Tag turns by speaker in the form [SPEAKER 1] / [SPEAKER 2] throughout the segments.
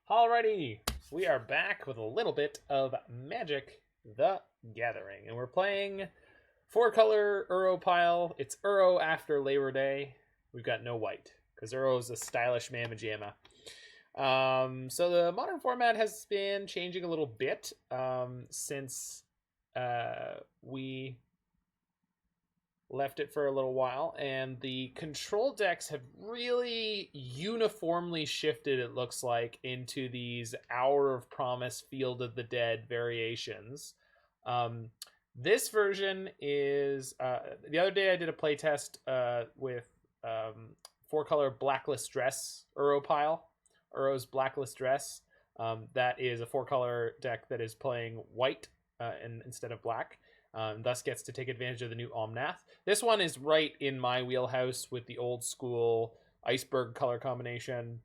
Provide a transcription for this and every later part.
[SPEAKER 1] Alrighty, we are back with a little bit of Magic the Gathering, and we're playing 4-color Uro pile. It's Uro after Labor Day. We've got no white, because Uro is a stylish mamma jamma. So the modern format has been changing a little bit since we left it for a little while, and the control decks have really uniformly shifted, it looks like, into these Hour of Promise, Field of the Dead variations. This version is the other day I did a playtest with 4-color Blacklist Dress Uro pile, Uro's Blacklist Dress. That is a 4-color deck that is playing white instead of black. Thus gets to take advantage of the new Omnath. This one is right in my wheelhouse with the old school Iceberg color combination.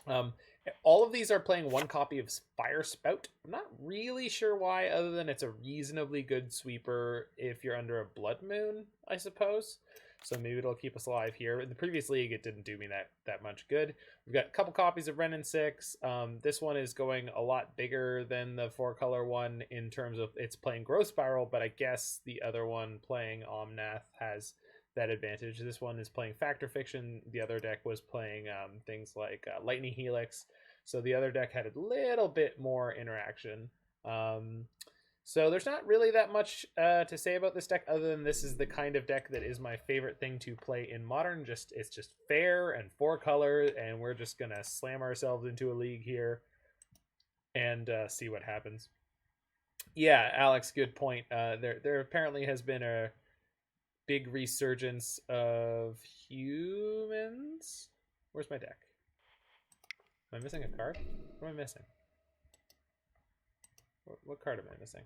[SPEAKER 1] All of these are playing one copy of Firespout. I'm not really sure why, other than it's a reasonably good sweeper if you're under a Blood Moon, I suppose. So maybe it'll keep us alive here. In the previous league, it didn't do me that much good. We've got a couple copies of Wrenn and Six. This one is going a lot bigger than the 4-color one in terms of it's playing Growth Spiral, but I guess the other one playing Omnath has that advantage. This one is playing Factor Fiction. The other deck was playing things like Lightning Helix. So the other deck had a little bit more interaction. So there's not really that much to say about this deck, other than this is the kind of deck that is my favorite thing to play in Modern. It's just fair and 4-color, and we're just gonna slam ourselves into a league here and see what happens. Yeah, Alex, good point. There apparently has been a big resurgence of humans. Where's my deck? Am I missing a card? What am I missing? What card am I missing?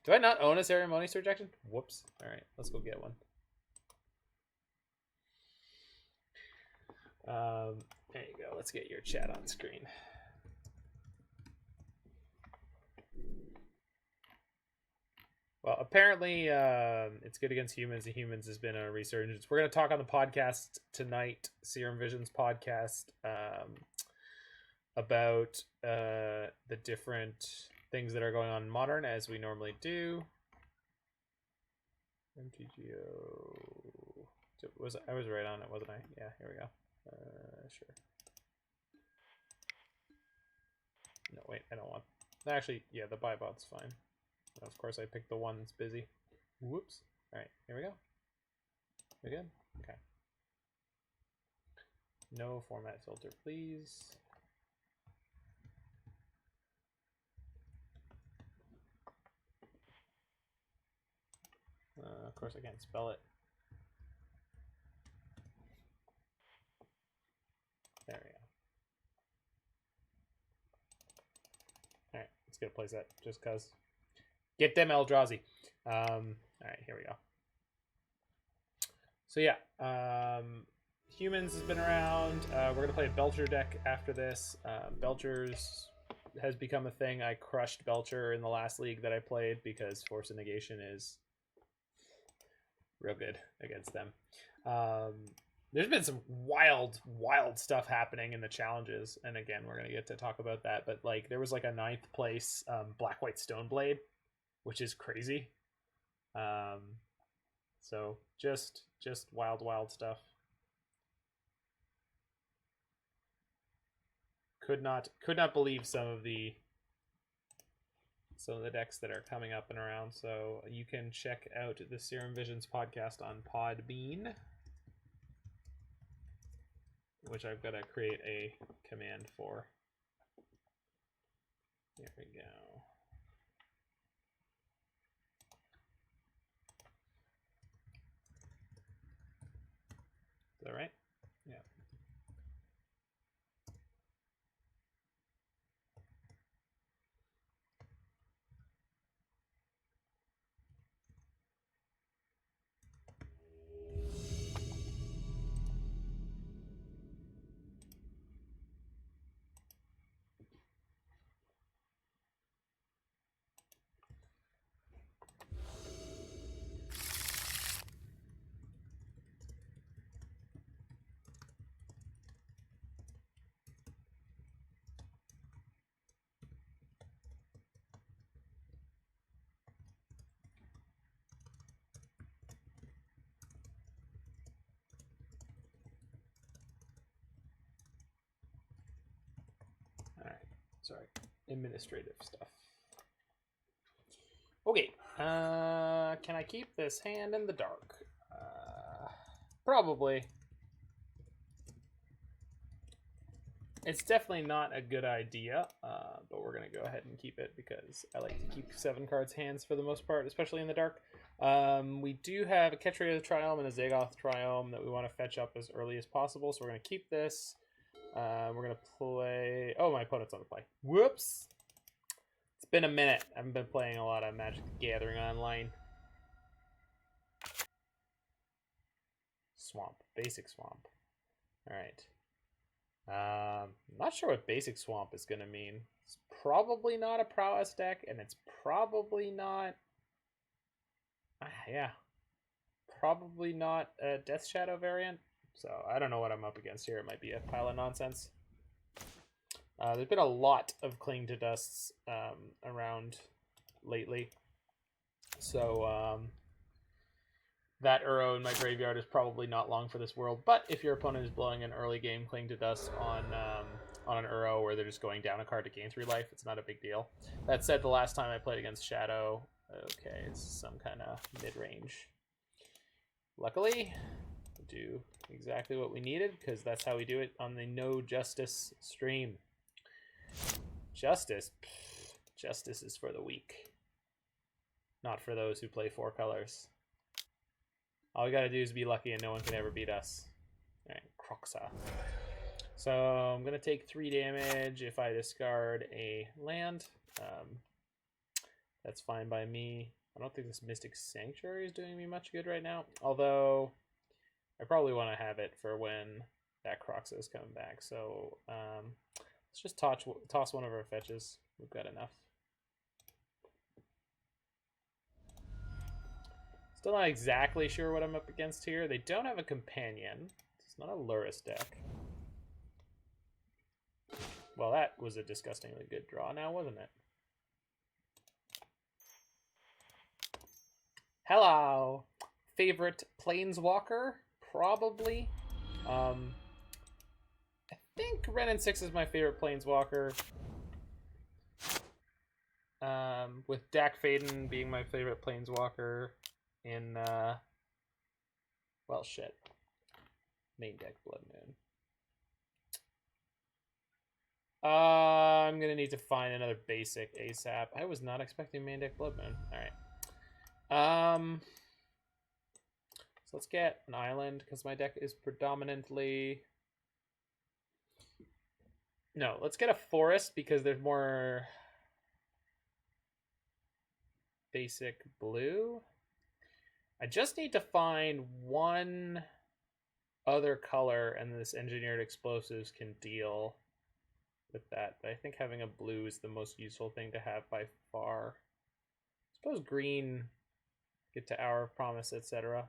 [SPEAKER 1] Do I not own a Ceremonious Rejection? Whoops. Alright, let's go get one. There you go. Let's get your chat on screen. Well, apparently it's good against humans. The humans has been a resurgence. We're going to talk on the podcast tonight, Serum Visions podcast, about the different things that are going on in Modern, as we normally do. MTGO. I was right on it, wasn't I? Yeah, here we go. Sure. No, wait, I don't want. Actually, yeah, the buy bot's fine. Of course, I picked the one that's busy. Whoops. All right, here we go. We good? Okay. No format filter, please. Of course, I can't spell it. There we go. All right, let's get a playset just because. Get them Eldrazi. All right, here we go. So yeah, humans has been around. We're gonna play a Belcher deck after this. Belcher's has become a thing. I crushed Belcher in the last league that I played because Force of Negation is real good against them. There's been some wild stuff happening in the challenges, and again, we're gonna get to talk about that. But like, there was like a 9th place Black-White Stoneblade, which is crazy. So just wild stuff. Could not believe some of the decks that are coming up and around. So you can check out the Serum Visions podcast on Podbean, which I've got to create a command for. There we go. Is that right? Yeah. sorry, administrative stuff. Okay, can I keep this hand in the dark? Probably. It's definitely not a good idea, but we're going to go ahead and keep it because I like to keep 7 cards hands for the most part, especially in the dark. We do have a Ketria Triome and a Zagoth Triome that we want to fetch up as early as possible, so we're going to keep this. We're going to play... Oh, my opponent's on the play. Whoops! It's been a minute. I haven't been playing a lot of Magic the Gathering online. Swamp. Basic Swamp. Alright. Not sure what Basic Swamp is going to mean. It's probably not a Prowess deck, and it's probably not... yeah. Probably not a Death Shadow variant. So, I don't know what I'm up against here. It might be a pile of nonsense. There's been a lot of Cling to Dusts around lately. So, that Uro in my graveyard is probably not long for this world, but if your opponent is blowing an early game Cling to Dust on an Uro where they're just going down a card to gain 3 life, it's not a big deal. That said, the last time I played against Shadow, okay, it's some kind of mid-range. Luckily, we do exactly what we needed, because that's how we do it on the No Justice stream. Justice? Justice is for the weak. Not for those who play 4 colors. All we gotta do is be lucky and no one can ever beat us. Alright, Croxa. So I'm gonna take 3 damage if I discard a land. That's fine by me. I don't think this Mystic Sanctuary is doing me much good right now. Although, I probably want to have it for when that Croxa is coming back. So let's just toss one of our fetches. We've got enough. Still not exactly sure what I'm up against here. They don't have a companion. It's not a Luris deck. Well, that was a disgustingly good draw now, wasn't it? Hello! Favorite Planeswalker? Probably. I think Wrenn and Six is my favorite Planeswalker. With Dak Faden being my favorite Planeswalker. In, well, shit. Main deck Blood Moon. I'm gonna need to find another basic ASAP. I was not expecting main deck Blood Moon. Alright. So let's get an island, because my deck is predominantly... No, let's get a forest, because there's more... basic blue. I just need to find one other color, and this Engineered Explosives can deal with that. But I think having a blue is the most useful thing to have by far. I suppose green, get to Hour of Promise, etc.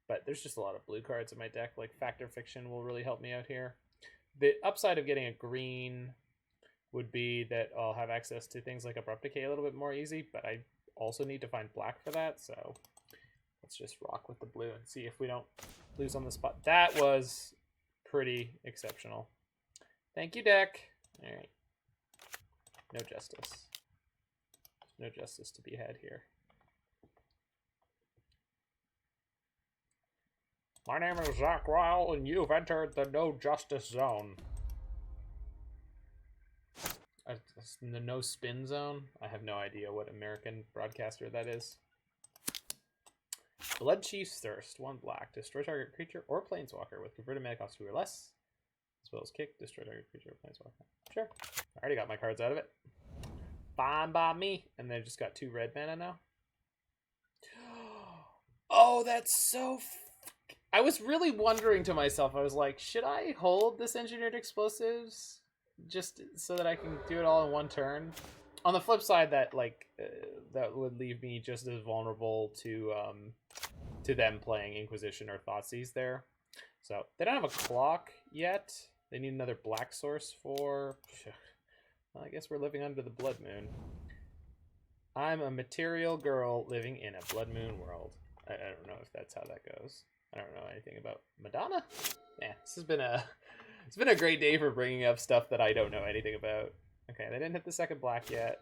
[SPEAKER 1] But there's just a lot of blue cards in my deck. Like Fact or Fiction will really help me out here. The upside of getting a green would be that I'll have access to things like Abrupt Decay a little bit more easy, but I also need to find black for that, so... Let's just rock with the blue and see if we don't lose on the spot. That was pretty exceptional. Thank you, deck. All right. No justice. No justice to be had here. My name is Zach Ryle, and you've entered the no justice zone. The no spin zone? I have no idea what American broadcaster that is. Blood Chief's Thirst, 1 black. Destroy target creature or planeswalker with converted mana cost 2 or less. As well as kick, destroy target creature or planeswalker. Sure. I already got my cards out of it. Fine by me. And they've just got 2 red mana now. Oh, that's so... I was really wondering to myself, I was like, should I hold this Engineered Explosives just so that I can do it all in 1 turn? On the flip side, that that would leave me just as vulnerable to them playing Inquisition or Thoughtseize there. So they don't have a clock yet. They need another black source for... Well, I guess we're living under the Blood Moon. I'm a material girl living in a Blood Moon world. I don't know if that's how that goes. I don't know anything about Madonna. Yeah, this has been a... It's been a great day for bringing up stuff that I don't know anything about. Okay, they didn't hit the second black yet.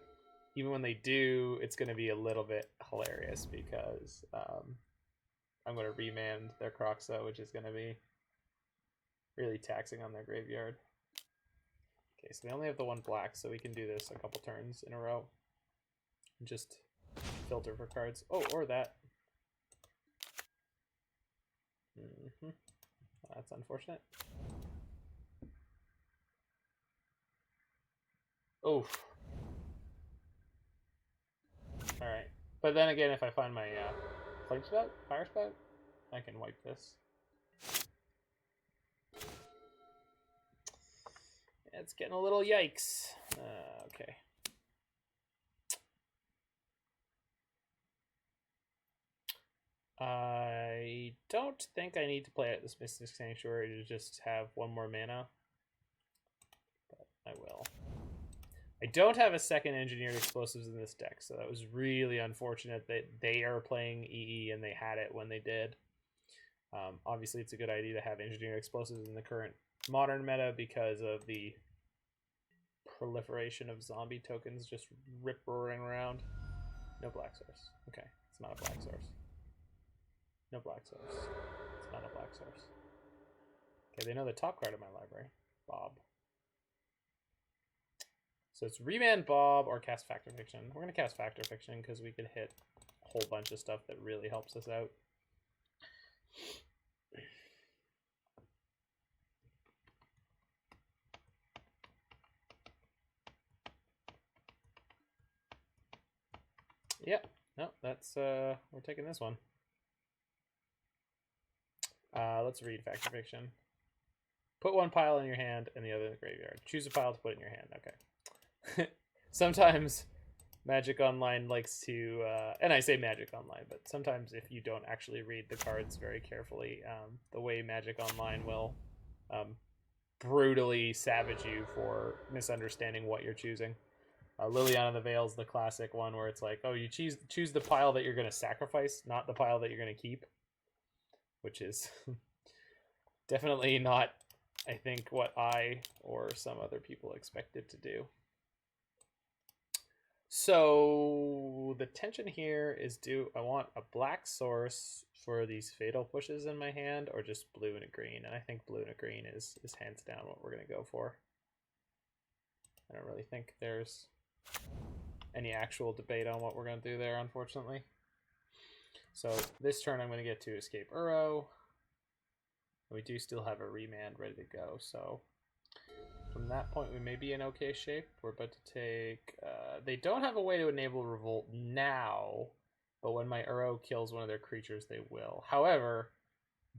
[SPEAKER 1] Even when they do, it's going to be a little bit hilarious because I'm going to remand their Croxa, which is going to be really taxing on their graveyard. Okay, so they only have the one black, so we can do this a couple turns in a row. Just filter for cards. Oh, or that. That's unfortunate. Oof. Alright. But then again, if I find my Firespout, I can wipe this. It's getting a little yikes. Okay. I don't think I need to play at this Mystic Sanctuary to just have one more mana. But I will. I don't have a second Engineered Explosives in this deck, so that was really unfortunate that they are playing EE and they had it when they did. Obviously, it's a good idea to have Engineered Explosives in the current Modern meta because of the proliferation of zombie tokens just rip-roaring around. No black source. Okay, it's not a black source. No black source. It's not a black source. Okay, they know the top card of my library. Bob. So it's Remand, Bob, or cast Factor Fiction. We're going to cast Factor Fiction because we can hit a whole bunch of stuff that really helps us out. Yep. No, that's we're taking this one. Let's read Factor Fiction. Put one pile in your hand and the other in the graveyard. Choose a pile to put in your hand. Okay. Sometimes Magic Online likes to, and I say Magic Online, but sometimes if you don't actually read the cards very carefully, the way Magic Online will brutally savage you for misunderstanding what you're choosing. Liliana the Veil's the classic one where it's like, oh, you choose the pile that you're going to sacrifice, not the pile that you're going to keep, which is definitely not, I think, what I or some other people expected to do. So the tension here is, do I want a black source for these fatal pushes in my hand or just blue and a green? And I think blue and a green is hands down what we're going to go for. I don't really think there's any actual debate on what we're going to do there, unfortunately. So this turn I'm going to get to escape Uro. We do still have a Remand ready to go, so from that point we may be in okay shape. We're about to take... they don't have a way to enable Revolt now, but when my Uro kills one of their creatures, they will. However,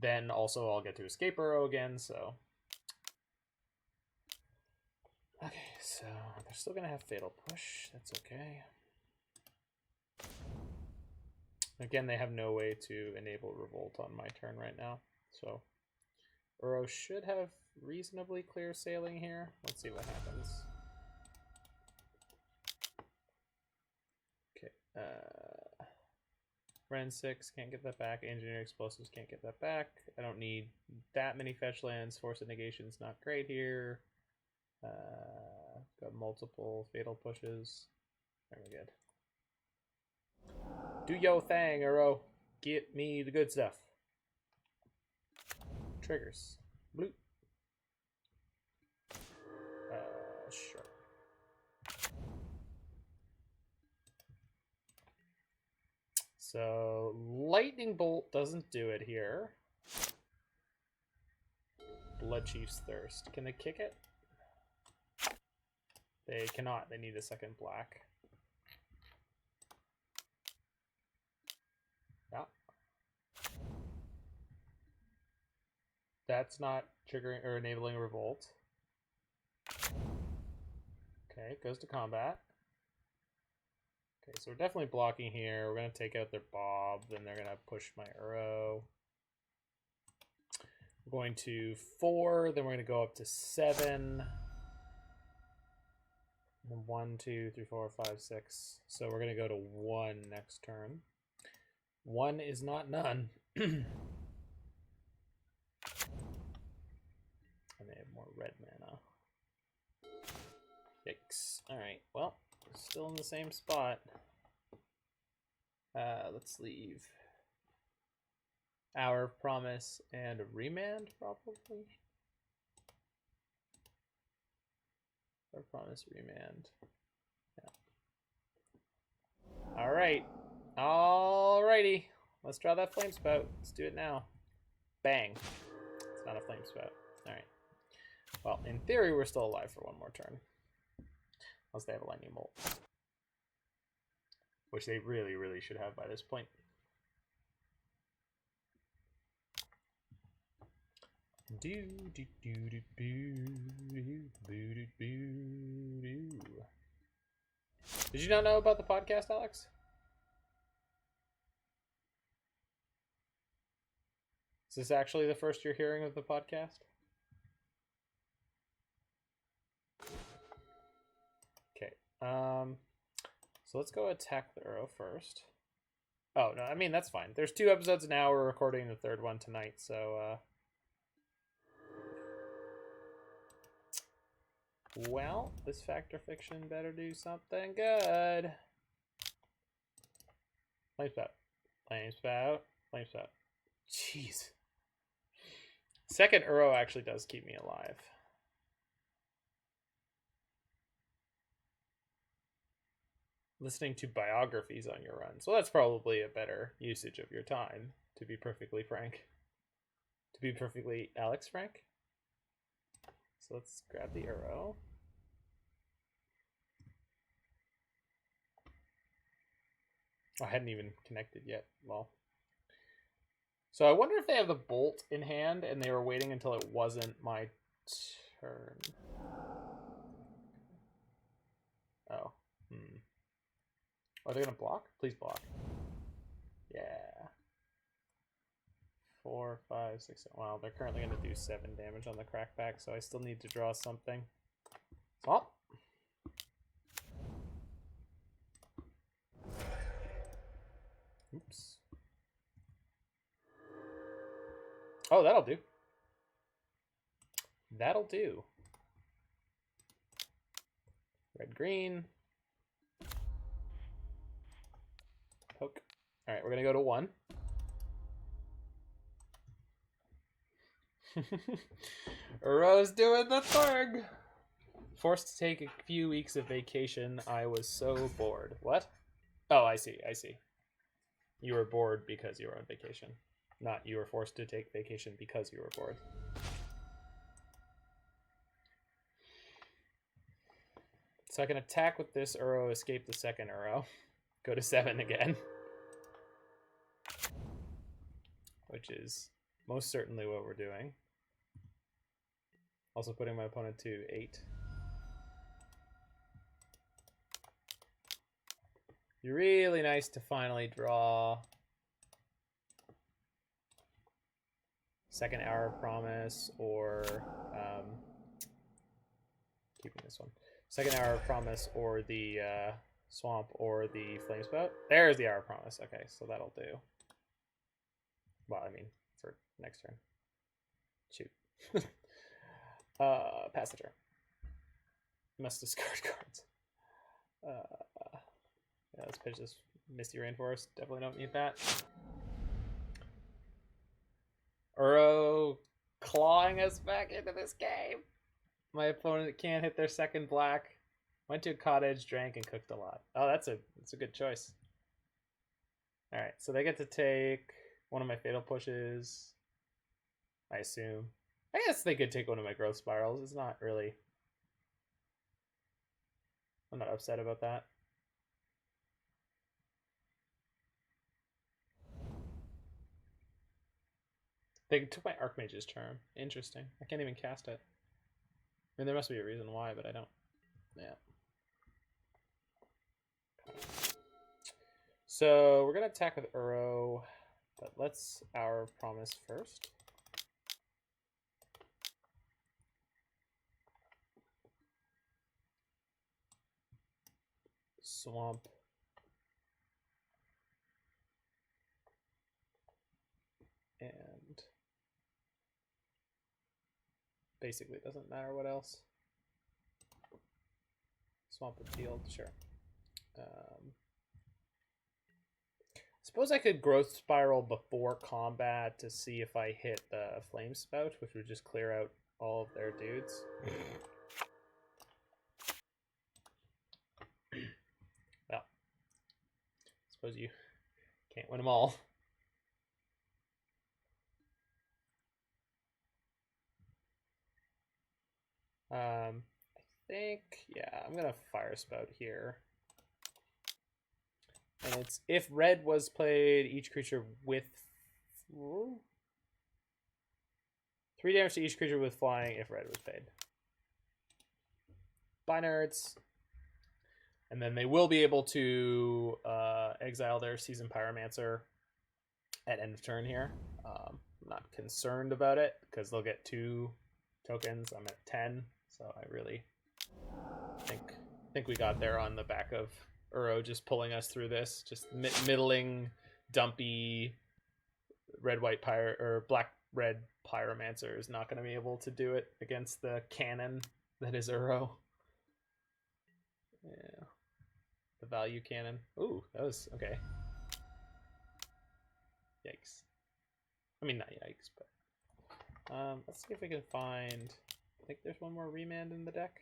[SPEAKER 1] then also I'll get to escape Uro again, so... Okay, so they're still going to have Fatal Push. That's okay. Again, they have no way to enable Revolt on my turn right now, so Uro should have reasonably clear sailing here. Let's see what happens. Okay, Wrenn and Six, can't get that back. Engineer Explosives, can't get that back. I don't need that many fetch lands. Force of Negation's not great here. Got multiple Fatal Pushes. Very good. Do yo thing, Uro. Get me the good stuff. Triggers. Blue. Sure. So, Lightning Bolt doesn't do it here. Bloodchief's Thirst. Can they kick it? They cannot. They need a second black. Yeah. That's not triggering or enabling a Revolt. Okay, it goes to combat. Okay, so we're definitely blocking here. We're going to take out their Bob, then they're going to push my Uro. We're going to 4, then we're going to go up to 7. 1, 2, 3, 4, 5, 6. So we're going to go to 1 next turn. 1 is not none. And they have more red mana. Yikes. Alright, well, still in the same spot. Let's leave Hour of Promise and a Remand, probably. Hour of Promise, Remand. Yeah. Alright. Alrighty. Let's draw that Flamespout. Let's do it now. Bang. It's not a Flamespout. Alright. Well, in theory, we're still alive for one more turn. Unless they have a Lightning Bolt. Which they really, really should have by this point. Did you not know about the podcast, Alex? Is this actually the first you're hearing of the podcast? Okay. So let's go attack the Uro first. Oh, no, I mean, that's fine. There's 2 episodes now. We're recording the 3rd one tonight, so... Well, this Factor Fiction better do something good. Flamespout. Flamespout. Flamespout. Jeez. Second Uro actually does keep me alive. Listening to biographies on your runs. Well, that's probably a better usage of your time, to be perfectly frank. To be perfectly Alex frank. So let's grab the Uro. I hadn't even connected yet. Well. So I wonder if they have the Bolt in hand and they were waiting until it wasn't my turn. Oh. Are they going to block? Please block. Yeah. 4, 5, 6, 7. Well, they're currently going to do 7 damage on the crackback, so I still need to draw something. Swamp. Oops. Oh, that'll do. That'll do. Red, green. Poke. All right, we're going to go to 1. Uro's doing the thing. Forced to take a few weeks of vacation. I was so bored. What? Oh, I see. I see. You were bored because you were on vacation. Not you were forced to take vacation because you were bored. So I can attack with this Uro, escape the second Uro. Go to 7 again. Which is most certainly what we're doing. Also putting my opponent to 8. You're really nice to finally draw second Hour of Promise or keeping this one. Second Hour of Promise or the Swamp or the Flamespout. There's the Hour of Promise. Okay, so that'll do. Well, I mean, for next turn. Shoot. Pass the turn. Must discard cards. Yeah, let's pitch this Misty Rainforest. Definitely don't need that. Uro clawing us back into this game. My opponent can't hit their second black. Went to a cottage, drank, and cooked a lot. Oh, that's a good choice. All right, so they get to take one of my fatal pushes. I assume. I guess they could take one of my growth spirals. It's not really. I'm not upset about that. They took my Archmage's charm. Interesting. I can't even cast it. I mean, there must be a reason why, but I don't. Yeah. So we're going to attack with Uro, but let's Hour of Promise first. Swamp. And basically it doesn't matter what else. Swamp and field, sure. Suppose I could growth spiral before combat to see if I hit the flame spout, which would just clear out all of their dudes. Well, suppose you can't win them all. I think, yeah, I'm gonna Firespout here. And it's if red was played, each creature with 3 damage to each creature with flying if red was paid. Bye, nerds. And then they will be able to exile their Seasoned Pyromancer at end of turn here. I'm not concerned about it because they'll get 2 tokens. I'm at 10, so I really think we got there on the back of Uro just pulling us through this. Just middling, dumpy red-white pyro or black-red Pyromancer is not going to be able to do it against the cannon that is Uro. Yeah. The value cannon. Ooh, that was okay. Yikes. I mean, not yikes, but let's see if we can find. I think there's one more Remand in the deck.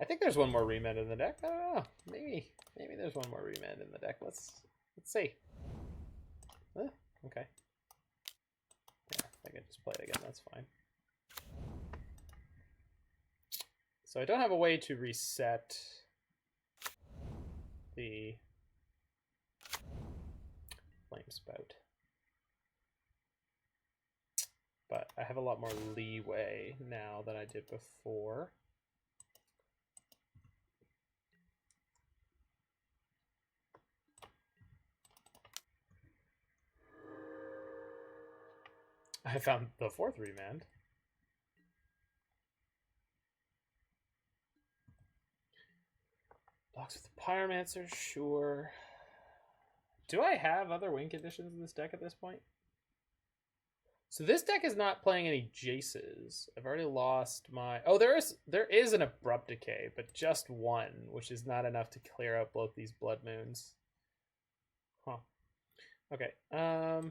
[SPEAKER 1] I think there's one more Remand in the deck. I don't know. Maybe there's one more Remand in the deck. Let's see. Okay. Yeah, I can just play it again. That's fine. So I don't have a way to reset the flame spout, but I have a lot more leeway now than I did before. I found the 4th Remand. Blocks with the Pyromancer, sure. Do I have other win conditions in this deck at this point? So this deck is not playing any Jaces. I've already lost my... Oh, there is an Abrupt Decay, but just 1, which is not enough to clear out both these Blood Moons. Huh. Okay. I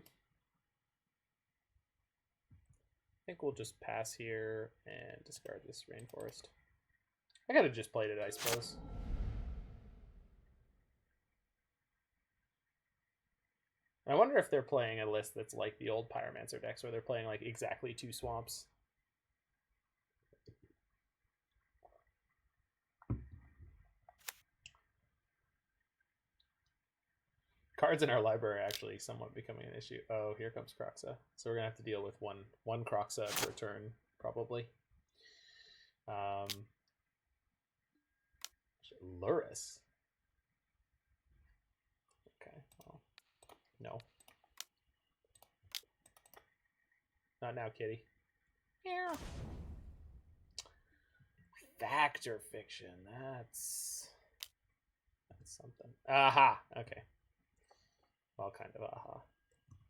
[SPEAKER 1] think we'll just pass here and discard this Rainforest. I could have just played it, I suppose. I wonder if they're playing a list that's like the old Pyromancer decks, where they're playing like exactly 2 swamps. Cards in our library are actually somewhat becoming an issue. Oh, here comes Kroxa. So we're gonna have to deal with one Kroxa per turn, probably. Luris. Okay, well, no. Not now, kitty. Yeah. Factor Fiction. That's something. Aha. Okay. Well, kind of aha.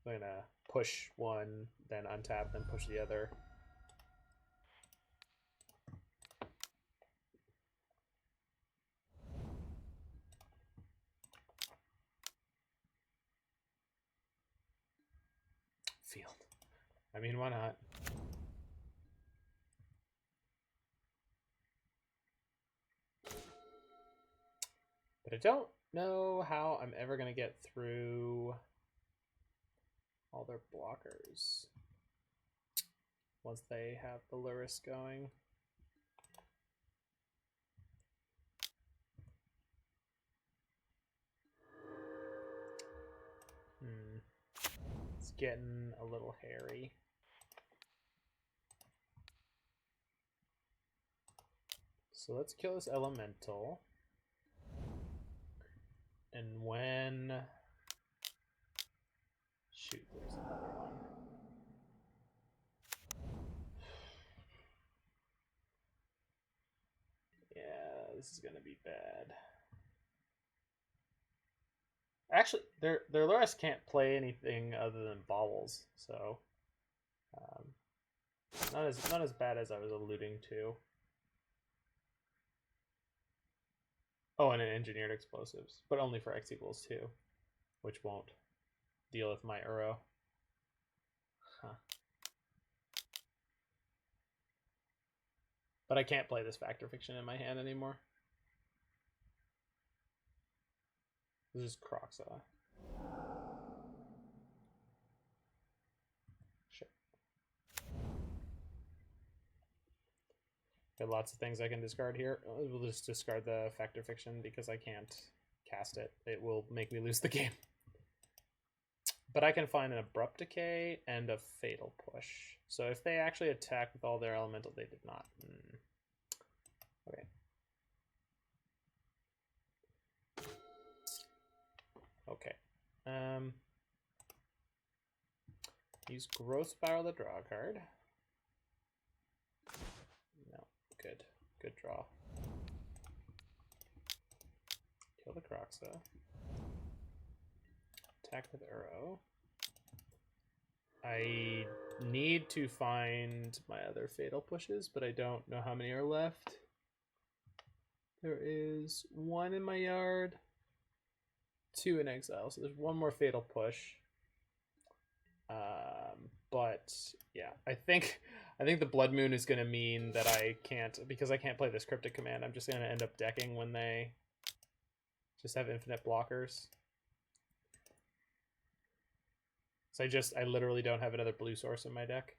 [SPEAKER 1] I'm gonna push one, then untap, then push the other. Field. I mean, why not? But I don't know how I'm ever going to get through all their blockers once they have the Luris going. It's getting a little hairy. So let's kill this elemental. And when... Shoot, there's another one. Yeah, this is gonna be bad. Actually, their Luris can't play anything other than baubles, so not as bad as I was alluding to. Oh, and an engineered explosives, but only for X equals 2, which won't deal with my Uro. Huh. But I can't play this Factor Fiction in my hand anymore. This is Croxa. Shit. Got lots of things I can discard here. We'll just discard the Factor Fiction because I can't cast it. It will make me lose the game. But I can find an Abrupt Decay and a Fatal Push. So if they actually attack with all their elemental, they did not. Okay. Okay. Use Growth Spiral to draw a card. No, good. Good draw. Kill the Croxa. Attack with Uro. I need to find my other Fatal Pushes, but I don't know how many are left. There is 1 in my yard, 2 in exile, so there's 1 more Fatal Push. But yeah, I think the Blood Moon is going to mean that I can't, because I can't play this Cryptic Command, I'm just going to end up decking when they just have infinite blockers. So I literally don't have another blue source in my deck.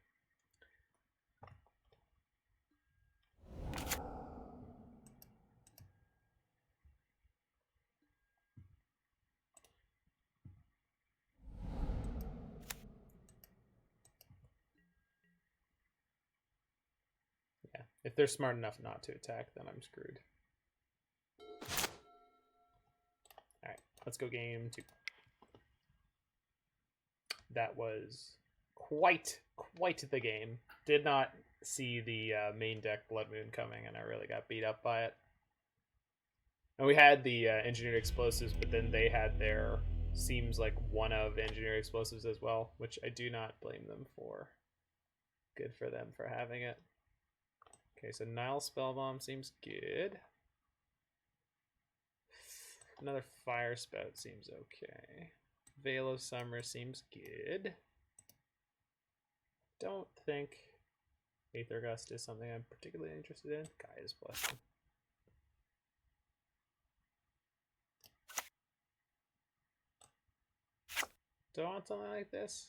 [SPEAKER 1] Yeah, if they're smart enough not to attack, then I'm screwed. All right, let's go game 2. That was quite the game. Did not see the main deck Blood Moon coming, and I really got beat up by it. And we had the engineered explosives, but then they had their, seems like one of engineered explosives as well, which I do not blame them for. Good for them for having it. Okay, so Nile Spellbomb seems good. Another Firespout seems okay. Veil of Summer seems good. Don't think Aether Gust is something I'm particularly interested in. Gaia's Blessing. Do I want something like this?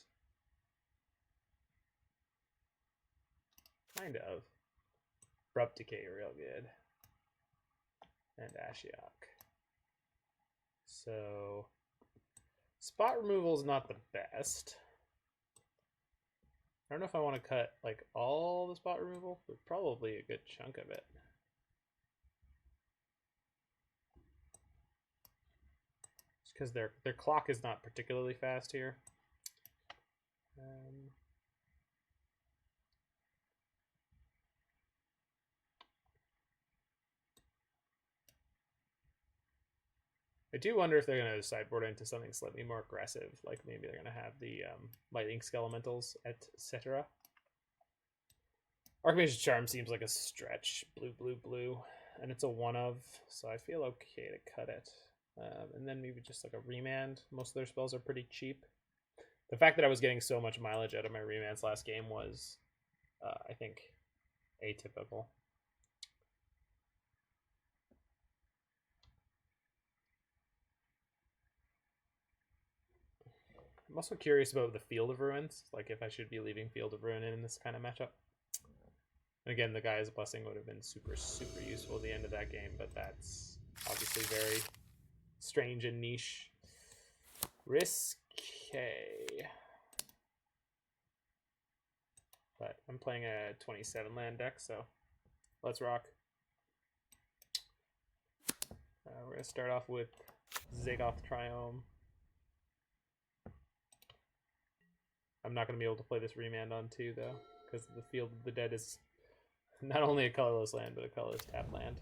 [SPEAKER 1] Kind of. Abrupt Decay, real good. And Ashiok. So, spot removal is not the best. I don't know if I want to cut like all the spot removal, but probably a good chunk of it. Just because their clock is not particularly fast here. I do wonder if they're going to sideboard into something slightly more aggressive, like maybe they're going to have the Lightning Skelementals, etc. Archmage's Charm seems like a stretch. Blue, and it's a 1-of, so I feel okay to cut it. And then maybe just like a Remand. Most of their spells are pretty cheap. The fact that I was getting so much mileage out of my Remands last game was, I think, atypical. I'm also curious about the Field of Ruins, like if I should be leaving Field of Ruin in this kind of matchup. And again, the Gaia's Blessing would have been super useful at the end of that game, but that's obviously very strange and niche. Risque. But I'm playing a 27 land deck, so let's rock. We're going to start off with Zagoth Triome. I'm not going to be able to play this Remand on 2, though, because the Field of the Dead is not only a colorless land, but a colorless tap land.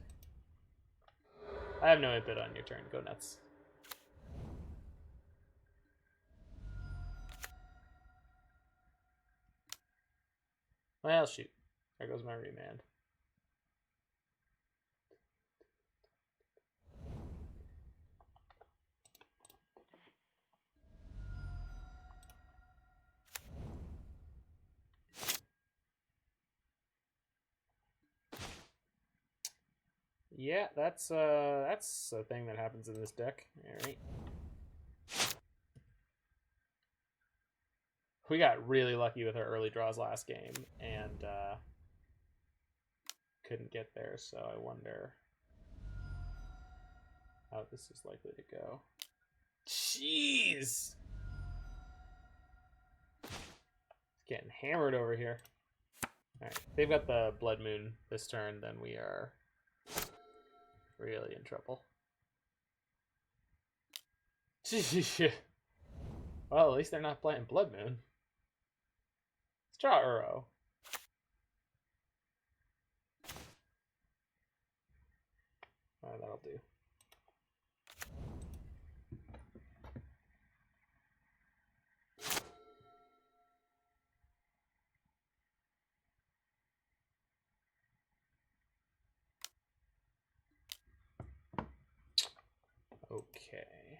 [SPEAKER 1] I have no input on your turn. Go nuts. Well, shoot. There goes my Remand. Yeah, that's a thing that happens in this deck. All right. We got really lucky with our early draws last game and couldn't get there, so I wonder how this is likely to go. Jeez! It's getting hammered over here. Alright, they've got the Blood Moon this turn, then we are really in trouble. Well, at least they're not playing Blood Moon. Let's draw Uro. That'll do. Okay.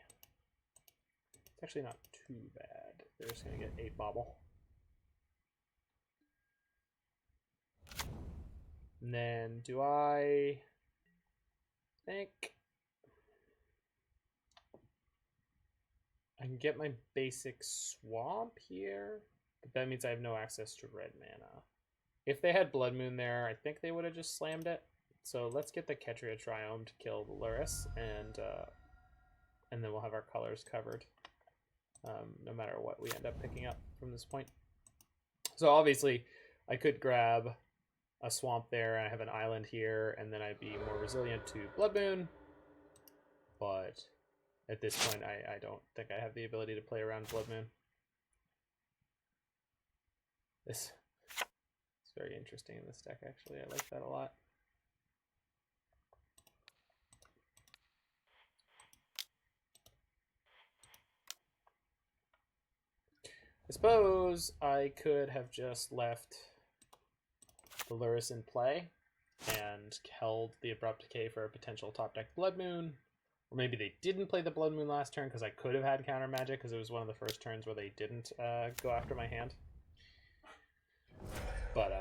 [SPEAKER 1] It's actually not too bad. They're just going to get 8 bobble. And then do I think I can get my basic swamp here? But that means I have no access to red mana. If they had Blood Moon there, I think they would have just slammed it. So let's get the Ketria Triome to kill the Lurrus, and then we'll have our colors covered, no matter what we end up picking up from this point. So obviously, I could grab a swamp there, and I have an island here, and then I'd be more resilient to Blood Moon. But at this point, I don't think I have the ability to play around Blood Moon. This is very interesting in this deck, actually. I like that a lot. I suppose I could have just left the Lurrus in play and held the Abrupt Decay for a potential top deck Blood Moon. Or maybe they didn't play the Blood Moon last turn because I could have had counter magic because it was one of the first turns where they didn't go after my hand. But,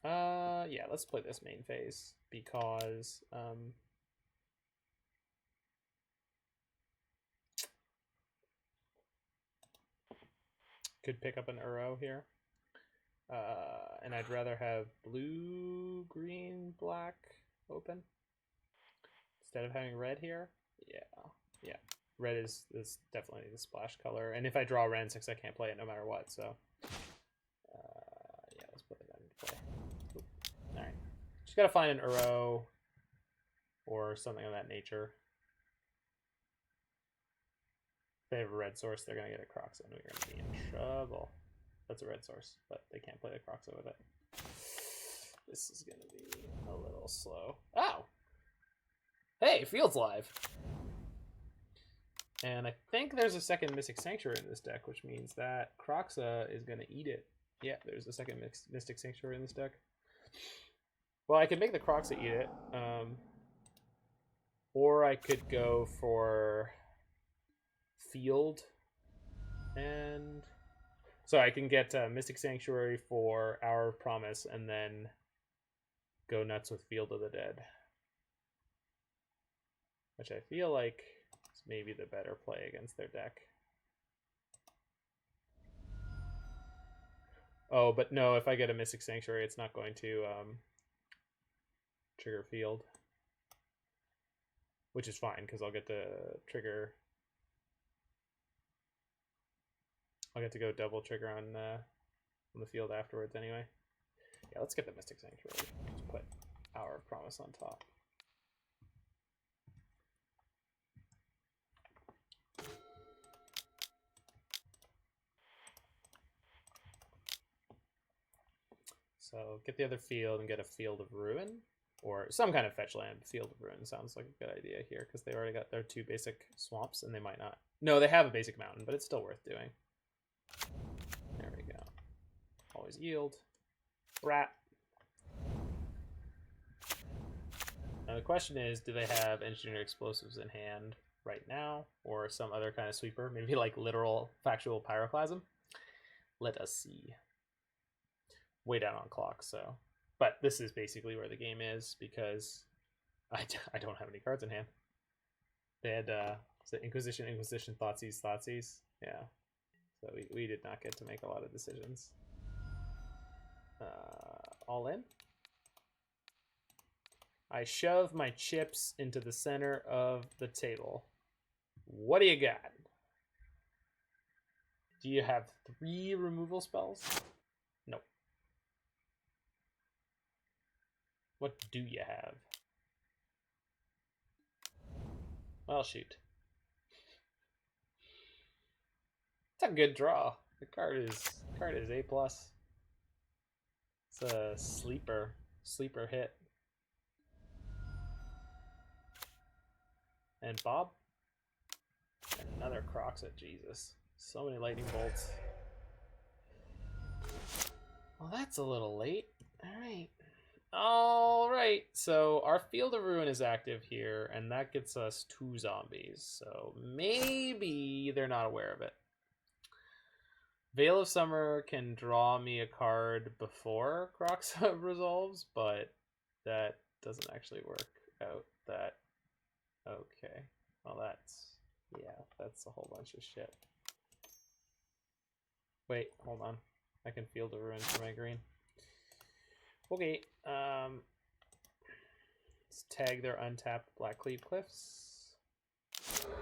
[SPEAKER 1] yeah, let's play this main phase because, could pick up an Uro here. And I'd rather have blue, green, black open instead of having red here. Yeah. Red is definitely the splash color. And if I draw Wrenn and Six, I can't play it no matter what. So, yeah, let's put that into play. Oop. All right. Just got to find an Uro or something of that nature. If they have a red source, they're going to get a Croxa, and we're going to be in trouble. That's a red source, but they can't play the Croxa with it. This is going to be a little slow. Oh! Hey, Field's live! And I think there's a second Mystic Sanctuary in this deck, which means that Croxa is going to eat it. Yeah, there's a second Mystic Sanctuary in this deck. Well, I could make the Croxa eat it. Or I could go for Field. And so I can get Mystic Sanctuary for Hour of Promise and then go nuts with Field of the Dead. Which I feel like is maybe the better play against their deck. Oh, but no, if I get a Mystic Sanctuary, it's not going to trigger Field. Which is fine, because I'll get to trigger... I'll get to go double trigger on the field afterwards anyway. Yeah, let's get the Mystic Sanctuary. Just put Hour of Promise on top. So get the other field and get a Field of Ruin. Or some kind of fetch land. Field of Ruin sounds like a good idea here, because they already got their 2 basic swamps, and they might not. No, they have a basic mountain, but it's still worth doing. There we go. Always yield. Rat. Now the question is, do they have engineered explosives in hand right now? Or some other kind of sweeper? Maybe like literal factual pyroclasm? Let us see. Way down on clock, so But this is basically where the game is because I don't have any cards in hand. They had Inquisition, Thoughtseize. Yeah. So we did not get to make a lot of decisions. All in. I shove my chips into the center of the table. What do you got? Do you have 3 removal spells? No. What do you have? Well, shoot. It's a good draw. The card is A+. It's a sleeper hit. And Bob? Another Croxet, Jesus. So many lightning bolts. Well, that's a little late. Alright, so our Field of Ruin is active here, and that gets us 2 zombies. So maybe they're not aware of it. Veil of Summer can draw me a card before Croxet resolves, but that doesn't actually work out. That okay. Well, that's a whole bunch of shit. Wait, hold on. I can Field of Ruin for my green. Okay, let's tag their untapped Blackcleave Cliffs. Okay.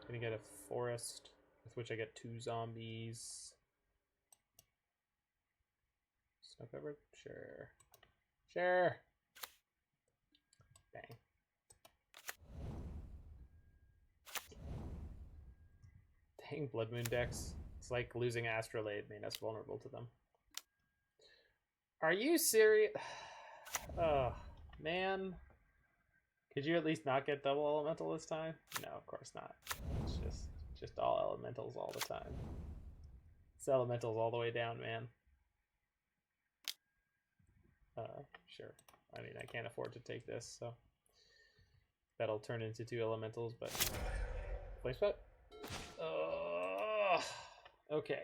[SPEAKER 1] Gonna get a forest, with which I get 2 zombies. Snow covered? Sure. Sure. Bang. Dang, Blood Moon decks. It's like losing Astrolabe made us vulnerable to them. Are you serious? Oh, man. Could you at least not get double elemental this time? No, of course not. It's just all elementals all the time. It's elementals all the way down, man. Sure. I mean, I can't afford to take this, so that'll turn into 2 elementals, but Firespout? Okay.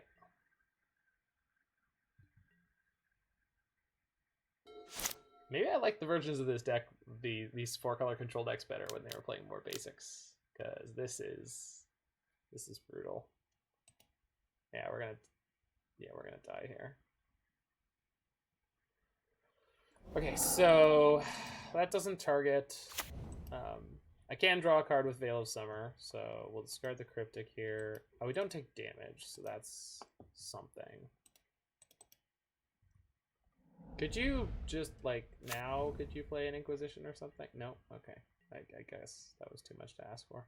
[SPEAKER 1] Maybe I like the versions of this deck, these 4-color control decks better when they were playing more basics, because this is brutal. Yeah, we're gonna die here. Okay, so that doesn't target. I can draw a card with Veil of Summer, so we'll discard the Cryptic here. Oh, we don't take damage, so that's something. Could you just, like, now, could you play an Inquisition or something? No? Okay. I guess that was too much to ask for.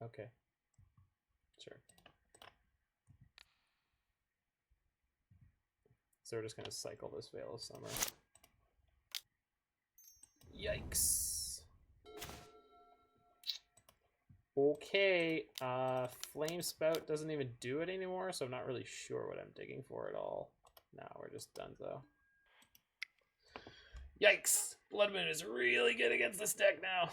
[SPEAKER 1] Okay. Sure. So we're just going to cycle this Veil of Summer. Yikes. Okay. Flame Spout doesn't even do it anymore, so I'm not really sure what I'm digging for at all. No, we're just done though. Yikes! Blood Moon is really good against this deck now.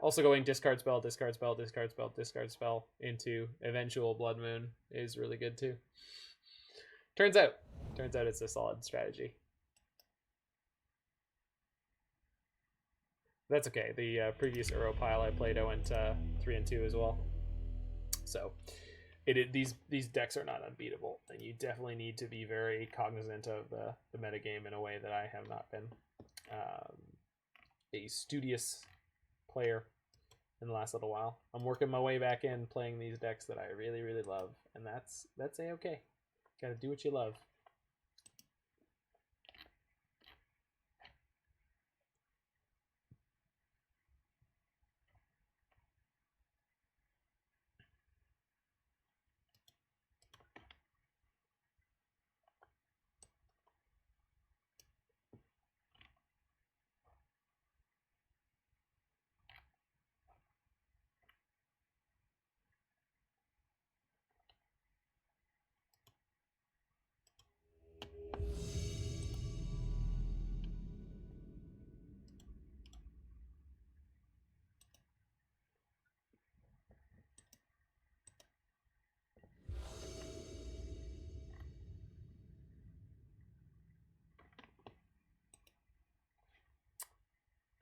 [SPEAKER 1] Also going discard spell, discard spell, discard spell, discard spell into eventual Blood Moon is really good too. Turns out it's a solid strategy. That's okay. The previous Uro pile I played, I went 3-2 as well. So these decks are not unbeatable, and you definitely need to be very cognizant of the metagame in a way that I have not been. A studious player in the last little while. I'm working my way back in playing these decks that I really, really love, and that's a-okay. Gotta do what you love.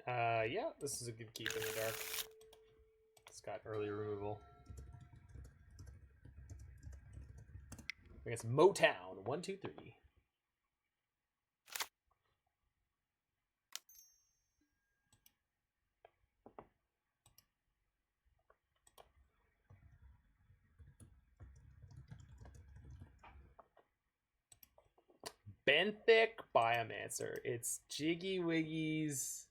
[SPEAKER 1] Yeah, this is a good keep in the dark. It's got early removal. I guess Motown, 1, 2, 3. Benthic Biomancer. It's Jiggy Wiggy's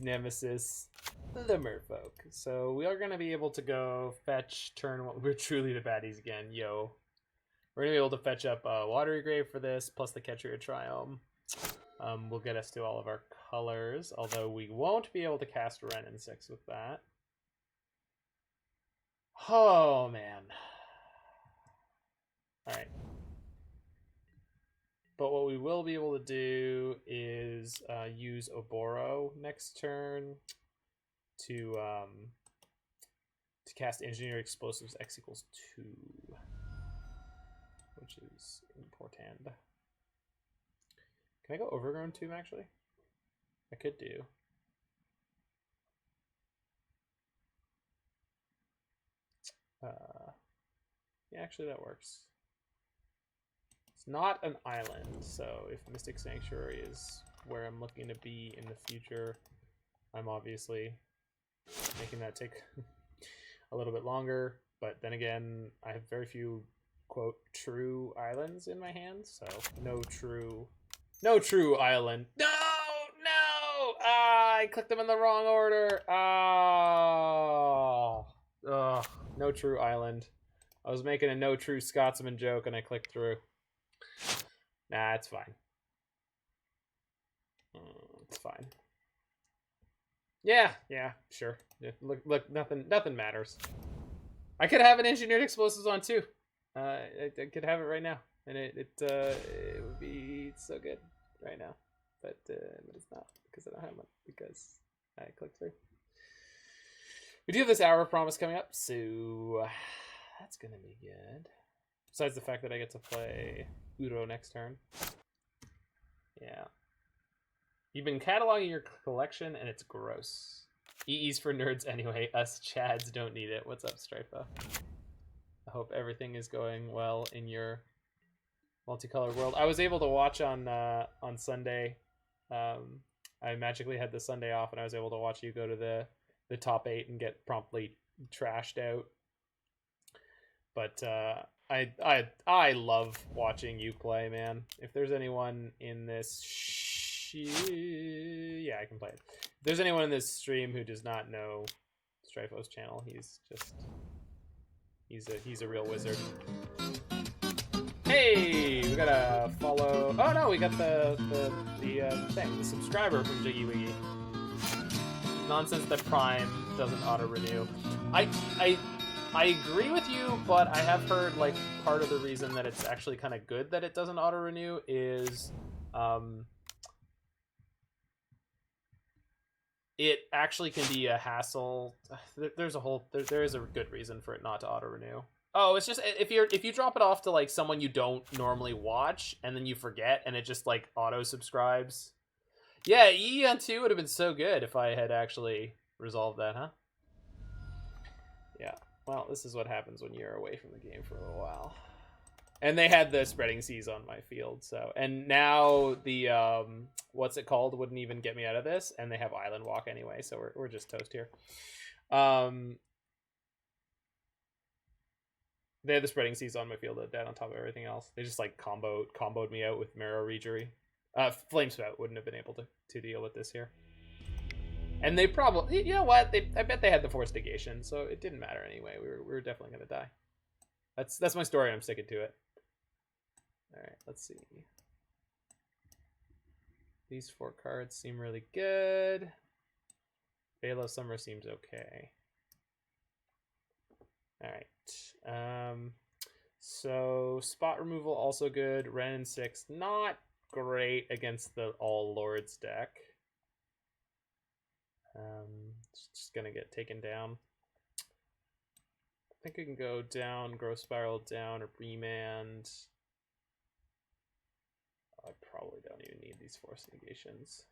[SPEAKER 1] nemesis, the Merfolk. So we are going to be able to go fetch turn one. We're truly the baddies again, yo. We're going to be able to fetch up Watery Grave for this, plus the Ketria Triome. Will get us to all of our colors, although we won't be able to cast Wrenn and Six with that. Oh, man. Alright. But what we will be able to do is use Oboro next turn to cast Engineer Explosives X equals 2, which is important. Can I go Overgrown Tomb, actually? I could do. Yeah, actually that works. It's not an island, so if Mystic Sanctuary is where I'm looking to be in the future, I'm obviously making that take a little bit longer. But then again, I have very few, quote, true islands in my hands, so no true island. No! I clicked them in the wrong order. No true island. I was making a no true Scotsman joke and I clicked through. Nah, it's fine. It's fine. Yeah, sure. Yeah, look, nothing matters. I could have an Engineered Explosives on too. I could have it right now, and it would be so good right now, but it's not because I don't have one because I clicked through. We do have this Hour of Promise coming up, so that's gonna be good. Besides the fact that I get to play Oboro next turn. Yeah. You've been cataloging your collection, and it's gross. EE's for nerds anyway. Us Chads don't need it. What's up, Strifa? I hope everything is going well in your multicolored world. I was able to watch on Sunday. I magically had the Sunday off, and I was able to watch you go to the top 8 and get promptly trashed out. But I love watching you play, man. If there's anyone in this, yeah, I can play it. If there's anyone in this stream who does not know Strifo's channel, he's a real wizard. Hey, we got a follow. Oh no, we got the thing, the subscriber from Jiggy Wiggy. Nonsense that Prime doesn't auto renew. I agree with you, but I have heard like part of the reason that it's actually kind of good that it doesn't auto renew is it actually can be a hassle. There is a good reason for it not to auto renew. Oh, it's just if you drop it off to like someone you don't normally watch and then you forget and it just like auto subscribes. Yeah, EE on 2 would have been so good if I had actually resolved that, huh? Yeah. Well, this is what happens when you're away from the game for a little while. And they had the spreading seas on my field, so and now the what's it called wouldn't even get me out of this, and they have Island Walk anyway, so we're just toast here. They had the spreading seas on my field dead on top of everything else. They just like comboed me out with Marrow Regery. Flamespout wouldn't have been able to deal with this here. And they probably, you know what? I bet they had the Force of Negation, so it didn't matter anyway. We were definitely gonna die. That's my story. I'm sticking to it. All right, let's see. These 4 cards seem really good. Veil of Summer seems okay. All right. So spot removal also good. Wrenn and Six not great against the All Lords deck. It's just gonna get taken down. I think we can go down, Growth Spiral down, or Remand. I probably don't even need these Force Negations.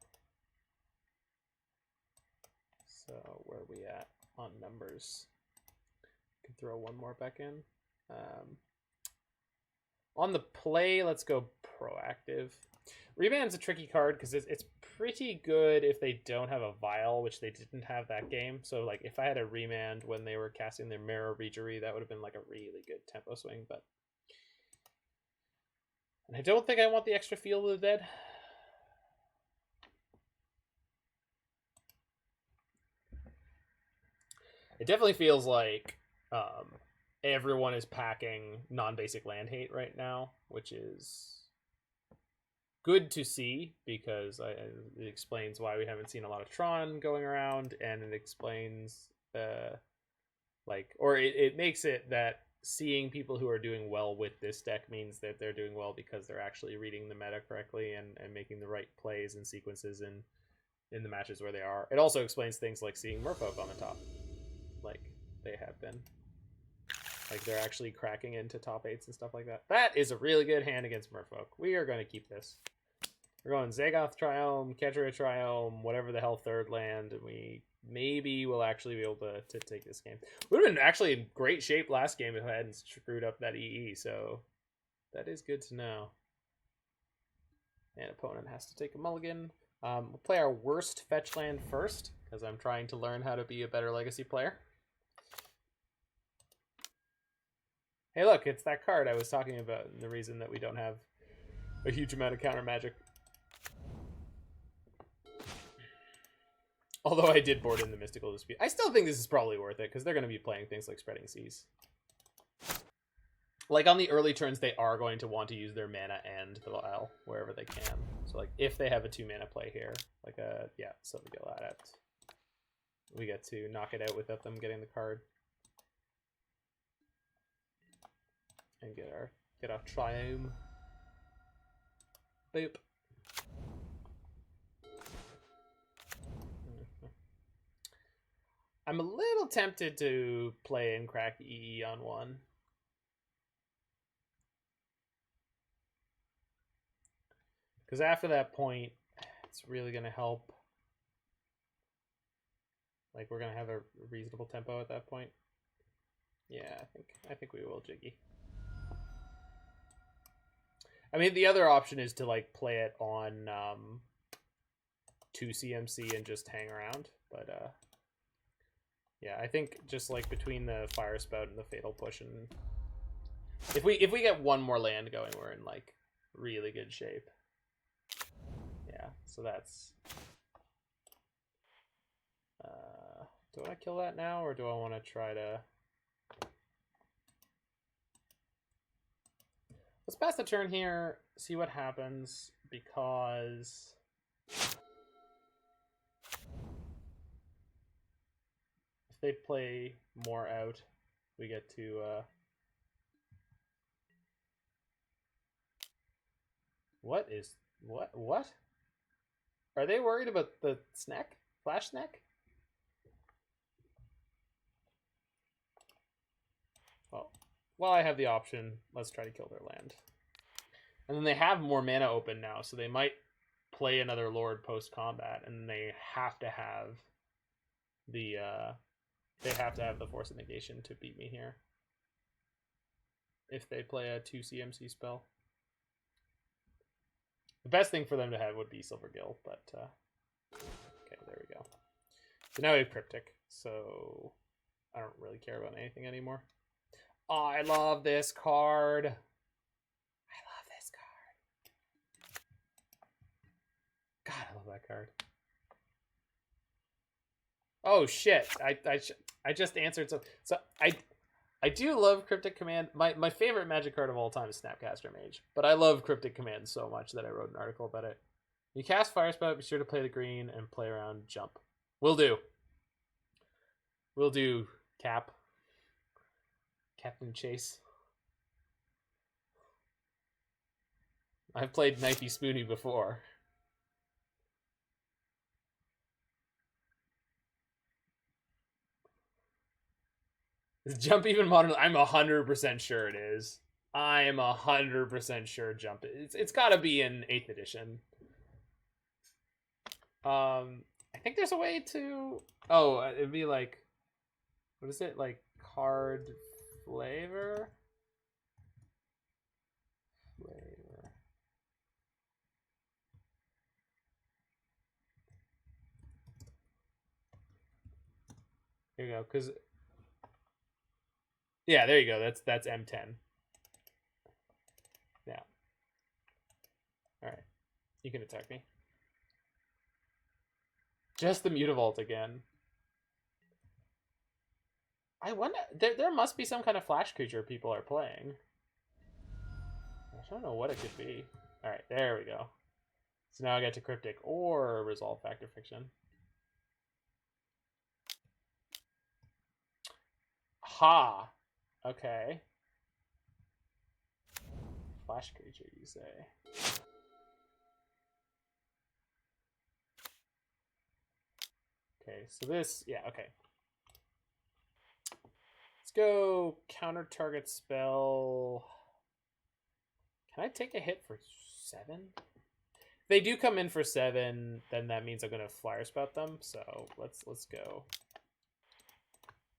[SPEAKER 1] So where are we at on numbers? Can throw one more back in. On the play, let's go proactive. Remand's a tricky card because it's pretty good if they don't have a Vial, which they didn't have that game. So like if I had a Remand when they were casting their Mirror Regery, that would have been like a really good tempo swing. But and I don't think I want the extra Field of the Dead. It definitely feels like everyone is packing non-basic land hate right now, which is good to see because it explains why we haven't seen a lot of Tron going around, and it explains it makes it that seeing people who are doing well with this deck means that they're doing well because they're actually reading the meta correctly and making the right plays and sequences in the matches where they are. It also explains things like seeing Merfolk on the top, like they have been. Like they're actually cracking into top 8s and stuff like that. That is a really good hand against Merfolk. We are going to keep this. We're going Zagoth Triome, Ketria Triome, whatever the hell third land, and we maybe will actually be able to take this game. Would have been actually in great shape last game if I hadn't screwed up that EE, so that is good to know. And opponent has to take a mulligan. We'll play our worst fetch land first, because I'm trying to learn how to be a better Legacy player. Hey, look, it's that card I was talking about, and the reason that we don't have a huge amount of counter magic. Although I did board in the Mystical Dispute. I still think this is probably worth it, because they're going to be playing things like Spreading Seas. Like, on the early turns, they are going to want to use their mana and the Vial wherever they can. So, like, if they have a 2-mana play here, like a, yeah, Silver Gill Adept, we get to knock it out without them getting the card. And get our Triome. Boop. I'm a little tempted to play and crack EE on one. Because after that point, it's really going to help. Like, we're going to have a reasonable tempo at that point. Yeah, I think we will Jiggy. I mean, the other option is to, like, play it on 2 CMC and just hang around. But, yeah, I think just, like, between the Firespout and the Fatal Push, and if we get one more land going, we're in, like, really good shape. Yeah, so that's... do I want to kill that now, or do I want to try to... Let's pass the turn here, see what happens, because... if they play more out, we get to... What? Are they worried about the snack? Flash snack? Well, I have the option. Let's try to kill their land. And then they have more mana open now, so they might play another Lord post-combat, and they have to have the Force of Negation to beat me here. If they play a 2 CMC spell. The best thing for them to have would be Silver Gill, but okay, there we go. So now we have Cryptic, so I don't really care about anything anymore. Oh, I love this card. I love this card. God, I love that card. Oh shit! I just answered so I do love Cryptic Command. My favorite Magic card of all time is Snapcaster Mage, but I love Cryptic Command so much that I wrote an article about it. You cast Firespout, be sure to play the green and play around jump. Will do. Will do, Cap. Captain Chase. I've played Knifey Spoony before. Is jump even modern? I'm 100% sure it is. I am 100% sure jump. It's got to be in 8th edition. I think there's a way to... Oh, it'd be like... What is it? Like card flavor? Here you go, because... Yeah, there you go. That's M10. Yeah. Alright. You can attack me. Just the Mutavault again. I wonder... There must be some kind of flash creature people are playing. I don't know what it could be. Alright, there we go. So now I get to Cryptic or Resolve Factor Fiction. Ha! Okay. Flash creature, you say? Okay, so this... Yeah, okay. Let's go counter target spell. Can I take a hit for 7? If they do come in for 7, then that means I'm gonna Firespout them. So let's go.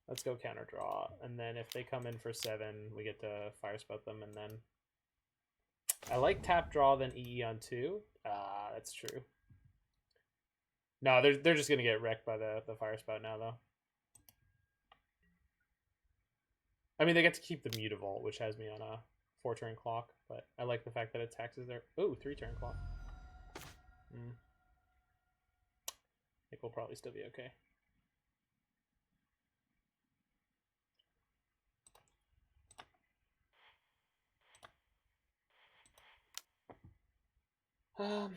[SPEAKER 1] Let's go counter draw, and then if they come in for 7, we get to Firespout them, and then I like tap draw than EE on 2. That's true. No, they're just gonna get wrecked by the Firespout now though. I mean, they get to keep the Mutavault, which has me on a 4-turn clock, but I like the fact that it taxes their... Ooh, 3-turn clock. I think we'll probably still be okay. And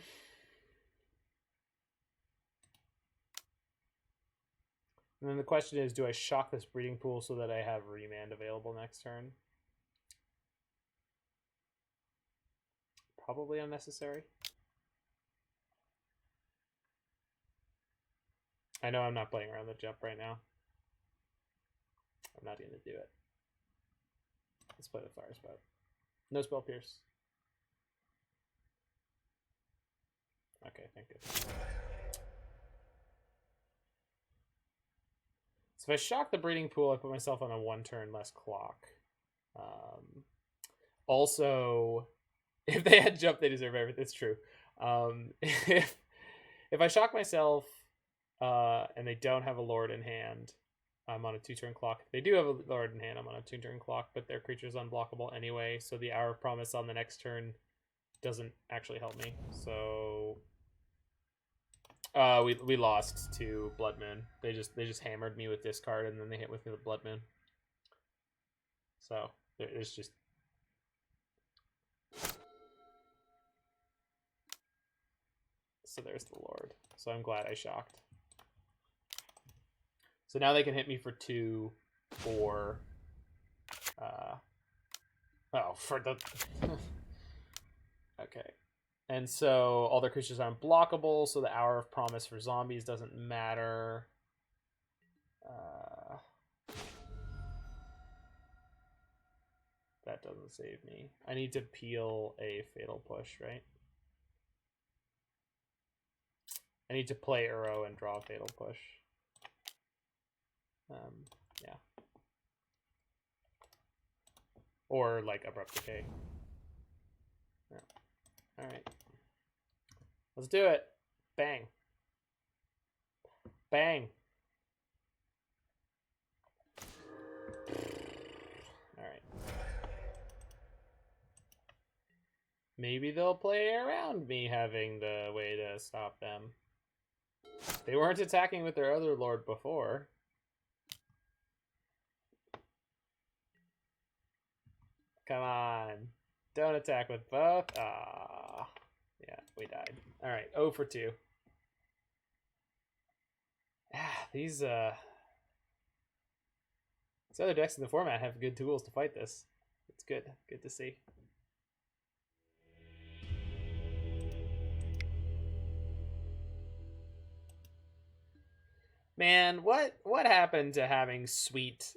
[SPEAKER 1] then the question is, do I shock this breeding pool so that I have Remand available next turn? Probably unnecessary. I know I'm not playing around the jump right now. I'm not going to do it. Let's play the Firespout. No Spell Pierce. Okay, thank you. So if I shock the breeding pool, I put myself on a 1-turn less clock. Also, if they had jump, they deserve everything. It's true. If I shock myself and they don't have a Lord in hand, I'm on a 2-turn clock. If they do have a Lord in hand, I'm on a 2-turn clock, but their creature's unblockable anyway, so the Hour of Promise on the next turn doesn't actually help me. So we lost to Blood Moon. They just hammered me with discard, and then they hit with me with Blood Moon. So there's just... So there's the Lord. So I'm glad I shocked. So now they can hit me for 2 or... for the... Okay. And so all their creatures are unblockable, so the Hour of Promise for zombies doesn't matter. That doesn't save me. I need to peel a Fatal Push, right? I need to play Uro and draw a Fatal Push. Yeah. Or like Abrupt Decay. Yeah. Alright. Let's do it. Bang. Bang. Alright. Maybe they'll play around me having the way to stop them. They weren't attacking with their other Lord before. Come on. Don't attack with both. Ah, yeah, we died. All right, 0 for 2. These other decks in the format have good tools to fight this. It's good. Good to see. Man, what happened to having sweet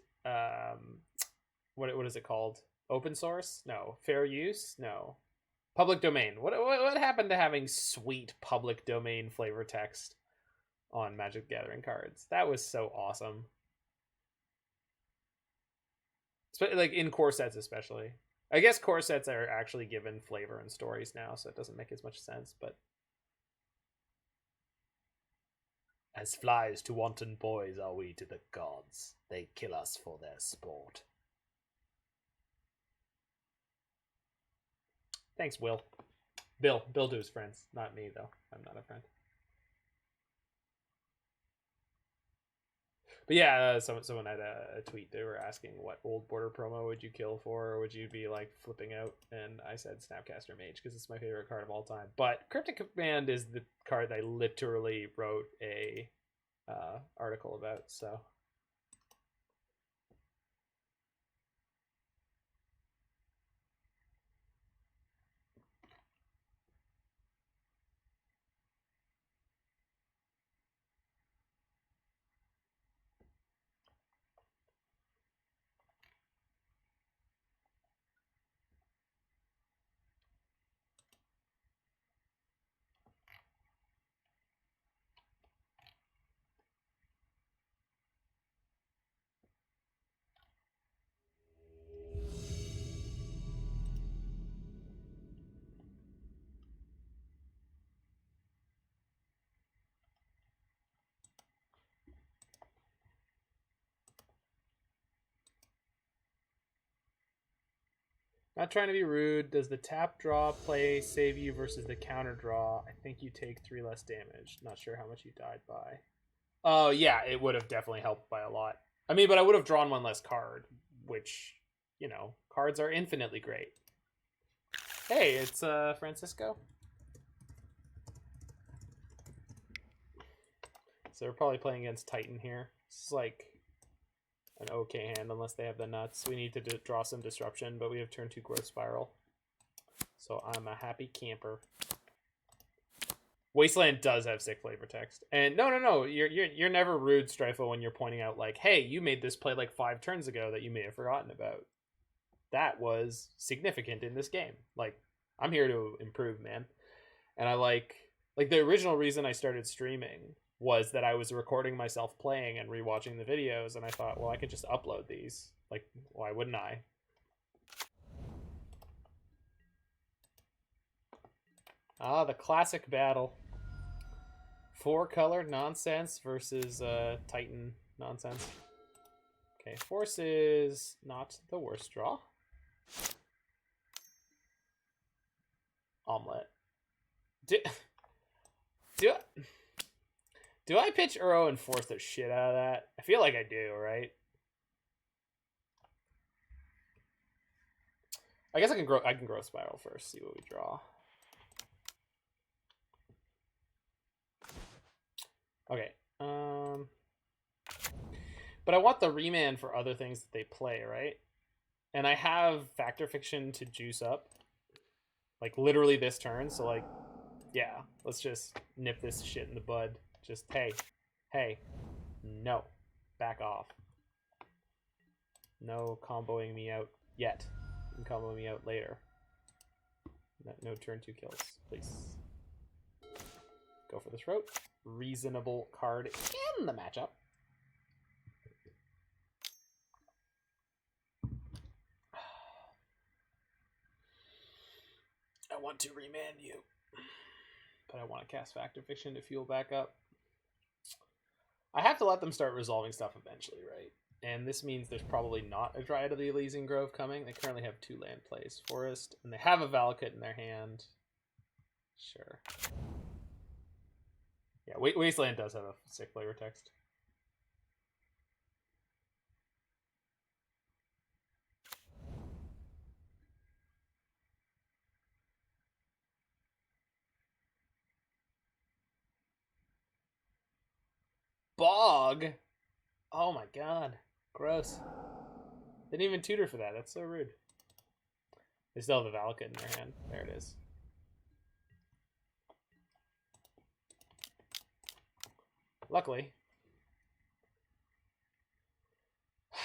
[SPEAKER 1] what is it called? Open source? No. Fair use? No. Public domain. What happened to having sweet public domain flavor text? on Magic the Gathering cards. That was so awesome. Like in core sets especially. I guess core sets are actually given flavor and stories now, so it doesn't make as much sense, but as flies to wanton boys are we to the gods. They kill us for their sport. Thanks, Will. Bill do his friends. Not me, though. I'm not a friend. But yeah, someone had a tweet. They were asking what old border promo would you kill for, or would you be like flipping out? And I said Snapcaster Mage because it's my favorite card of all time. But Cryptic Command is the card that I literally wrote a article about. So not trying to be rude. Does the tap draw play save you versus the counter draw? I think you take 3 less damage. Not sure how much you died by. Oh, yeah, it would have definitely helped by a lot. I mean, but I would have drawn 1 less card, which, you know, cards are infinitely great. Hey, it's Francisco. So we're probably playing against Titan here. This is like an okay hand unless they have the nuts. We need to draw some disruption, but we have turn 2 growth spiral. So I'm a happy camper. Wasteland does have sick flavor text. And no, you're never rude, Strifo, when you're pointing out like, hey, you made this play like 5 turns ago that you may have forgotten about. That was significant in this game. Like, I'm here to improve, man. And I like the original reason I started streaming was that I was recording myself playing and rewatching the videos, and I thought, well, I could just upload these. Like, why wouldn't I? Ah, the classic battle. 4-color nonsense versus Titan nonsense. Okay, Force is not the worst draw. Omelette. Do I pitch Uro and force the shit out of that? I feel like I do, right? I guess I can grow spiral first, see what we draw. Okay. But I want the Remand for other things that they play, right? And I have Factor Fiction to juice up. Like literally this turn, so like yeah, let's just nip this shit in the bud. Just hey, no, back off. No comboing me out yet. You can combo me out later. No turn 2 kills, please. Go for the throat. Reasonable card in the matchup. I want to remand you, but I want to cast Factor Fiction to fuel back up. I have to let them start resolving stuff eventually, right? And this means there's probably not a Dryad of the Elysian Grove coming. They currently have 2 land plays. Forest, and they have a Valakut in their hand. Sure. Yeah, Wasteland does have a sick flavor text. Bog? Oh my god. Gross. Didn't even tutor for that. That's so rude. They still have the Valakut in their hand. There it is. Luckily.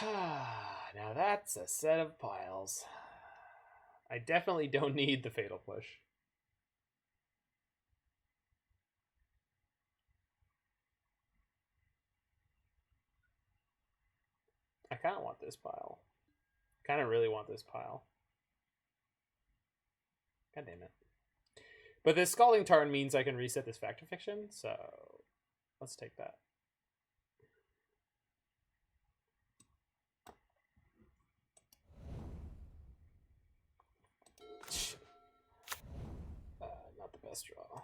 [SPEAKER 1] Now that's a set of piles. I definitely don't need the Fatal Push. kind of want this pile. Kind of really want this pile. God damn it. But this Scalding Tarn means I can reset this Fact or Fiction, so let's take that. Not the best draw.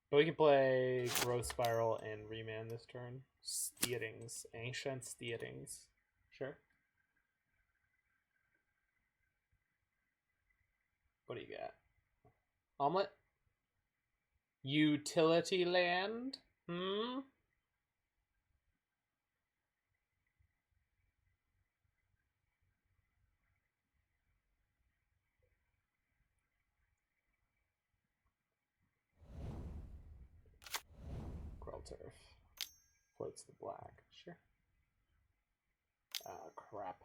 [SPEAKER 1] But we can play Growth Spiral and Remand this turn. Steerings. Ancient Steerings. Sure. What do you got? Omelet? Utility land? Hmm? Turf. Floats the black. Sure. Crap.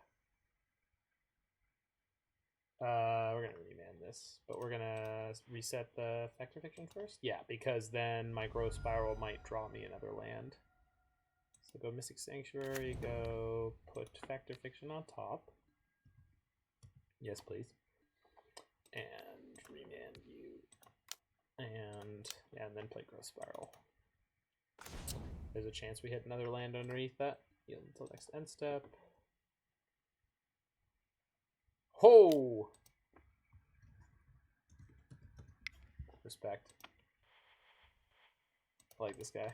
[SPEAKER 1] We're gonna remand this, but we're gonna reset the Factor Fiction first. Yeah, because then my Growth Spiral might draw me another land. So go Mystic Sanctuary, go put Factor Fiction on top. Yes, please. And remand you. And yeah, and then play Growth Spiral. There's a chance we hit another land underneath that. Yield until next end step. Ho! Respect. I like this guy.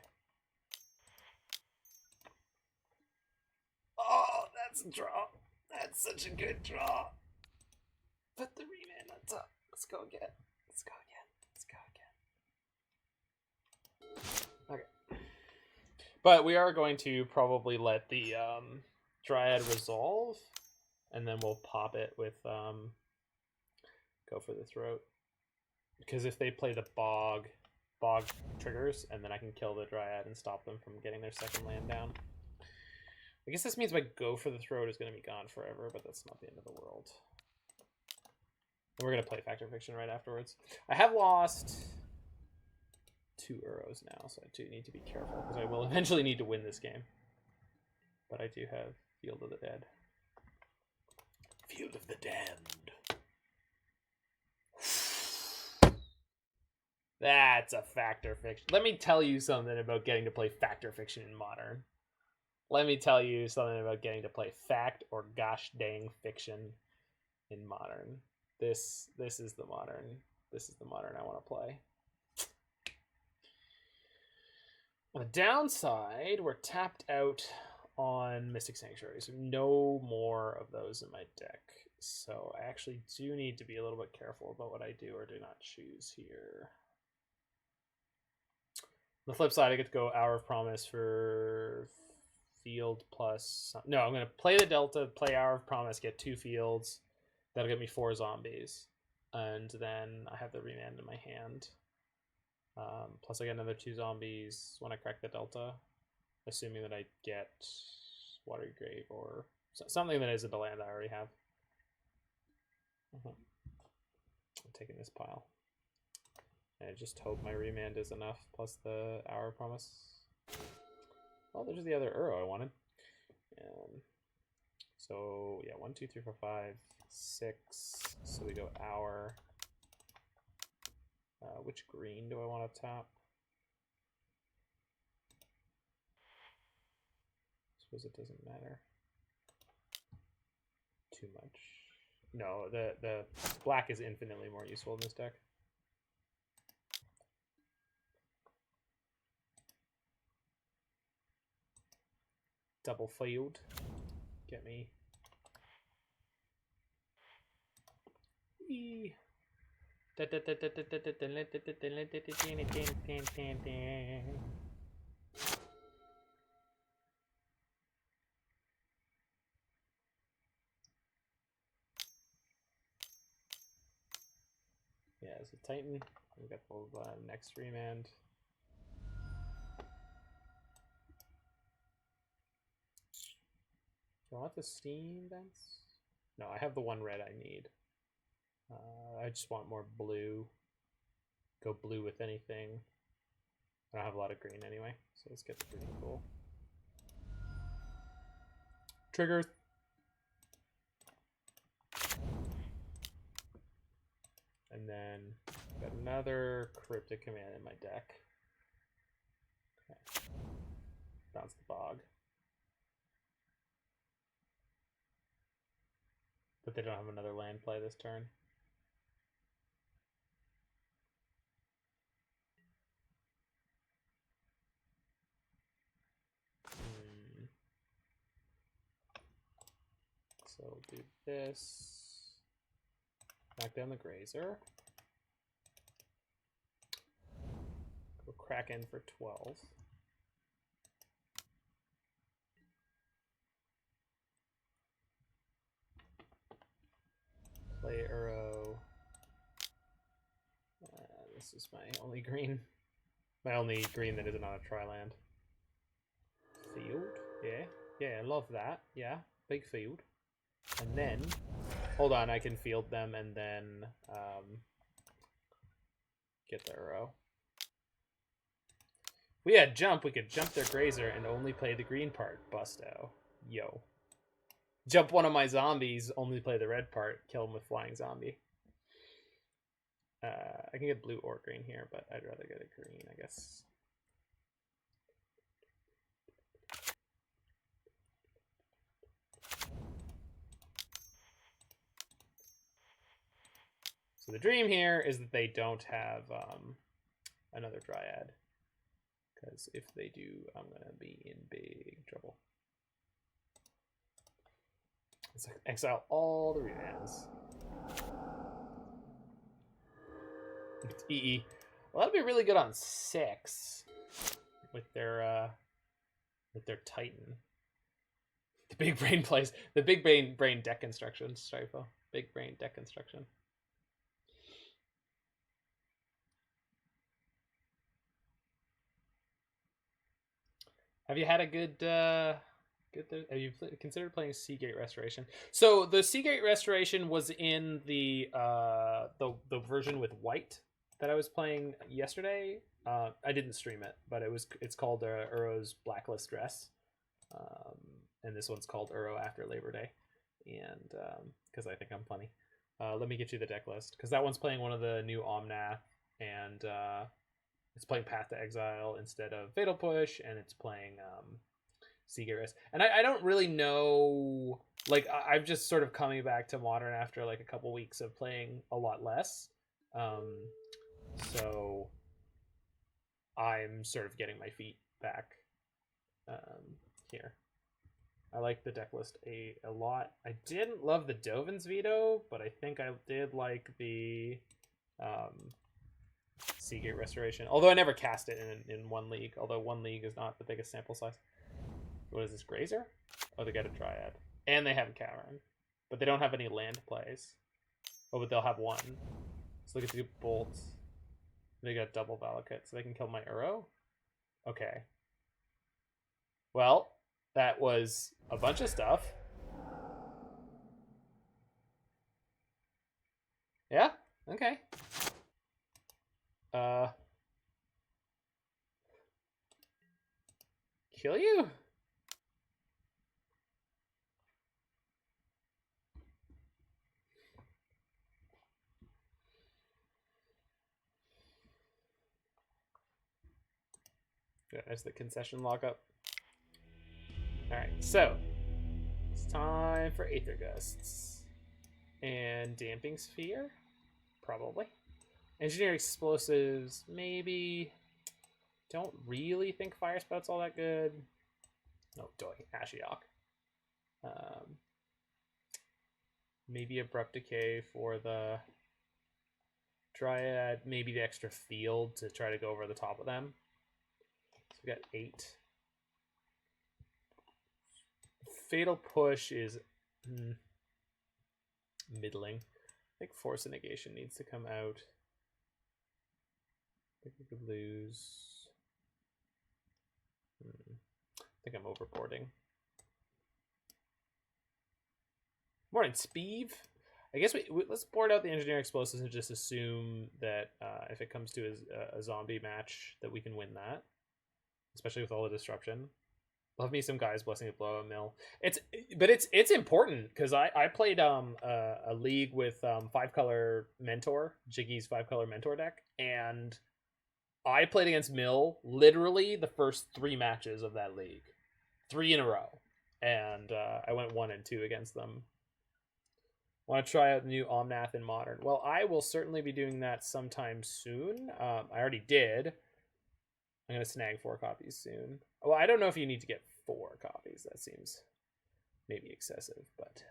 [SPEAKER 1] Oh, that's a draw. That's such a good draw. Put the remand on top. Let's go again. Let's go again. Let's go again. Okay. But we are going to probably let the Dryad resolve, and then we'll pop it with Go for the Throat. Because if they play the bog triggers, and then I can kill the Dryad and stop them from getting their second land down. I guess this means my Go for the Throat is going to be gone forever, but that's not the end of the world. And we're going to play Factor Fiction right afterwards. I have lost 2 Uros now, so I do need to be careful, because I will eventually need to win this game. But I do have Field of the Dead. Field of the Damned. That's a Factor Fiction. Let me tell you something about getting to play Factor Fiction in Modern. Let me tell you something about getting to play Fact or gosh dang Fiction in Modern. This is the Modern. This is the Modern I want to play. On the downside, we're tapped out on Mystic Sanctuary, so no more of those in my deck. So I actually do need to be a little bit careful about what I do or do not choose here. On the flip side, I get to go Hour of Promise for field plus... No, I'm going to play the Delta, play Hour of Promise, get 2 fields. That'll get me 4 zombies. And then I have the Remand in my hand. Plus I get another 2 zombies when I crack the Delta. Assuming that I get Watery Grave or something that isn't a land I already have. I'm taking this pile. And I just hope my Remand is enough, plus the Hour of Promise. Oh, there's the other Uro I wanted. So, yeah, 1, 2, 3, 4, 5, 6. So we go Hour. Which green do I want to tap? I suppose it doesn't matter too much. No, the black is infinitely more useful in this deck. Double field. Get me. Whee. Yeah, it's a Titan. We got the next Remand. Do I want the Steam Vents? No, I have the 1 red I need. I just want more blue. Go blue with anything. I don't have a lot of green anyway, so let's get the green cool. Triggers. And then got another Cryptic Command in my deck. Okay. Bounce the Bog. But they don't have another land play this turn. So we'll do this. Knock down the Grazer. Go Kraken for 12. Play Uro. This is my only green. My only green that isn't on a tri-land. Field. Yeah. Yeah, I love that. Yeah. Big field. And then, hold on, I can field them and then get the Uro. If we had jump, we could jump their Grazer and only play the green part. Busto. Yo. Jump one of my zombies, only play the red part, kill them with flying zombie. I can get blue or green here, but I'd rather get a green, I guess. So the dream here is that they don't have another Dryad. Because if they do, I'm going to be in big trouble. Let's exile all the remands. EE. Well, that'll be really good on 6 with their Titan. The big brain plays the big brain deck construction. Strifo. Big brain deck construction. Have you had a good have you considered playing Seagate Restoration? So the Seagate Restoration was in the version with white that I was playing yesterday. I didn't stream it, but it's called Uro's Blacklist Dress, and this one's called Uro After Labor Day, and because I think I'm funny. Let me get you the deck list, because that one's playing one of the new Omnath, and it's playing Path to Exile instead of Fatal Push, and it's playing Seagate Rest. And I don't really know, like, I'm just sort of coming back to Modern after like a couple weeks of playing a lot less. So I'm sort of getting my feet back here. I like the deck list a lot. I didn't love the Dovin's Veto, but I think I did like the Seagate Restoration. Although I never cast it in one league. Although one league is not the biggest sample size. What is this, Grazer? Oh, they got a Dryad. And they have a Cavern. But they don't have any land plays. Oh, but they'll have one. So they get to do bolts. They got double Valakut, so they can kill my Uro? Okay. Well, that was a bunch of stuff. Yeah? Okay. Kill you? There's the concession lockup. Alright, so it's time for Aether Gusts. And Damping Sphere? Probably. Engineer Explosives, maybe. Don't really think Firespout's all that good. No, Ashiok. Maybe Abrupt Decay for the Dryad. Maybe the extra field to try to go over the top of them. So we got 8. Fatal Push is middling. I think Force of Negation needs to come out. I think we could lose. I think I'm overboarding. Morning, Speeve. I guess let's board out the Engineering Explosives and just assume that if it comes to a zombie match that we can win that. Especially with all the disruption. Love me some Guy's Blessing at Blowout Mill. It's important because I played a league with 5-color mentor, Jiggy's 5-color mentor deck, and I played against Mill literally the first 3 matches of that league, 3 in a row, and I went 1-2 against them. Want to try out the new Omnath in Modern? Well, I will certainly be doing that sometime soon. I already did. I'm going to snag 4 copies soon. Well, I don't know if you need to get 4 copies. That seems maybe excessive, but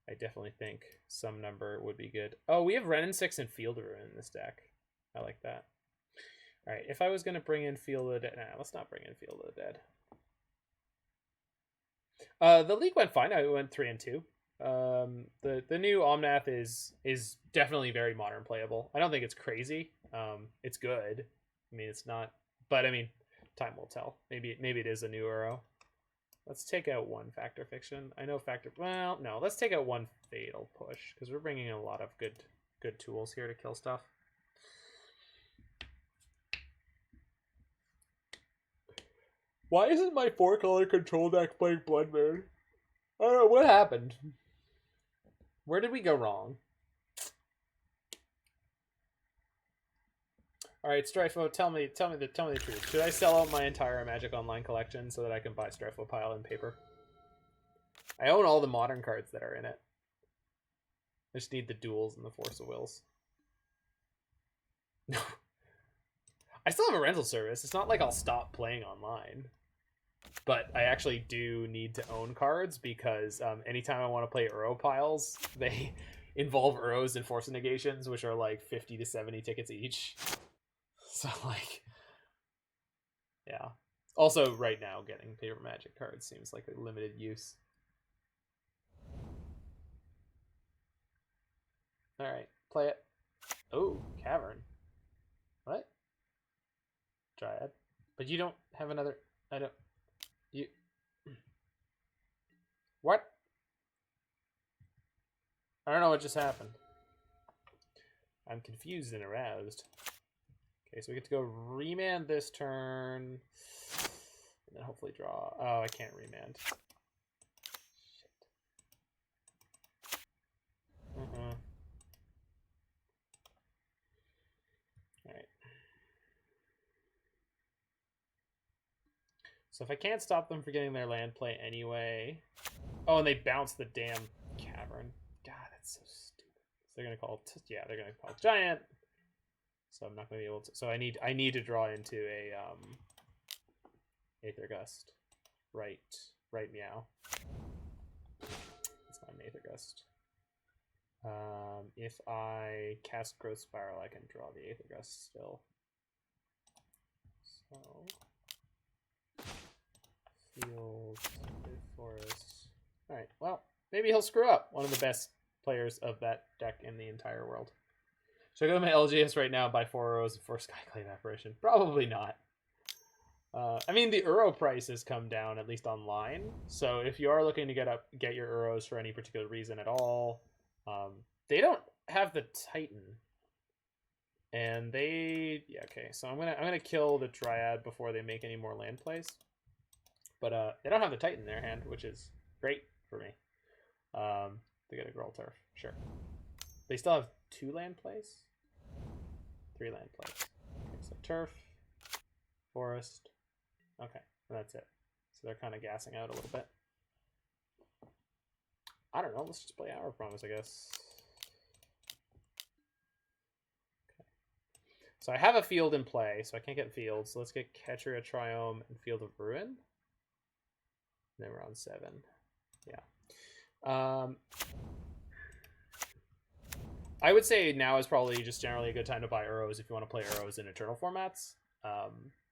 [SPEAKER 1] I definitely think some number would be good. Oh, we have Wrenn and Six and Field Ruin in this deck. I like that. All right, if I was going to bring in Field of the Dead... Nah, let's not bring in Field of the Dead. The league went fine. I went 3-2. The new Omnath is definitely very modern playable. I don't think it's crazy. It's good. I mean, it's not, but I mean, time will tell. Maybe it is a new Uro. Let's take out 1 Factor Fiction. I know Factor. Well, no. Let's take out 1 Fatal Push because we're bringing in a lot of good tools here to kill stuff. Why isn't my 4-color control deck playing Bloodmoon? I don't know what happened. Where did we go wrong? All right, Strifo, tell me the truth. Should I sell out my entire Magic Online collection so that I can buy Strifo Pile in paper? I own all the modern cards that are in it. I just need the duels and the Force of Wills. No. I still have a rental service. It's not like I'll stop playing online. But I actually do need to own cards because anytime I want to play Uro piles, they involve Uros and Force of Negations, which are like 50 to 70 tickets each. So, like, yeah. Also, right now, getting paper Magic cards seems like a limited use. All right, play it. Oh, Cavern. What? Dryad. But you don't have another... I don't... You... What? I don't know what just happened. I'm confused and aroused. Okay, so we get to go Remand this turn. And then hopefully draw. Oh, I can't Remand. Shit. Alright. So if I can't stop them from getting their land play anyway... Oh, and they bounce the damn Cavern. God, that's so stupid. So they're gonna call... Yeah, they're gonna call Giant. So I'm not gonna be able to... So I need to draw into a Aether Gust. Right meow. It's not an Aether Gust. If I cast Growth Spiral, I can draw the Aether Gust still. So... Field, Forest. Alright, well, maybe he'll screw up. One of the best players of that deck in the entire world. Should I go to my LGS right now and buy 4 Uros for Skyclave Apparition? Probably not. I mean, the Uro price has come down, at least online. So if you are looking to get your Uros for any particular reason at all, they don't have the Titan. And they... Yeah, okay. So I'm gonna kill the Dryad before they make any more land plays. But they don't have the Titan in their hand, which is great for me. They get a Gruul Turf, sure. They still have 2 land plays? 3 land plays. Okay, so Turf, Forest. Okay, that's it. So they're kind of gassing out a little bit. I don't know, let's just play Hour Promise, I guess. Okay. So I have a field in play, so I can't get field. So let's get Ketria Triome and Field of Ruin. And then we're on 7. Yeah. I would say now is probably just generally a good time to buy Uros if you want to play Uros in Eternal formats,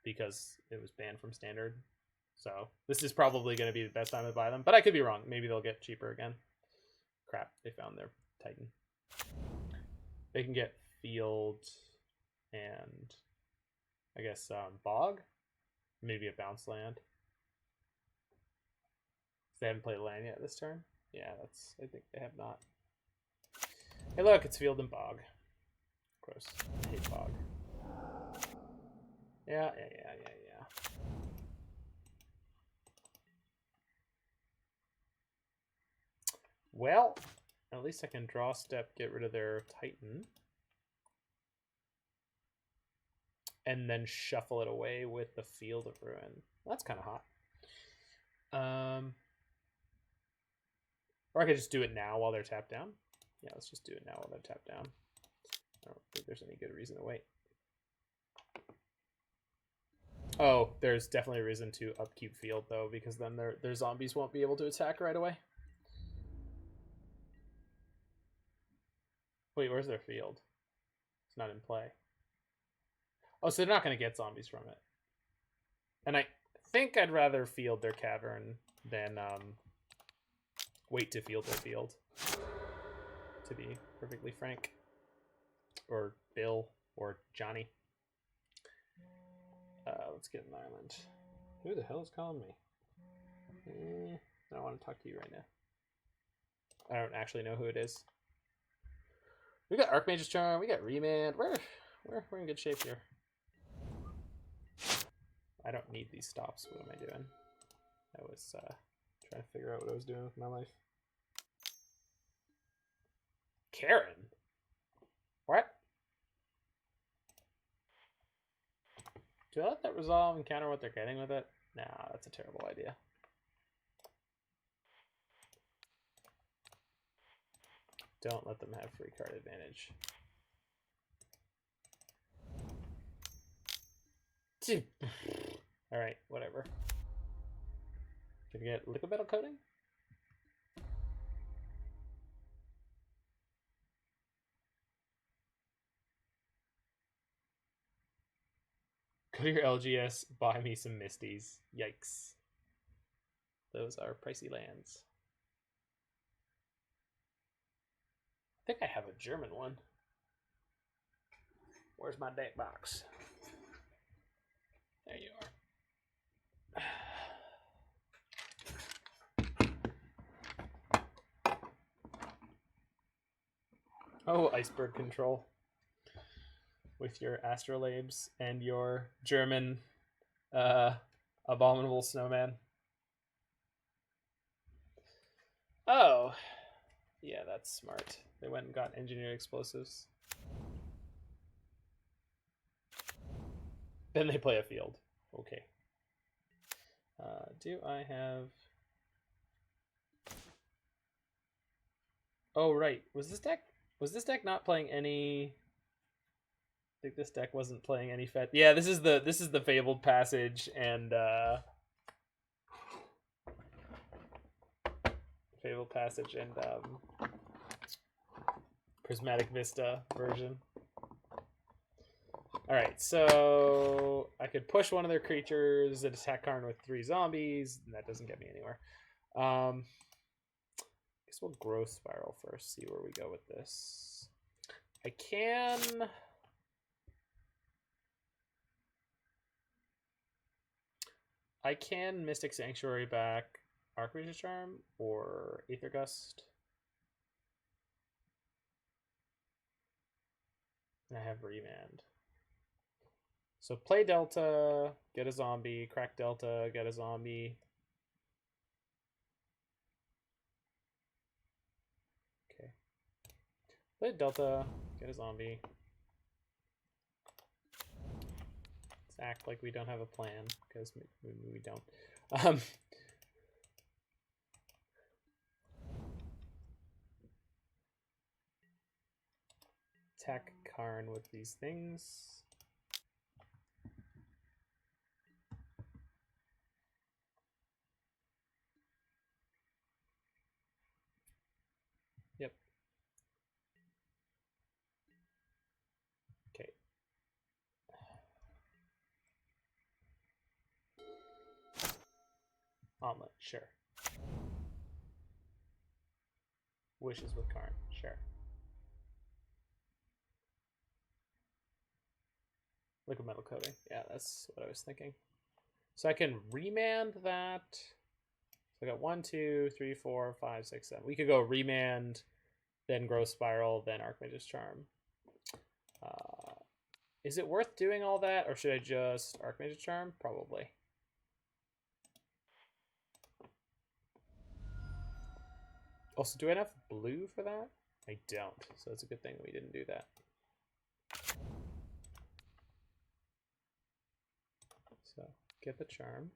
[SPEAKER 1] because it was banned from Standard. So this is probably going to be the best time to buy them, but I could be wrong. Maybe they'll get cheaper again. Crap, they found their Titan. They can get Field and I guess Bog, maybe a bounce land. They haven't played land yet this turn. Yeah, I think they have not. Hey, look, it's Field and Bog. Gross. I hate Bog. Yeah. Well, at least I can draw step, get rid of their Titan. And then shuffle it away with the Field of Ruin. That's kind of hot. Or I could just do it now while they're tapped down. Yeah, let's just do it now while they're tapped down. I don't think there's any good reason to wait. Oh, there's definitely a reason to upkeep Field, though, because then their zombies won't be able to attack right away. Wait, where's their Field? It's not in play. Oh, so they're not going to get zombies from it. And I think I'd rather field their Cavern than wait to field their Field, to be perfectly frank. Or Bill, or Johnny. Let's get an island. Who the hell is calling me? I don't want to talk to you right now. I don't actually know who it is. We got Archmage's Charm, we got Remand. We're in good shape here. I don't need these stops. What am I doing? I was trying to figure out what I was doing with my life. Karen? What? Do I let that resolve and counter what they're getting with it? Nah, that's a terrible idea. Don't let them have free card advantage. Alright, whatever. Can we get liquid metal coating? Go to your LGS, buy me some Misties. Yikes. Those are pricey lands. I think I have a German one. Where's my deck box? There you are. Oh, Iceberg Control. With your Astrolabes and your German Abominable Snowman. Oh. Yeah, that's smart. They went and got engineered explosives. Then they play a field. Okay. Do I have... Oh, right. Was this deck not playing any... I think this deck wasn't playing any Fetch. Yeah, this is the Fabled Passage and Fabled Passage and Prismatic Vista version. Alright, so I could push one of their creatures and attack Karn with 3 zombies, and that doesn't get me anywhere. I guess we'll Growth Spiral first, see where we go with this. I can Mystic Sanctuary back Archmage's Charm or Aether Gust. And I have Remand. So play Delta, get a zombie, crack Delta, get a zombie. Okay. Play Delta, get a zombie. Let's act like we don't have a plan, because we don't. Attack Karn with these things. Yep. Okay. Omelet, sure. Wishes with Karn, sure. Liquid metal coating. Yeah, that's what I was thinking. So I can Remand that. So I got 1, 2, 3, 4, 5, 6, 7. We could go Remand, then Growth Spiral, then Archmage's Charm. Is it worth doing all that, or should I just Archmage's Charm? Probably. Also, do I have enough blue for that? I don't, so it's a good thing we didn't do that. So, get the charm.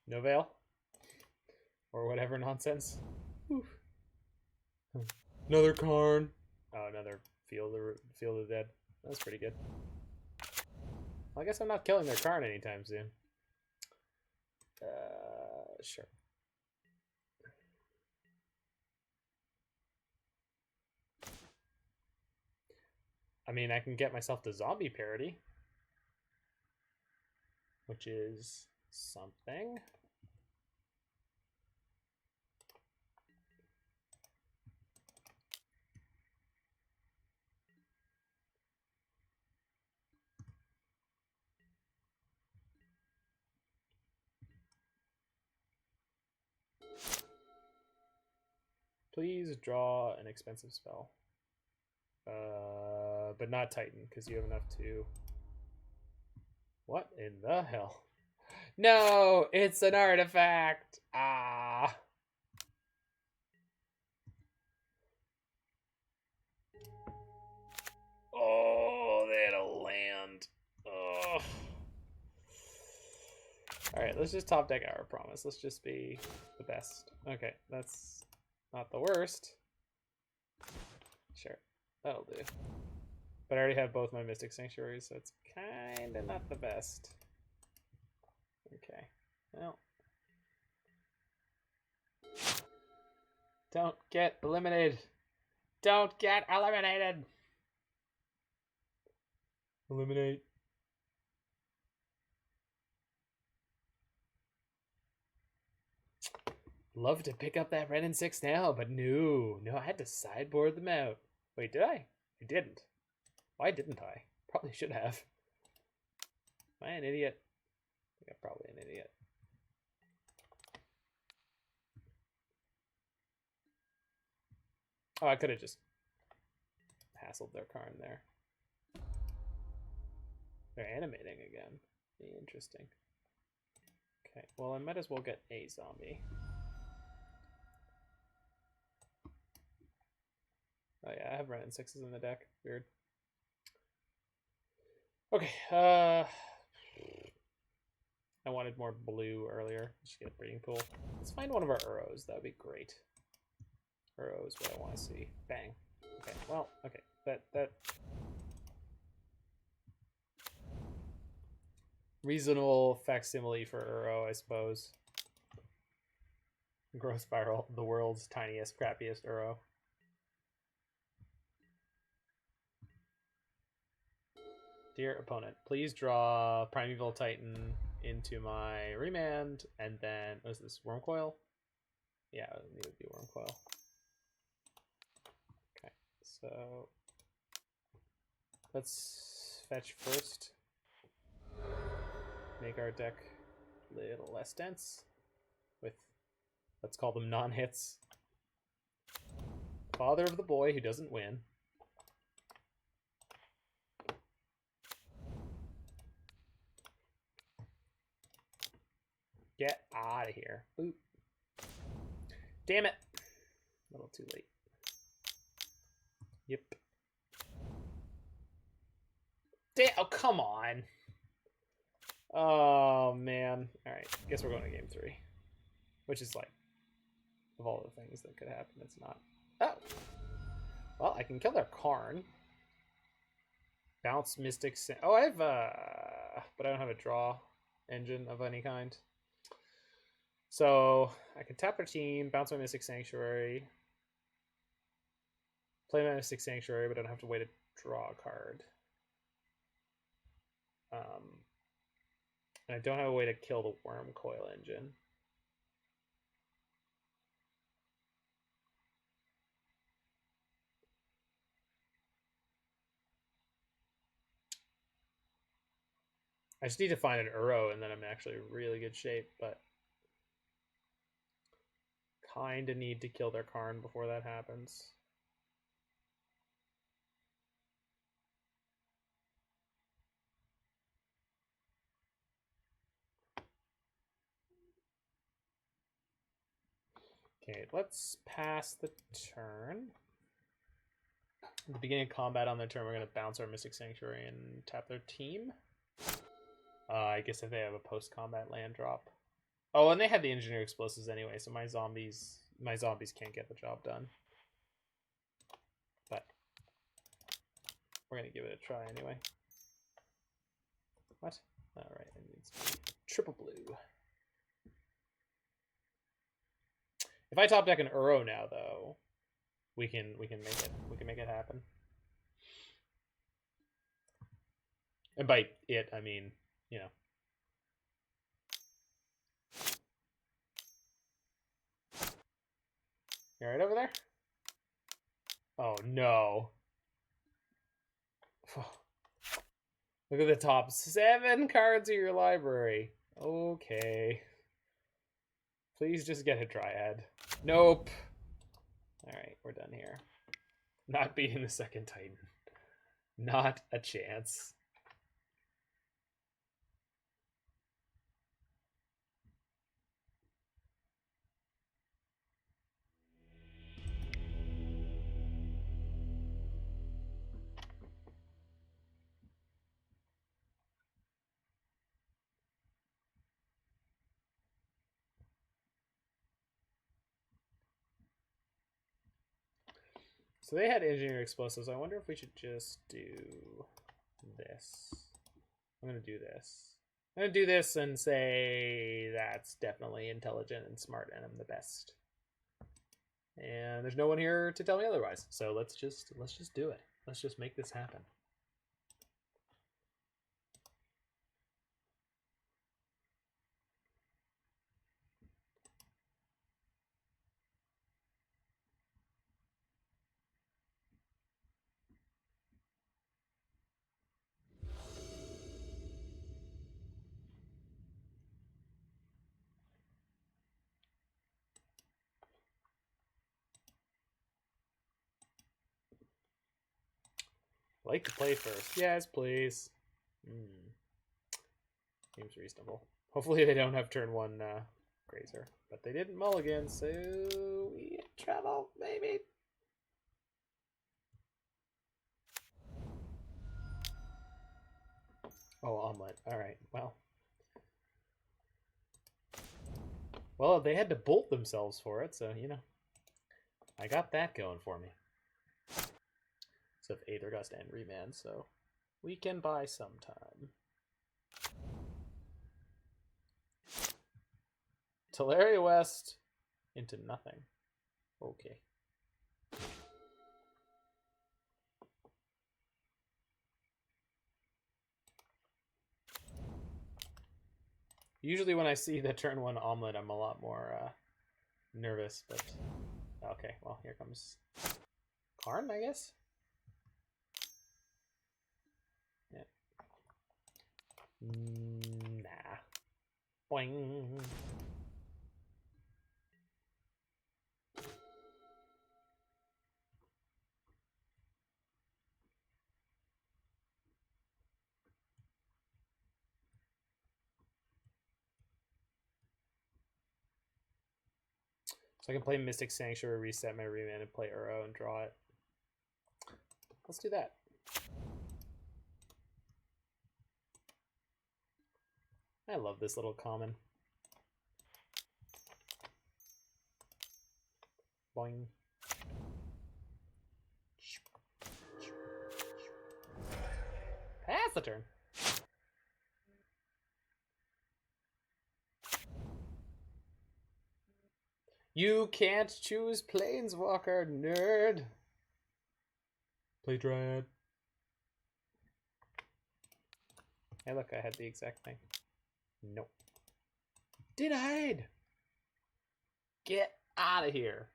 [SPEAKER 1] No veil? Or whatever nonsense. Oof. Another Karn. Oh, another Field of Dead. That's pretty good. Well, I guess I'm not killing their Karn anytime soon. Sure. I mean, I can get myself to zombie parity, which is something. Please draw an expensive spell. But not Titan, because you have enough to... What in the hell? No, it's an artifact! Ah! Oh, they had a land. Oh. Alright, let's just top deck our promise. Let's just be the best. Okay, that's not the worst. Sure, that'll do. But I already have both my Mystic Sanctuaries, so it's kind of not the best. Okay, well. Don't get eliminated. Don't get eliminated. Eliminate. Love to pick up that Wrenn and Six now, but no, I had to sideboard them out. Wait, did I? I didn't. Why didn't I? Probably should have. Am I an idiot? I think I'm probably an idiot. Oh, I could have just hassled their Karn there. They're animating again. Interesting. Okay, well, I might as well get a zombie. Oh yeah, I have Wrenn and Sixes in the deck. Weird. Okay, I wanted more blue earlier. Just get a breeding pool. Let's find one of our Uros. That would be great. Uro is what I want to see. Bang. Okay, well, okay. That... Reasonable facsimile for Uro, I suppose. Growth Spiral, the world's tiniest, crappiest Uro. Dear opponent, please draw Primeval Titan into my Remand, and then, what is this, Wormcoil? Yeah, it would be Wormcoil. Okay, so let's fetch first. Make our deck a little less dense with, let's call them non-hits. Father of the boy who doesn't win. Get out of here. Boop. Damn it. A little too late. Yep. Oh, come on. Oh, man. Alright, guess we're going to game 3. Which is like, of all the things that could happen, it's not. Oh! Well, I can kill their Karn. Bounce Mystic... Oh, I have, but I don't have a draw engine of any kind. So, I can tap their team, bounce my Mystic Sanctuary, play my Mystic Sanctuary, but I don't have to wait to draw a card. And I don't have a way to kill the Wormcoil engine. I just need to find an Uro, and then I'm actually in really good shape, but kind of need to kill their Karn before that happens. Okay, let's pass the turn. At the beginning of combat on their turn, we're going to bounce our Mystic Sanctuary and tap their team. I guess if they have a post-combat land drop. Oh, and they had the Engineer Explosives anyway, so my zombies can't get the job done. But we're going to give it a try anyway. What? Alright, it needs to be triple blue. If I top deck an Uro now, though, we can make it happen. And by it, I mean, you know. You right over there? Oh no. Look at the top 7 cards of your library. Okay. Please just get a Dryad. Nope. Alright, we're done here. Not beating the second Titan. Not a chance. So they had Engineer Explosives. I wonder if we should just do this. I'm going to do this. I'm going to do this and say that's definitely intelligent and smart and I'm the best. And there's no one here to tell me otherwise. So let's just do it. Let's just make this happen. Like to play first. Yes, please. Seems reasonable. Hopefully they don't have turn 1 Grazer. But they didn't mulligan, so we in trouble, maybe. Oh, omelet. Alright, well. Well, they had to bolt themselves for it, so, you know. I got that going for me. So Aether Gust and Remand, so we can buy some time. Teleria West into nothing. Okay. Usually when I see the turn 1 omelet, I'm a lot more nervous, but okay, well, here comes Karn, I guess? Yeah. Nah. Boing. So I can play Mystic Sanctuary, reset my Remand, and play Uro and draw it. Let's do that. I love this little common. Boing. Pass the turn. You can't choose Planeswalker, nerd. Play Dryad. Hey, look, I had the exact thing. Nope. Denied! Get out of here.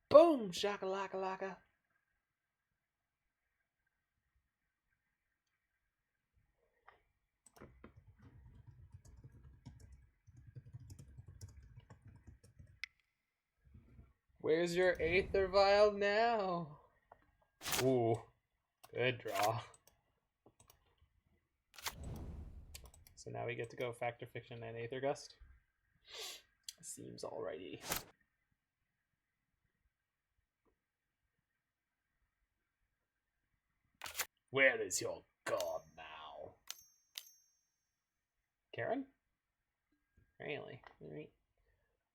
[SPEAKER 1] Boom! Shakalaka. Where's your Aether Vial now? Ooh, good draw. So now we get to go Fact or Fiction and Aether Gust. Seems alrighty. Where is your god now? Karen? Really?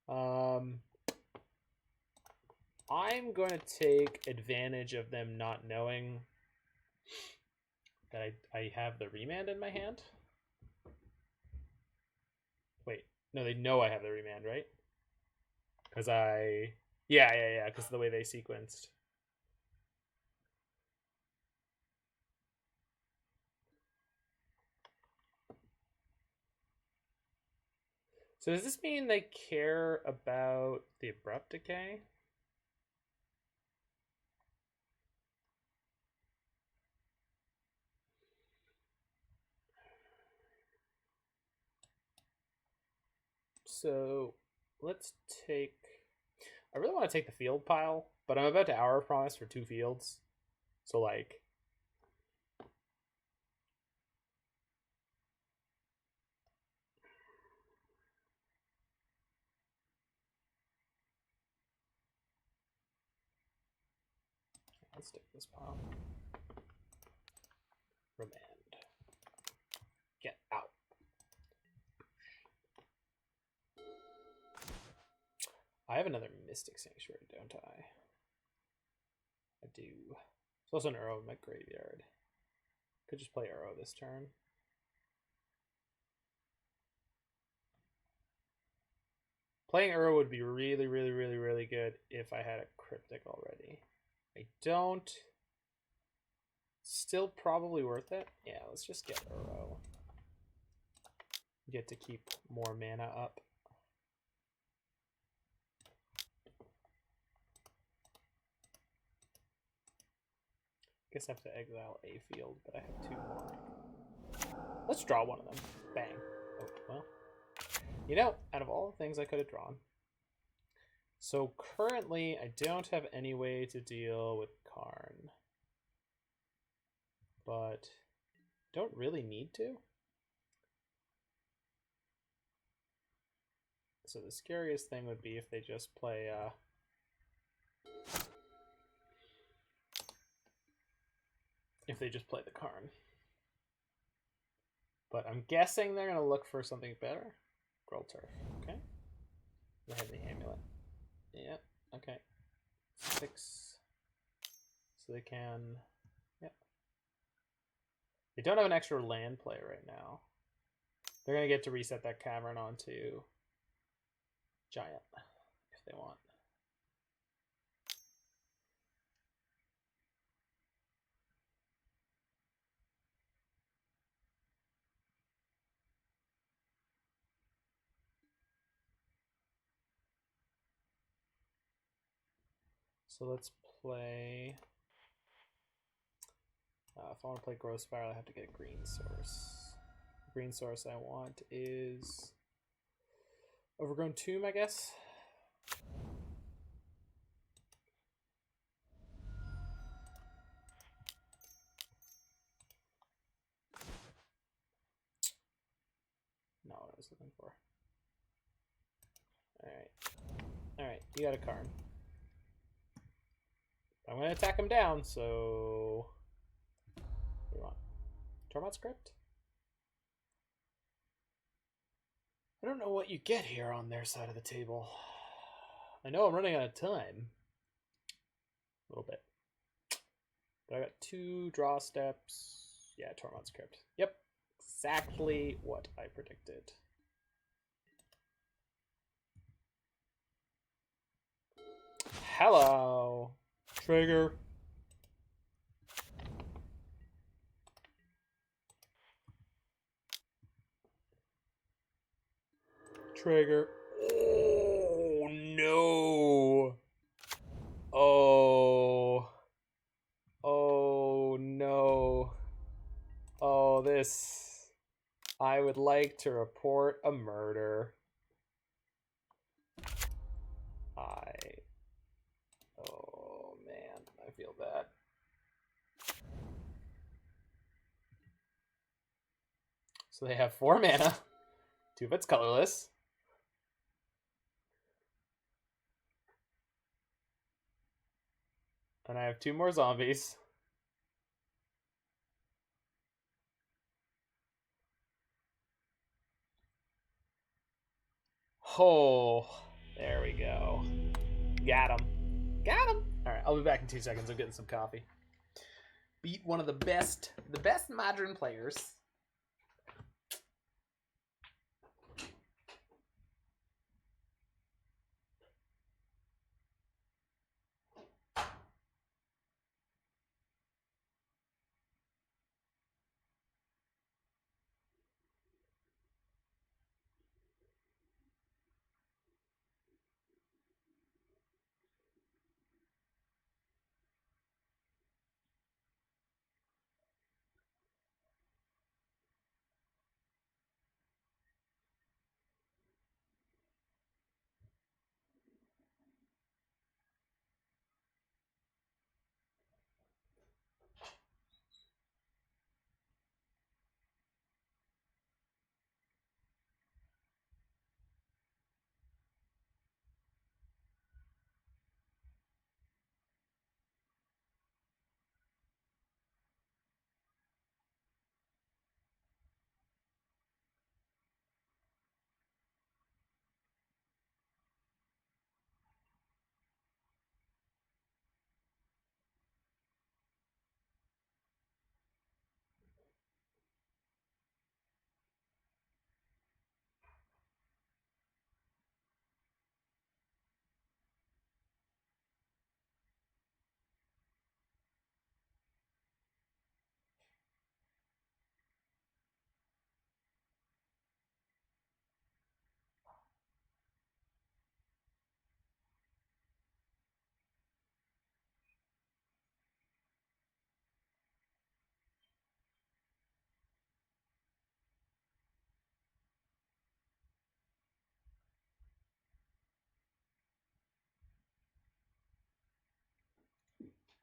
[SPEAKER 1] Alright. I'm going to take advantage of them not knowing that I have the Remand in my hand. Wait, no, they know I have the Remand, right? Because yeah, because of the way they sequenced. So does this mean they care about the Abrupt Decay? So let's take... I really want to take the field pile, but I'm about to Hour of Promise for 2 fields. So like... Let's take this pile. Remand. Get out. I have another Mystic Sanctuary, don't I? I do. There's also an arrow in my graveyard. Could just play arrow this turn. Playing arrow would be really, really, really, really good if I had a Cryptic already. I don't. Still probably worth it. Yeah, let's just get arrow. Get to keep more mana up. Guess I have to exile a field, but I have 2 more. Let's draw one of them. Bang. Oh, well. You know, out of all the things I could have drawn. So currently, I don't have any way to deal with Karn. But don't really need to. So the scariest thing would be if they just play the Karn. But I'm guessing they're gonna look for something better. Growl Turf, okay. Go ahead and the amulet. Yeah, okay. 6. So they can, yeah. They don't have an extra land play right now. They're gonna get to reset that cavern onto Giant if they want. So let's play. If I want to play Growth Spiral, I have to get a green source. The green source I want is Overgrown Tomb, I guess. Not what I was looking for. Alright, you got a Karn. I'm going to attack him down, so... What do you want? Tormod Script? I don't know what you get here on their side of the table. I know I'm running out of time. A little bit. But I got 2 draw steps. Yeah, Tormod Script. Yep. Exactly what I predicted. Hello. Trigger. Trigger. Oh, no. Oh. Oh, no. Oh, this. I would like to report a murder. So they have 4 mana. 2 of it's colorless. And I have 2 more zombies. Oh, there we go. Got him. Got him. All right, I'll be back in 2 seconds. I'm getting some coffee. Beat one of the best modern players.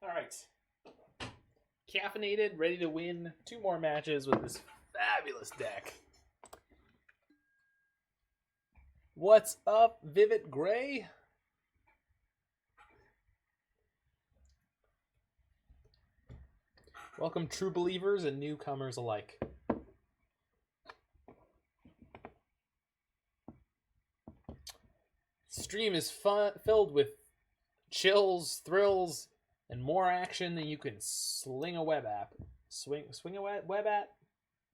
[SPEAKER 1] All right. Caffeinated, ready to win 2 more matches with this fabulous deck. What's up, Vivid Gray? Welcome, true believers and newcomers alike. Stream is filled with chills, thrills, and more action than you can sling a web app. Swing a web at?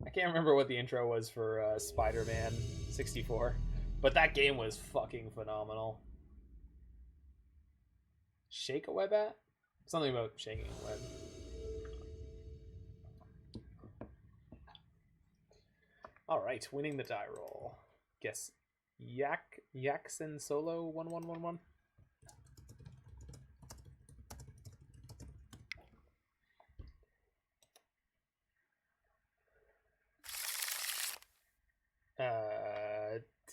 [SPEAKER 1] I can't remember what the intro was for Spider-Man 64, but that game was fucking phenomenal. Shake a web at? Something about shaking a web. All right, winning the die roll. Guess Yaksen Solo 1111.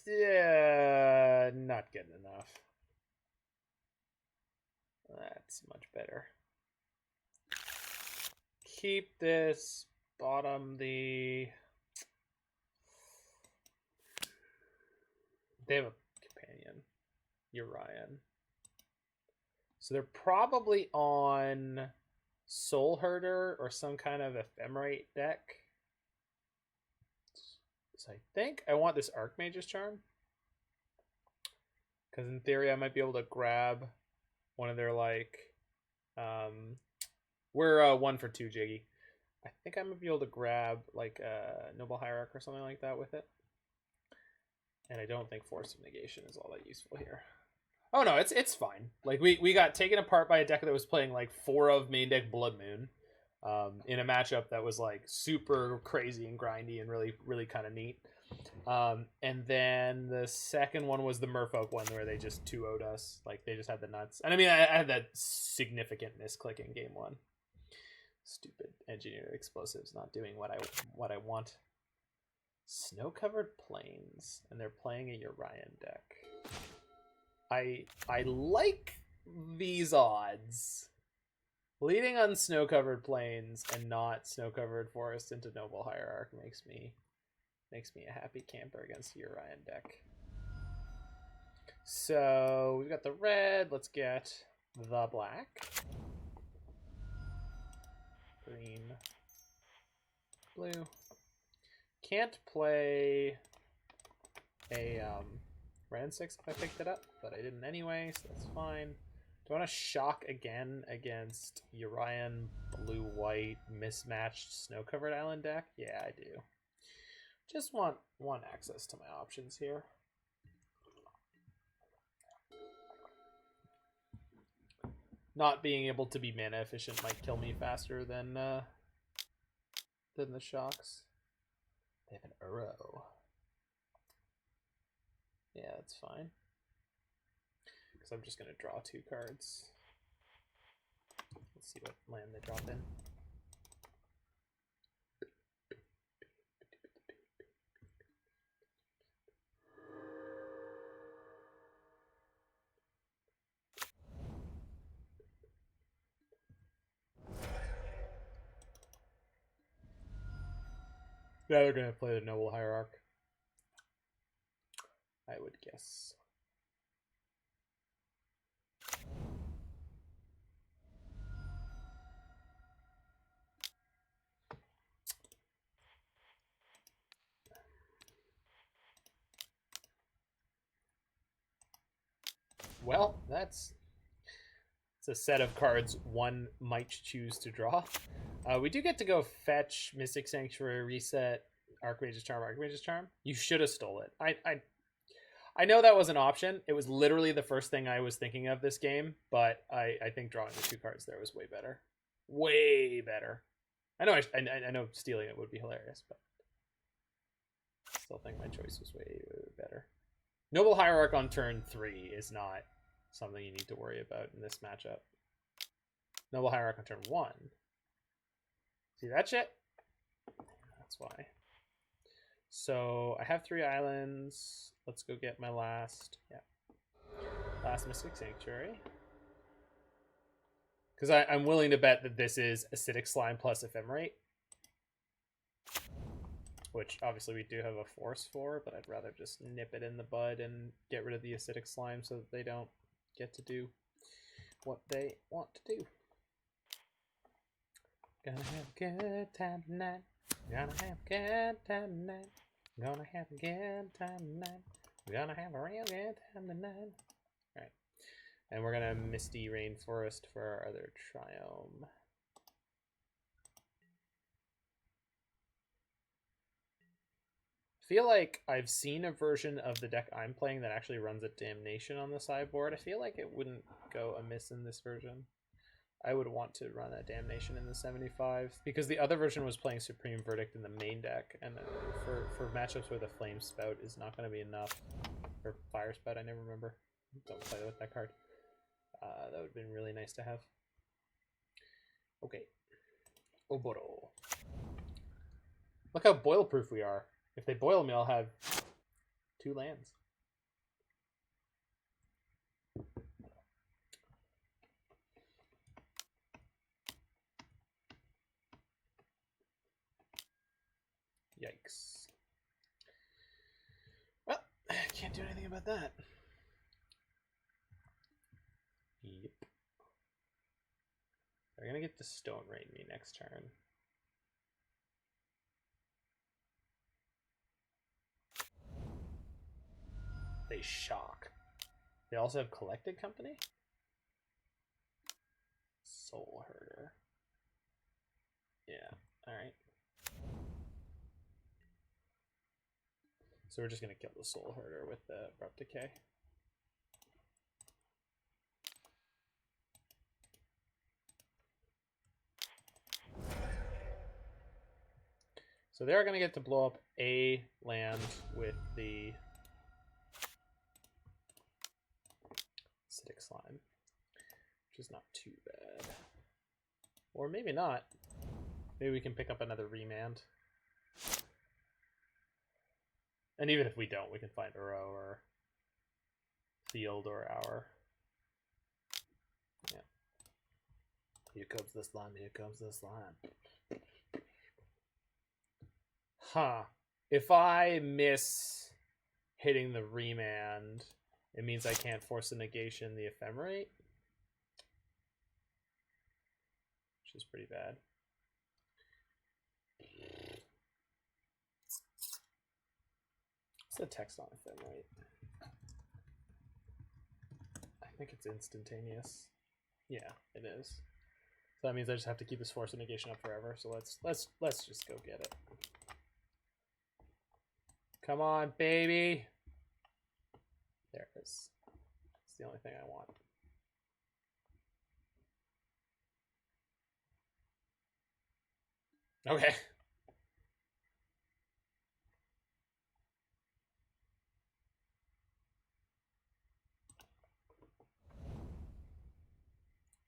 [SPEAKER 1] Yeah, not good enough. That's much better. Keep this. Bottom the. They have a companion, Urian. So they're probably on Soul Herder or some kind of ephemerate deck. So I think I want this Archmage's Charm. Because in theory I might be able to grab one of their like... we're 1 for 2 Jiggy. I think I might be able to grab like a Noble Hierarch or something like that with it. And I don't think Force of Negation is all that useful here. Oh no, it's fine. Like we got taken apart by a deck that was playing like 4 of main deck Blood Moon, in a matchup that was like super crazy and grindy and really kind of neat. And then the second one was the Merfolk one where they just 2-0'd us. Like they just had the nuts. And I mean, I had that significant misclick in game 1. Stupid engineered explosives not doing what I want. Snow-covered plains, and they're playing a Urian deck. I like these odds. Leading on snow-covered plains and not snow-covered forest into Noble Hierarch makes me Makes me a happy camper against the Orion deck. So we've got the red. Let's get the black. Green. Blue. Can't play a Wrenn and Six if I picked it up, but I didn't anyway, so that's fine. Do I want to shock again against Orion blue-white mismatched snow-covered island deck? Yeah, I do. Just want access to my options here. Not being able to be mana efficient might kill me faster than the shocks. They have an Uro. Yeah, that's fine. Because I'm just going to draw 2 cards. Let's see what land they drop in. Yeah, they're going to play the Noble Hierarch, I would guess. Well, it's a set of cards one might choose to draw. We do get to go fetch Mystic Sanctuary, reset, Archmage's Charm. You should have stole it. I know that was an option. It was literally the first thing I was thinking of this game, but I think drawing the 2 cards there was way better. Way better. I know stealing it would be hilarious, but I still think my choice was way better. Noble Hierarch on turn 3 is not something you need to worry about in this matchup. Noble Hierarch on turn 1. See that shit? That's why. So I have 3 islands. Let's go get my last Mystic Sanctuary. Because I'm willing to bet that this is Acidic Slime plus Ephemerate. Which obviously we do have a force for, but I'd rather just nip it in the bud and get rid of the Acidic Slime so that they don't get to do what they want to do. Gonna have a good time tonight. Gonna have a good time tonight. Gonna have a good time tonight. Gonna have a real good time tonight. Alright. And we're gonna Misty Rainforest for our other Triome. I feel like I've seen a version of the deck I'm playing that actually runs a Damnation on the sideboard. I feel like it wouldn't go amiss in this version. I would want to run a Damnation in the 75 because the other version was playing Supreme Verdict in the main deck, and for matchups where the Flame Spout is not going to be enough, or Firespout, I never remember. Don't play with that card. That would have been really nice to have. Okay. Oboro. Look how boil-proof we are. If they boil me, I'll have 2 lands. Yikes. Well, I can't do anything about that. Yep. They're going to get the Stone Rain me next turn. They shock. They also have Collected Company? Soul Herder. Yeah, alright. So we're just going to kill the Soul Herder with the Abrupt Decay. So they're going to get to blow up a land with the Acidic Slime, which is not too bad. Or maybe not. Maybe we can pick up another Remand. And even if we don't, we can find Uro or Field or our. Yeah. Here comes the slime, here comes the slime. Huh. If I miss hitting the Remand, it means I can't Force of Negation the Ephemerate, which is pretty bad. What's the text on Ephemerate? I think it's instantaneous. Yeah, it is. So that means I just have to keep this Force of Negation up forever. So let's just go get it. Come on, baby. There it is. It's the only thing I want. Okay.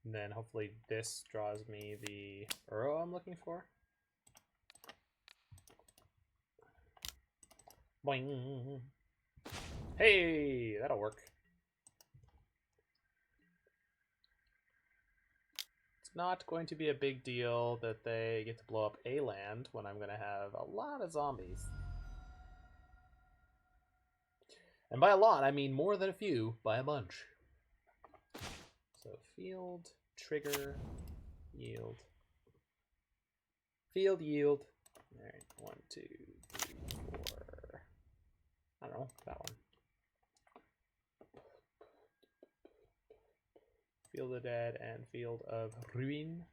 [SPEAKER 1] And then hopefully this draws me the Uro I'm looking for. Boing. Hey, that'll work. It's not going to be a big deal that they get to blow up a land when I'm going to have a lot of zombies. And by a lot, I mean more than a few, by a bunch. So field, trigger, yield. Field, yield. All right, 1, 2, 3, 4. I don't know, that one. Field of Dead and Field of Ruin.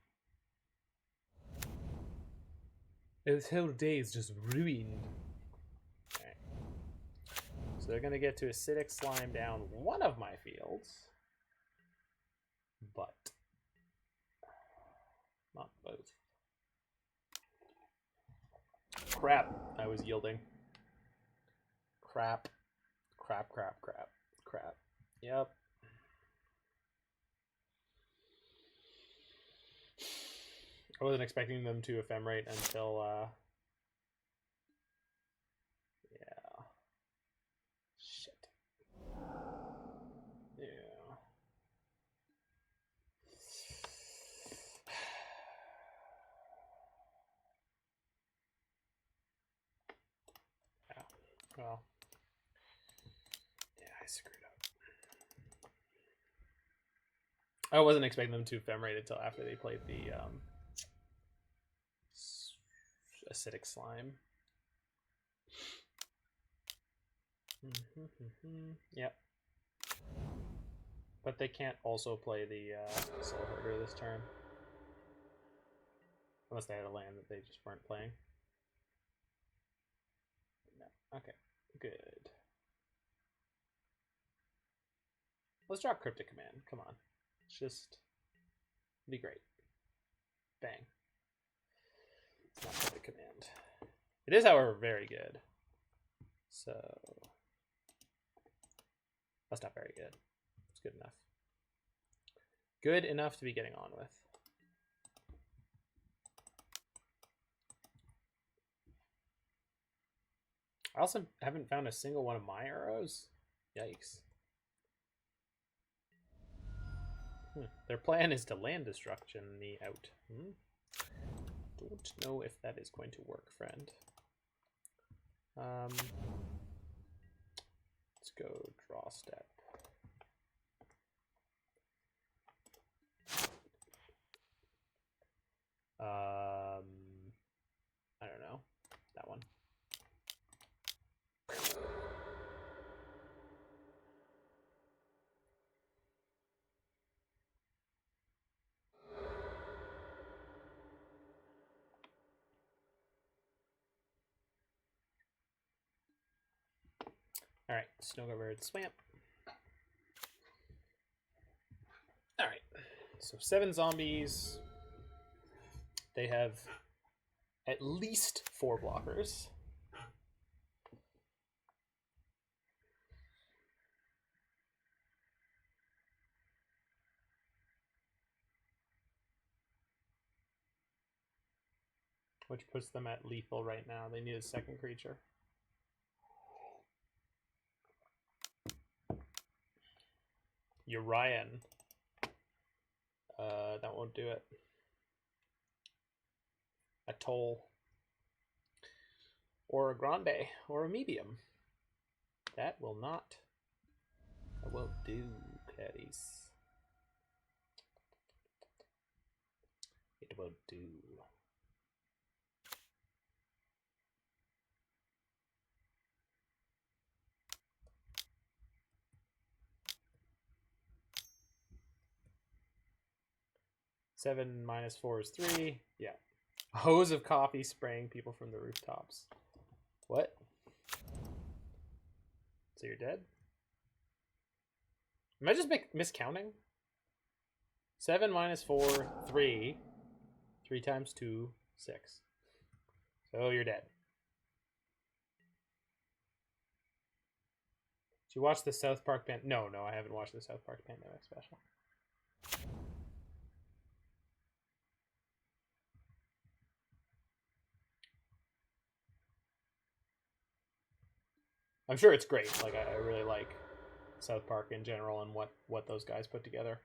[SPEAKER 1] This whole day is just ruined. Okay. So they're going to get to acidic slime down one of my fields. But not both. Crap, I was yielding. Crap. Crap, crap, crap, crap. Yep. I wasn't expecting them to ephemerate until, yeah. Shit. Yeah. Yeah. Well. Yeah, I screwed up. I wasn't expecting them to ephemerate until after they played the, acidic slime. Yep. But they can't also play the Soul Herder this turn. Unless they had a land that they just weren't playing. No. Okay. Good. Let's drop Cryptic Command. Come on. It's just be great. Bang. It's not Cryptic Command. It is, however, very good. So that's not very good. It's good enough. Good enough to be getting on with. I also haven't found a single one of my arrows. Yikes. Their plan is to land destruction me out. Don't know if that is going to work, friend. Let's go draw step. I don't know. That one. All right, Snowguard Swamp. All right, so 7 zombies. They have at least 4 blockers. Which puts them at lethal right now. They need a second creature. Urian. That won't do it. A toll. or a grande, or a medium. That will not. That will do, caddies. It will do. Seven minus 4 is 3. Yeah. A hose of coffee spraying people from the rooftops. What? So you're dead? Am I just miscounting? 7 minus 4, 3. 3 times 2, 6. So you're dead. Did you watch the South Park No, I haven't watched the South Park Pandemic special. I'm sure it's great. Like I really like South Park in general and what those guys put together.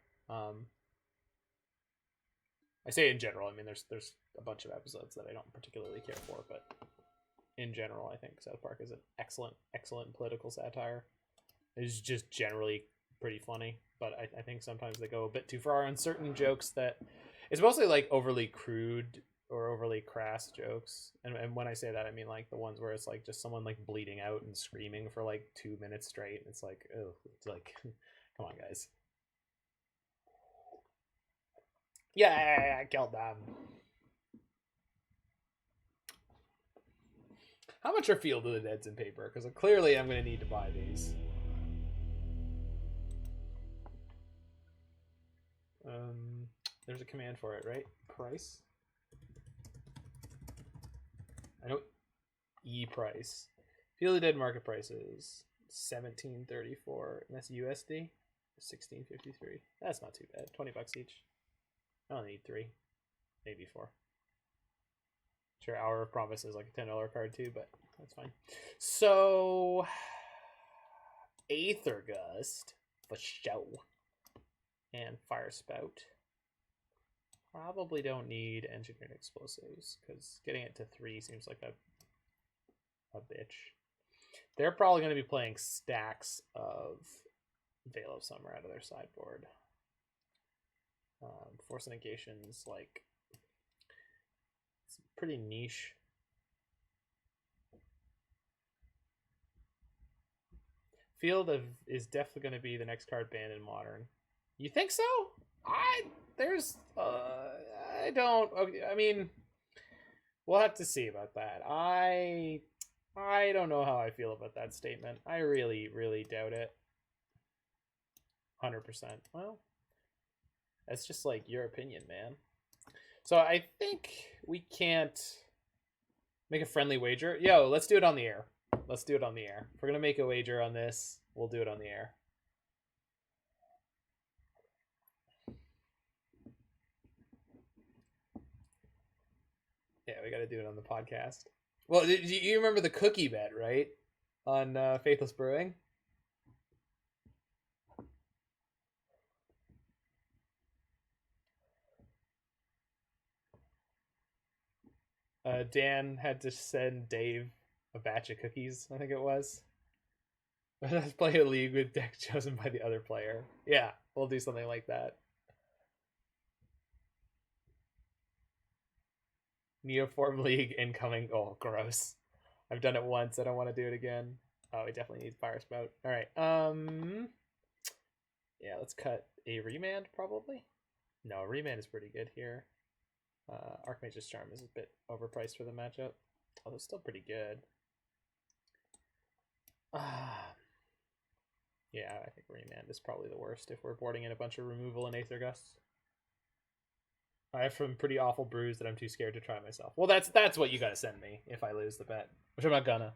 [SPEAKER 1] I say in general. I mean, there's a bunch of episodes that I don't particularly care for, but in general, I think South Park is an excellent political satire. It's just generally pretty funny, but I think sometimes they go a bit too far on certain jokes that it's mostly like overly crude or overly crass jokes. And when I say that, I mean like the ones where it's like just someone like bleeding out and screaming for like 2 minutes straight. It's like, oh, it's like, come on, guys. Yeah, I killed them. How much are Field of the Deads in paper? Because clearly I'm going to need to buy these. There's a command for it, right? Price? I know price. Field of the Dead market prices $17.34, and that's USD. $16.53. That's not too bad. $20 each. I don't need 3, maybe 4. Sure, Hour of Promise is like a $10 card too, but that's fine. So, Aether Gust for show, and Firespout. Probably don't need Engineered Explosives because getting it to 3 seems like a bitch. They're probably going to be playing stacks of Veil of Summer out of their sideboard. Force of Negation's like it's pretty niche. Field of is definitely going to be the next card banned in Modern. You think so? I don't. Okay, I mean, we'll have to see about that. I don't know how I feel about that statement. I really doubt it. 100%. Well, that's just like your opinion, man. So I think we can't make a friendly wager. Yo, let's do it on the air. Let's do it on the air. If we're going to make a wager on this, we'll do it on the air. Yeah, we got to do it on the podcast. Well, you remember the cookie bet, right? On Faithless Brewing? Dan had to send Dave a batch of cookies, I think it was. Let's play a league with deck chosen by the other player. Yeah, we'll do something like that. Neoform League incoming. Oh, gross. I've done it once. I don't want to do it again. Oh, we definitely need Firespout. All right. Yeah, let's cut a Remand, probably. No, Remand is pretty good here. Archmage's Charm is a bit overpriced for the matchup. Although it's still pretty good. Yeah, I think Remand is probably the worst if we're boarding in a bunch of removal and Aether Gust. I have some pretty awful brews that I'm too scared to try myself. Well, that's what you gotta send me if I lose the bet, which I'm not gonna.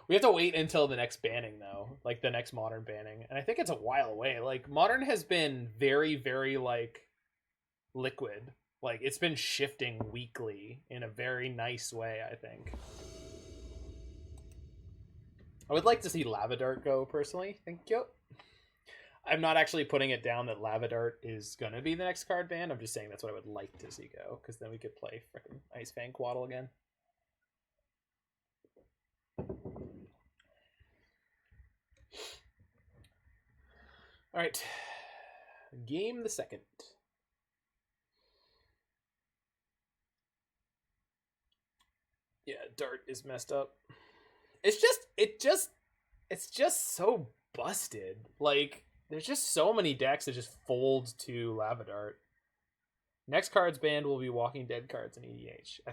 [SPEAKER 1] We have to wait until the next banning, though, like the next Modern banning, and I think it's a while away. Like Modern has been very like liquid. Like it's been shifting weekly in a very nice way. I think. I would like to see Lavadart go personally. Thank you. I'm not actually putting it down that Lavadart is going to be the next card ban. I'm just saying that's what I would like to see go, because then we could play freaking Ice Fang Quaddle again. All right. Game the second. Yeah, Dart is messed up. It's just so busted. Like, there's just so many decks that just fold to Lava Dart. Next card's banned will be Walking Dead cards in EDH. I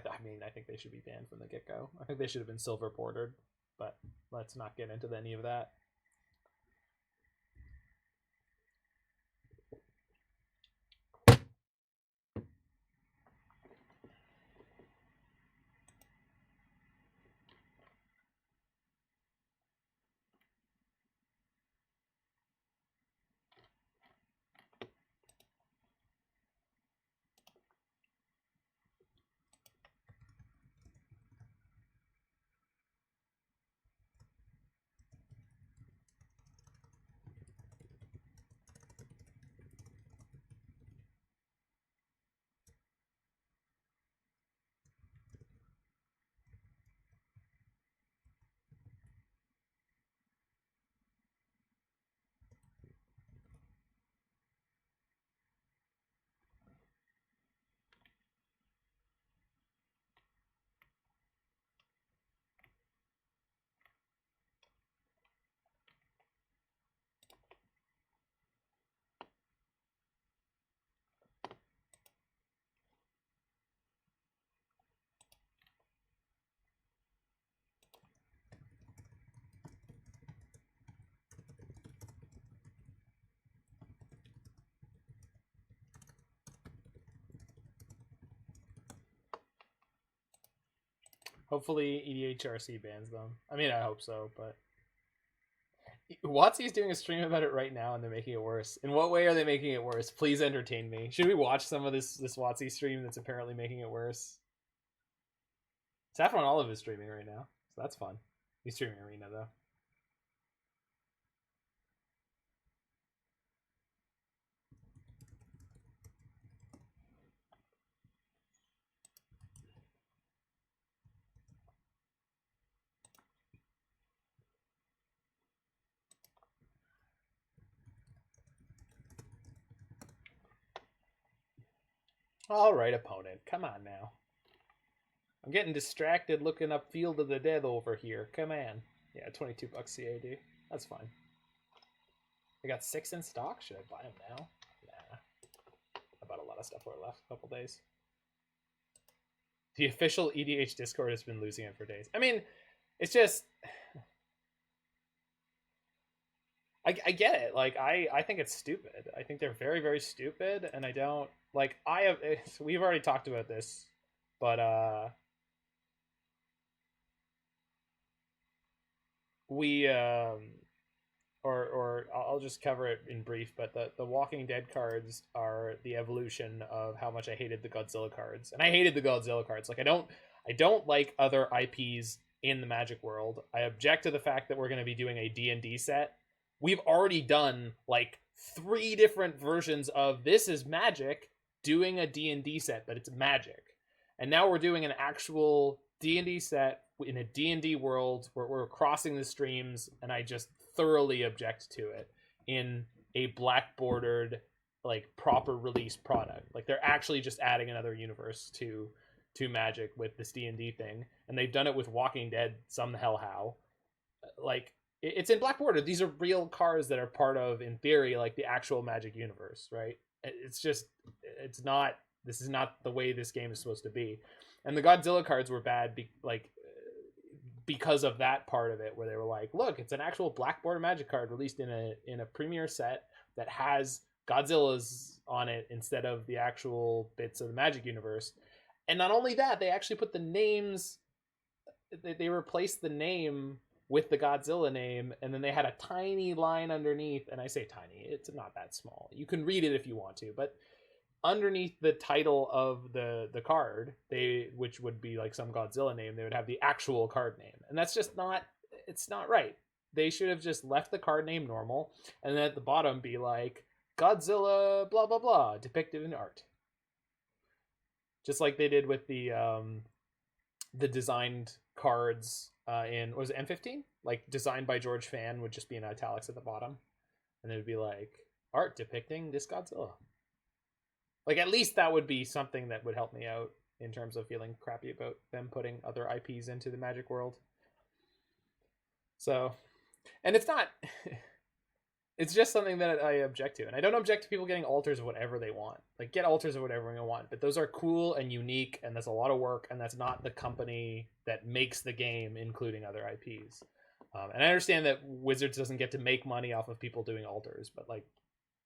[SPEAKER 1] think they should be banned from the get-go. I think they should have been silver bordered, but let's not get into any of that. Hopefully EDHRC bans them. I mean, I hope so, but Watsy's doing a stream about it right now, and they're making it worse. In what way are they making it worse? Please entertain me. Should we watch some of this Watsy stream that's apparently making it worse? Saffron Olive is streaming right now, so that's fun. He's streaming Arena though. All right, opponent. Come on now. I'm getting distracted looking up Field of the Dead over here. Come on. Yeah, $22 CAD. That's fine. I got 6 in stock. Should I buy them now? Nah. I bought a lot of stuff over the last couple days. The official EDH Discord has been losing it for days. I mean, it's just... I get it. Like, I think it's stupid. I think they're very, very stupid, and I don't... Like, we've already talked about this, but, I'll just cover it in brief, but the Walking Dead cards are the evolution of how much I hated the Godzilla cards. And I hated the Godzilla cards. Like, I don't like other IPs in the Magic world. I object to the fact that we're going to be doing a D&D set. We've already done, like, 3 different versions of this is Magic doing a D&D set, but it's Magic. And now we're doing an actual D&D set in a D&D world where we're crossing the streams, and I just thoroughly object to it in a black bordered, like, proper release product. Like, they're actually just adding another universe to Magic with this D&D thing, and they've done it with Walking Dead some the hell how. Like, it's in black border. These are real cards that are part of, in theory, like, the actual Magic universe, right? This is not the way this game is supposed to be. And the Godzilla cards were bad because of that part of it, where they were like, look, it's an actual black border Magic card released in a premiere set that has Godzilla's on it instead of the actual bits of the Magic universe. And not only that, they actually put the names, they replaced the name with the Godzilla name, and then they had a tiny line underneath, and I say tiny, it's not that small. You can read it if you want to, but underneath the title of the card, which would be like some Godzilla name, they would have the actual card name. And that's just it's not right. They should have just left the card name normal, and then at the bottom be like, Godzilla blah blah blah depicted in art. Just like they did with the designed cards in, was it M15? Like, designed by George Fan would just be in italics at the bottom. And it would be like, art depicting this Godzilla. Like, at least that would be something that would help me out in terms of feeling crappy about them putting other IPs into the Magic world. So, and it's not... It's just something that I object to. And I don't object to people getting alters of whatever they want. Like, get alters of whatever they want. But those are cool and unique, and that's a lot of work, and that's not the company that makes the game, including other IPs. And I understand that Wizards doesn't get to make money off of people doing alters, but, like,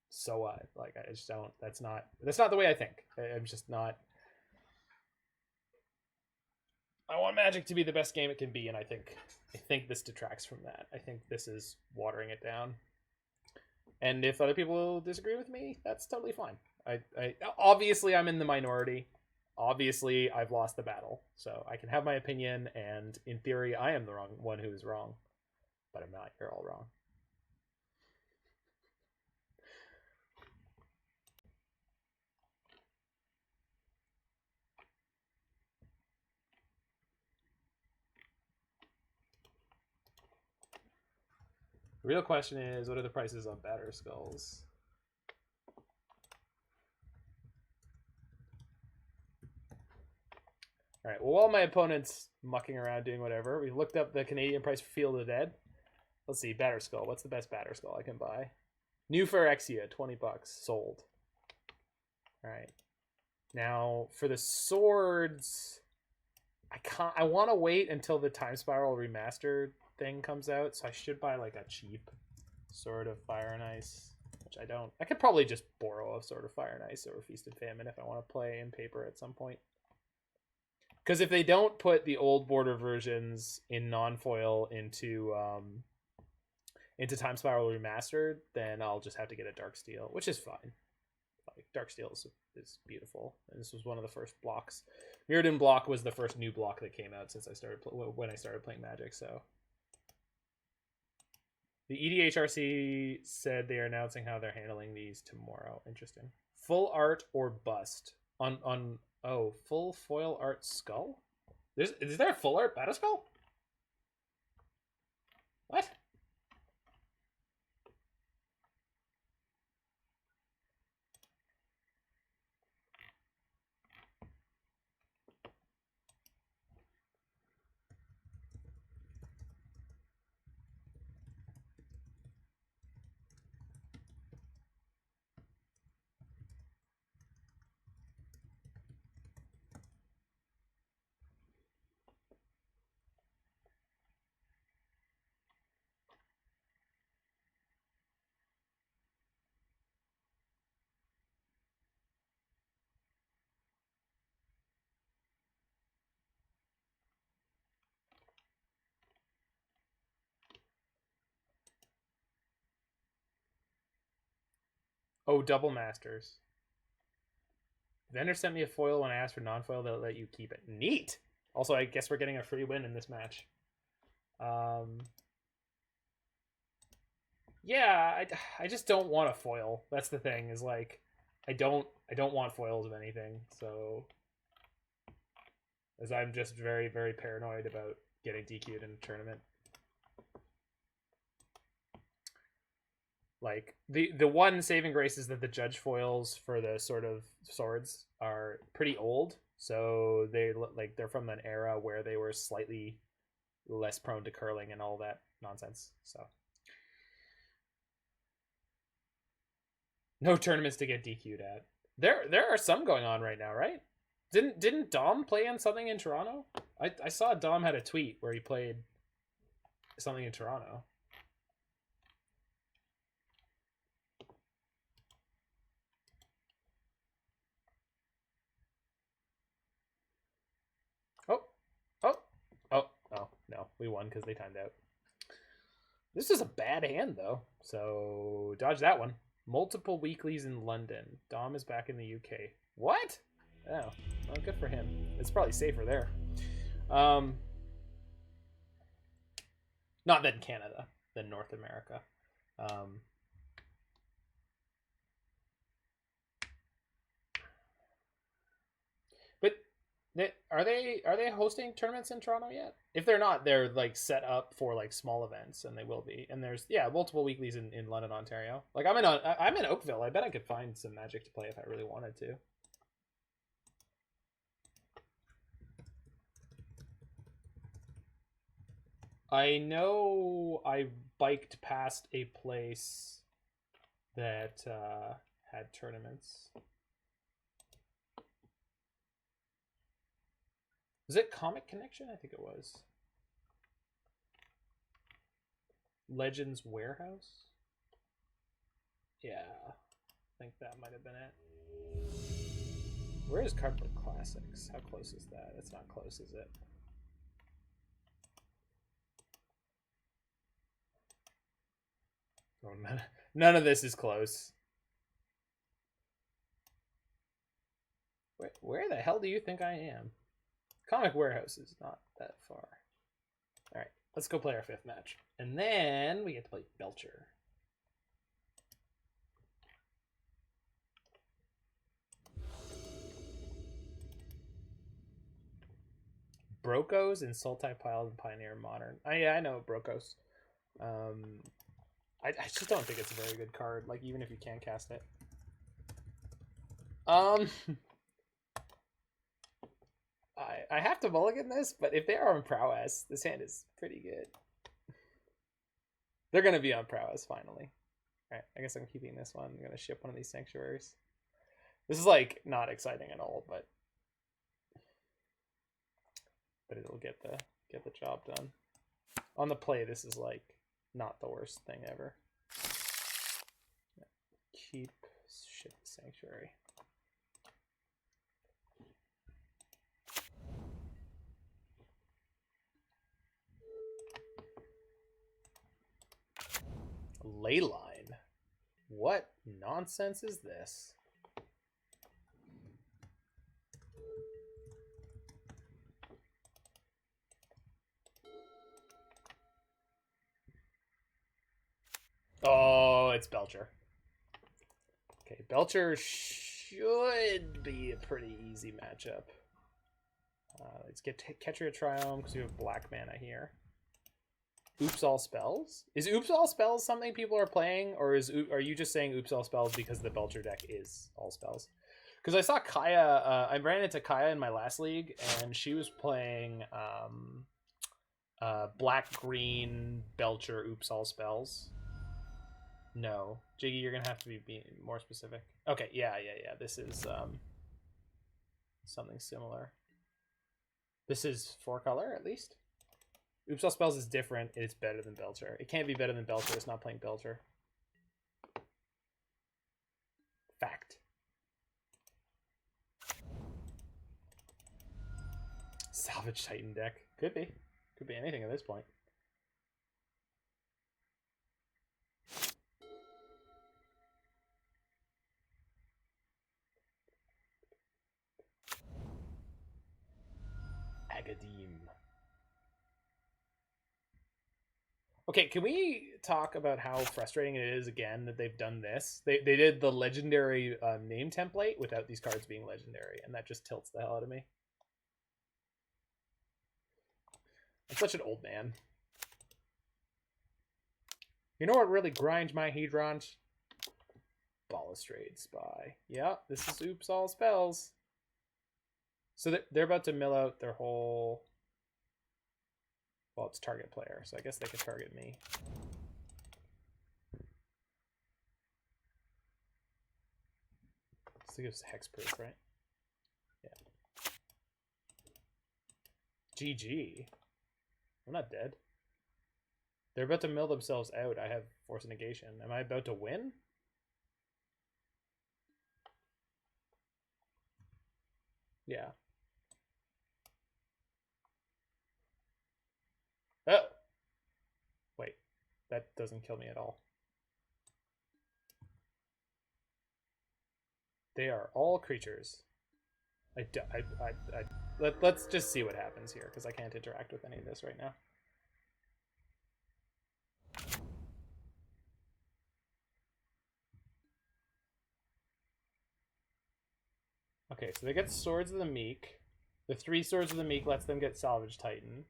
[SPEAKER 1] so what? Like, I just don't... That's not the way I think. I'm just not... I want Magic to be the best game it can be, and I think this detracts from that. I think this is watering it down. And if other people disagree with me, that's totally fine. I obviously I'm in the minority. Obviously I've lost the battle, so I can have my opinion. And in theory, I am the wrong one who is wrong, but I'm not. You're all wrong. The real question is, what are the prices on Batter Skulls? All right, well, while my opponent's mucking around doing whatever, we looked up the Canadian price for Field of the Dead. Let's see, Batter Skull. What's the best Batter Skull I can buy? New Phyrexia, $20. Sold. All right. Now, for the swords, I want to wait until the Time Spiral Remastered thing comes out, so I should buy like a cheap Sword of Fire and Ice, which I don't. I could probably just borrow a Sword of Fire and Ice or Feast and Famine if I want to play in paper at some point. Because if they don't put the old border versions in non-foil into Time Spiral Remastered, then I'll just have to get a Darksteel, which is fine. Like, Darksteel is beautiful, and this was one of the first blocks. Mirrodin block was the first new block that came out since when I started playing Magic. So the EDHRC said they are announcing how they're handling these tomorrow. Interesting. Full art or bust on full foil art skull. Is there a full art Battle Skull? What? Oh, double masters. Vendor sent me a foil when I asked for non-foil. They'll let you keep it. Neat. Also, I guess we're getting a free win in this match. Yeah, I just don't want a foil. That's the thing. Is like, I don't want foils of anything. So, as I'm just very, very paranoid about getting DQ'd in a tournament. Like, the one saving grace is that the judge foils for the sort of swords are pretty old, so they're from an era where they were slightly less prone to curling and all that nonsense. So no tournaments to get DQ'd at. There are some going on right now, right? Didn't Dom play in something in Toronto? I saw Dom had a tweet where he played something in Toronto. Oh, no. We won because they timed out. This is a bad hand, though. So, dodge that one. Multiple weeklies in London. Dom is back in the UK. What? Oh, well, good for him. It's probably safer there. Not than Canada, than North America. But Are they hosting tournaments in Toronto yet? If they're not, they're like set up for like small events, and they will be. And there's multiple weeklies in London, Ontario. Like I'm in Oakville. I bet I could find some Magic to play if I really wanted to. I know I biked past a place that had tournaments. Was it Comic Connection? I think it was. Legends Warehouse? Yeah, I think that might have been it. Where is Cardboard Classics? How close is that? It's not close, is it? Oh, none of this is close. Where the hell do you think I am? Comic Warehouse is not that far. Alright, let's go play our 5th match. And then we get to play Belcher. Brokos and Sultai Pile and Pioneer Modern. Yeah, I know Brokos. I just don't think it's a very good card, like even if you can cast it. I have to mulligan this, but if they are on prowess, this hand is pretty good. They're gonna be on prowess finally. Alright, I guess I'm keeping this one. I'm gonna ship one of these sanctuaries. This is like not exciting at all, but it'll get the job done. On the play, this is like not the worst thing ever. Keep ship sanctuary. Leyline. What nonsense is this? Oh, it's Belcher. Okay, Belcher should be a pretty easy matchup. Let's get Ketria Triome because we have black mana here. Oops All Spells? Is Oops All Spells something people are playing, or are you just saying Oops All Spells because the Belcher deck is All Spells? Because I saw Kaya, I ran into Kaya in my last league, and she was playing black-green Belcher Oops All Spells. No. Jiggy, you're going to have to be more specific. Okay, yeah. This is something similar. This is 4-color, at least. Oops All Spells is different. It's better than Belcher. It can't be better than Belcher. It's not playing Belcher. Fact. Salvage Titan deck. Could be. Could be anything at this point. Agadim. Okay, can we talk about how frustrating it is again that they've done this? They did the legendary name template without these cards being legendary, and that just tilts the hell out of me. I'm such an old man. You know what really grinds my hedrons? Balustrade Spy. Yeah, this is Oops All Spells. So they're about to mill out their whole... Well, it's target player, so I guess they could target me. I think it was hexproof, right? Yeah. GG. I'm not dead. They're about to mill themselves out. I have Force of Negation. Am I about to win? Yeah. Oh! Wait. That doesn't kill me at all. They are all creatures. Let's just see what happens here, because I can't interact with any of this right now. Okay, so they get Swords of the Meek. The 3 Swords of the Meek lets them get Salvage Titan.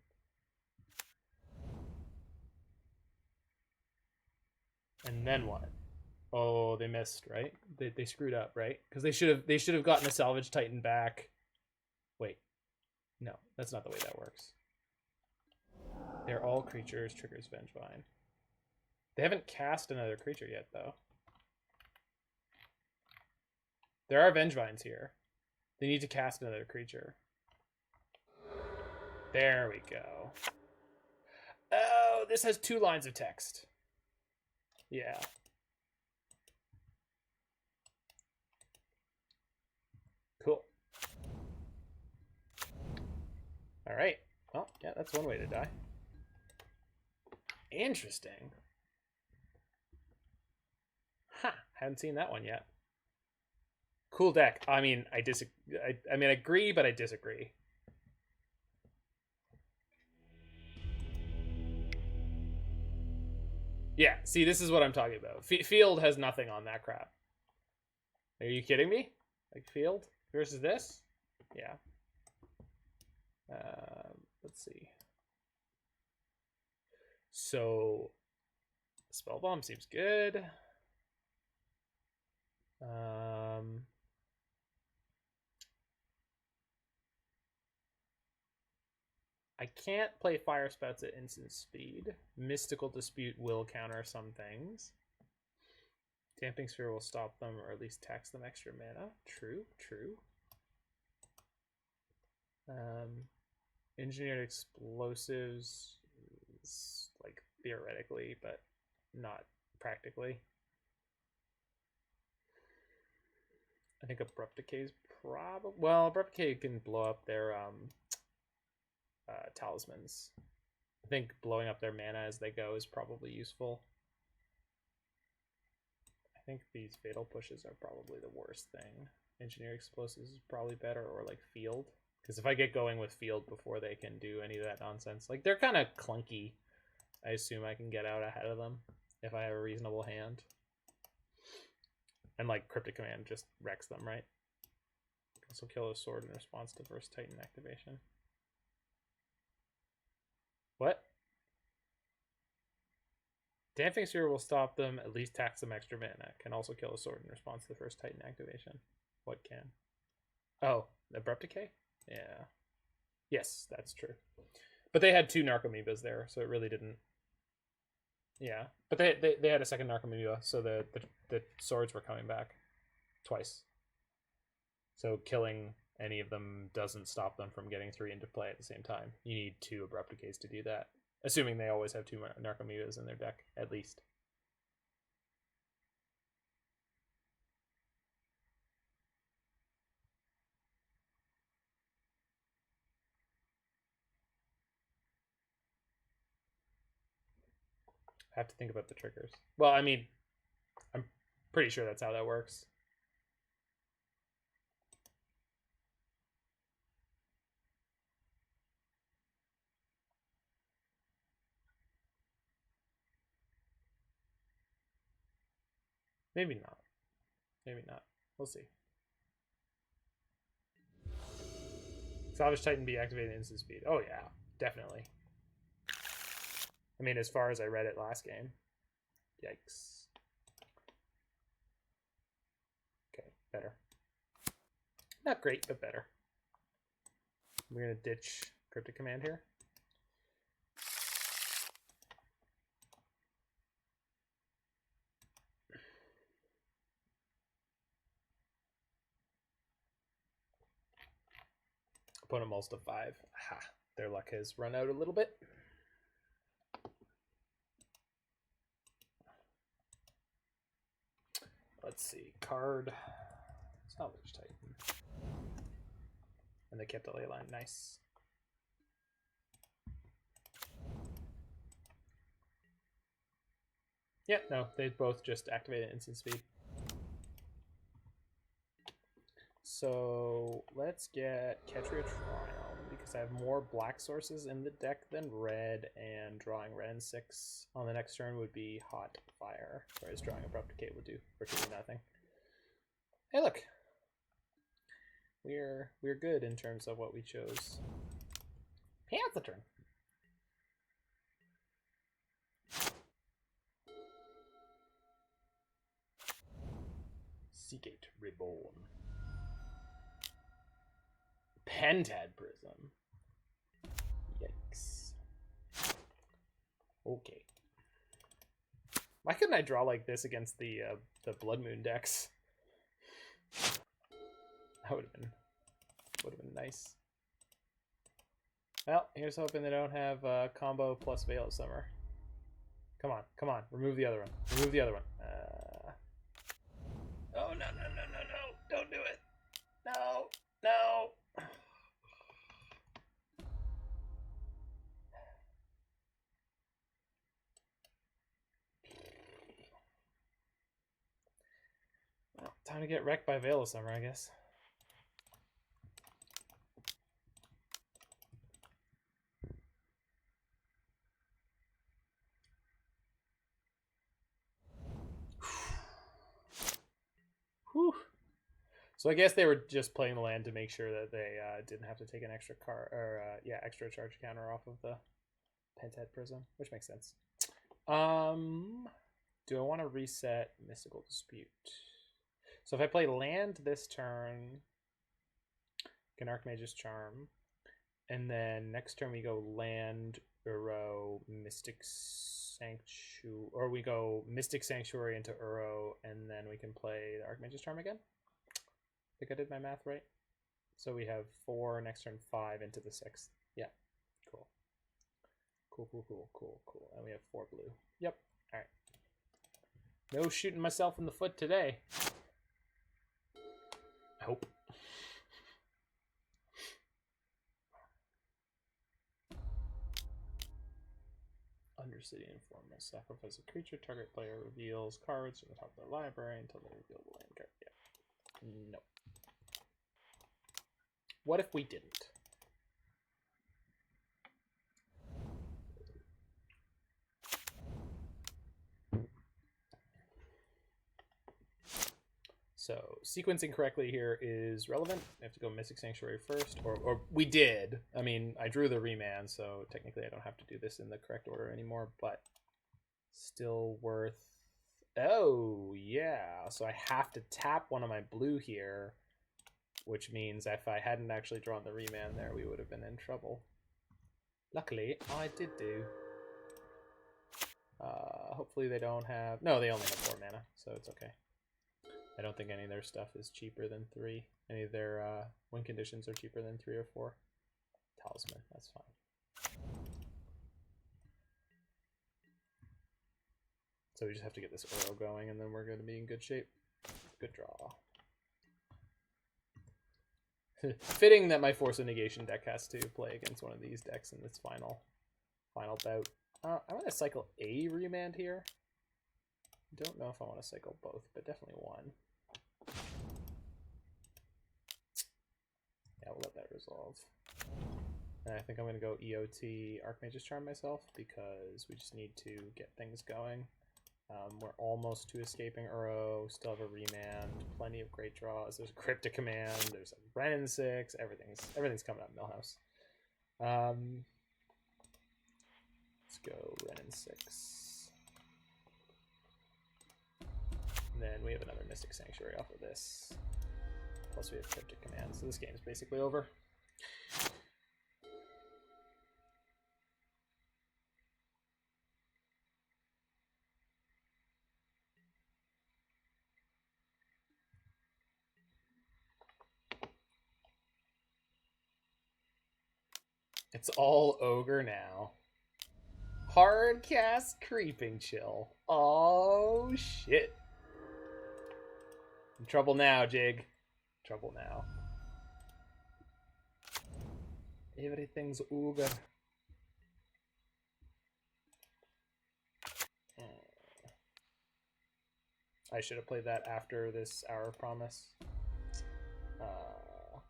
[SPEAKER 1] And then what? Oh, they missed, right? They screwed up, right? Because they should have gotten a Salvage Titan back. Wait. No, that's not the way that works. They're all creatures, triggers Vengevine. They haven't cast another creature yet, though. There are Vengevines here. They need to cast another creature. There we go. Oh, this has 2 lines of text. Yeah. Cool. All right. Well, yeah, that's one way to die. Interesting. Huh. Haven't seen that one yet. Cool deck. I mean, I agree, but I disagree. Yeah, see, this is what I'm talking about. Field has nothing on that crap. Are you kidding me? Like, Field versus this? Yeah. Let's see. So, Spell Bomb seems good. I can't play Firespouts at instant speed. Mystical Dispute will counter some things. Damping Sphere will stop them, or at least tax them extra mana. True, true. Engineered Explosives is, like, theoretically, but not practically. I think Abrupt Decay is probably... Well, Abrupt Decay can blow up their talismans. I think blowing up their mana as they go is probably useful. I think these Fatal Pushes are probably the worst thing. Engineer Explosives is probably better, or like Field. Because if I get going with Field before they can do any of that nonsense, like, they're kind of clunky. I assume I can get out ahead of them if I have a reasonable hand. And, like, Cryptic Command just wrecks them, right? Also kill a sword in response to First Titan activation. What? Damping Sphere will stop them, at least tax them extra mana. Can also kill a sword in response to the First Titan activation. What can? Oh, Abrupt Decay? Yeah. Yes, that's true. But they had 2 Narcomoebas there, so it really didn't... Yeah. But they had a second Narcomoeba, so the swords were coming back twice. So killing any of them doesn't stop them from getting 3 into play at the same time. You need 2 Abrupt Decays to do that. Assuming they always have 2 Narcomoebas in their deck, at least. I have to think about the triggers. Well, I mean, I'm pretty sure that's how that works. Maybe not. Maybe not. We'll see. Salvage Titan be activated instant speed. Oh yeah, definitely. I mean, as far as I read it last game. Yikes. Okay, better. Not great, but better. We're going to ditch Cryptic Command here. Opponent mulls to 5. Aha, their luck has run out a little bit. Let's see. Card. Salvage Titan. And they kept a ley line. Nice. Yeah, no, they both just activated instant speed. So let's get Ketria Triome because I have more black sources in the deck than red, and drawing Wrenn and Six on the next turn would be hot fire, whereas drawing Abrupt Decay would do virtually nothing. Hey, look. we're good in terms of what we chose. Panther turn. Seagate Reborn. Pentad Prism. Yikes. Okay. Why couldn't I draw like this against the Blood Moon decks? That would have been nice. Well, here's hoping they don't have combo plus Veil of Summer. Come on, come on, remove the other one. Remove the other one. Oh no! Don't do it! No! Well, time to get wrecked by Veil of Summer, I guess. Whew. So I guess they were just playing the land to make sure that they didn't have to take an extra extra charge counter off of the Pentad Prism, which makes sense. Do I want to reset Mystical Dispute? So if I play land this turn, can Archmage's Charm, and then next turn we go land, Uro, Mystic Sanctuary, or we go Mystic Sanctuary into Uro, and then we can play the Archmage's Charm again. I think I did my math right. So we have 4, next turn 5 into the 6th. Yeah, cool. Cool. And we have 4 blue. Yep, all right. No shooting myself in the foot today. I hope. Undercity Informer. Sacrifice a creature. Target player reveals cards from the top of their library until they reveal the land card. Yeah. No. What if we didn't? So sequencing correctly here is relevant. I have to go Mystic Sanctuary first, or we did. I mean, I drew the Remand, so technically I don't have to do this in the correct order anymore, but still worth... Oh, yeah. So I have to tap one of my blue here, which means if I hadn't actually drawn the Remand there, we would have been in trouble. Luckily, I did do. Hopefully they don't have... No, they only have 4 mana, so it's okay. I don't think any of their stuff is cheaper than 3. Any of their win conditions are cheaper than 3 or 4. Talisman, that's fine. So we just have to get this Uro going, and then we're going to be in good shape. Good draw. Fitting that my Force of Negation deck has to play against one of these decks in this final bout. I want to cycle a Remand here. Don't know if I want to cycle both, but definitely one. Yeah, we'll let that resolve. And I think I'm going to go EOT Archmage's Charm myself because we just need to get things going. We're almost to escaping Uro, still have a Remand, plenty of great draws. There's a Cryptic Command, there's a Wrenn and Six, everything's coming up Millhouse. Let's go Wrenn and Six. And then we have another Mystic Sanctuary off of this. Plus we have Cryptic Command, so this game is basically over. It's all ogre now. Hard cast Creeping Chill. Oh shit. In trouble now, Jig. Trouble now. Everything's ogre. I should have played that after this Hour of Promise.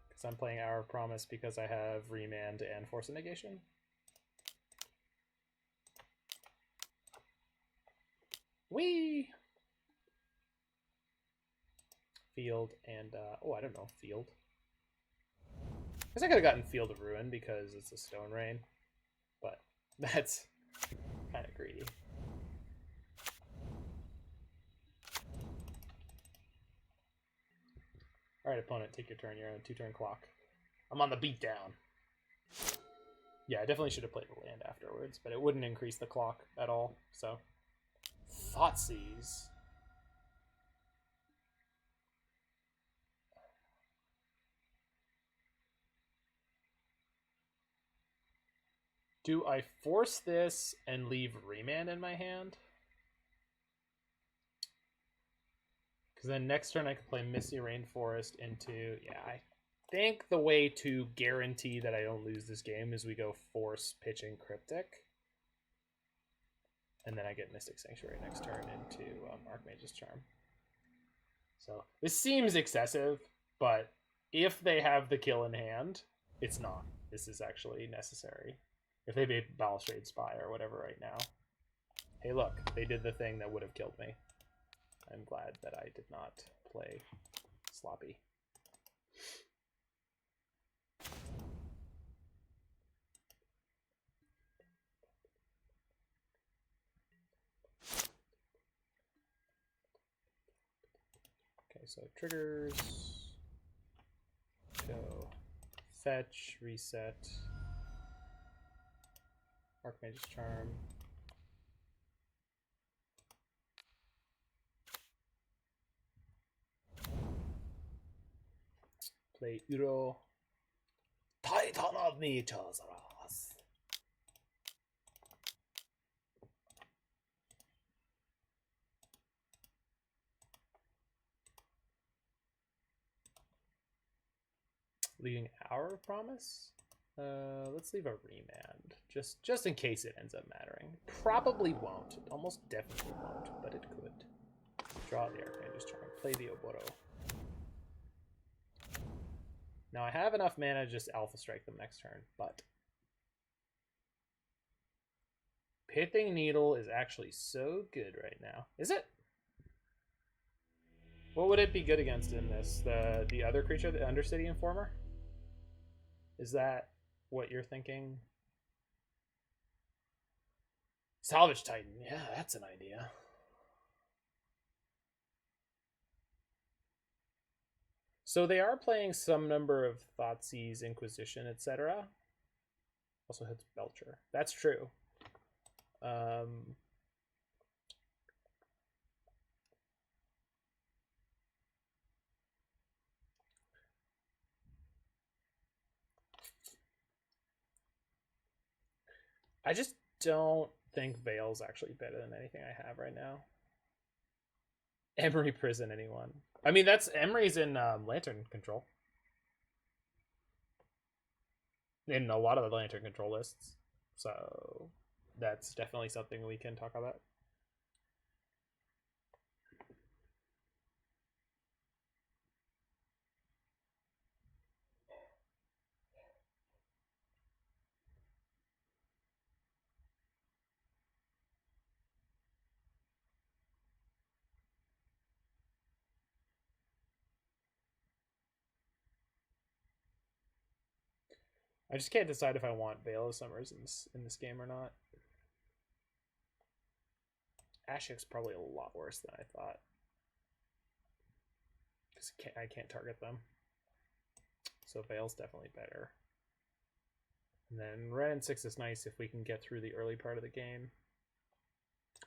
[SPEAKER 1] Because I'm playing Hour of Promise because I have Remand and Force of Negation. Whee! Field and... oh, I don't know. Field. Guess I could have gotten Field of Ruin because it's a Stone Rain, but that's kind of greedy. Alright, opponent, take your turn. You're on a 2-turn clock. I'm on the beatdown. Yeah, I definitely should have played the land afterwards, but it wouldn't increase the clock at all, so. Thoughtseize. Do I force this and leave Remand in my hand? Because then next turn I could play Misty Rainforest into... Yeah, I think the way to guarantee that I don't lose this game is we go force pitching Cryptic. And then I get Mystic Sanctuary next turn into Archmage's Charm. So this seems excessive, but if they have the kill in hand, it's not. This is actually necessary. If they made Balustrade Spy or whatever right now. Hey look, they did the thing that would have killed me. I'm glad that I did not play sloppy. Okay, so triggers. Go fetch, reset. Archmage's Charm. Play Uro. Titan of Nature's Wrath. Leaving our promise? Let's leave a Remand. Just in case it ends up mattering. Probably won't. It almost definitely won't, but it could. Draw the Archmage's Charm. Play the Oboro. Now I have enough mana to just Alpha Strike them next turn, but Pithing Needle is actually so good right now. Is it? What would it be good against in this? The other creature, the Undercity Informer? Is that what you're thinking? Salvage Titan. Yeah, that's an idea. So they are playing some number of Thoughtseize, Inquisition, etc. Also hits Belcher. That's true. I just don't think Veil's actually better than anything I have right now. Emery Prison, anyone? I mean, that's Emery's in Lantern Control. In a lot of the Lantern Control lists. So that's definitely something we can talk about. I just can't decide if I want Veil of Summers in this game or not. Ashiok's probably a lot worse than I thought. Because I can't target them. So Veil's definitely better. And then Wrenn and Six is nice if we can get through the early part of the game.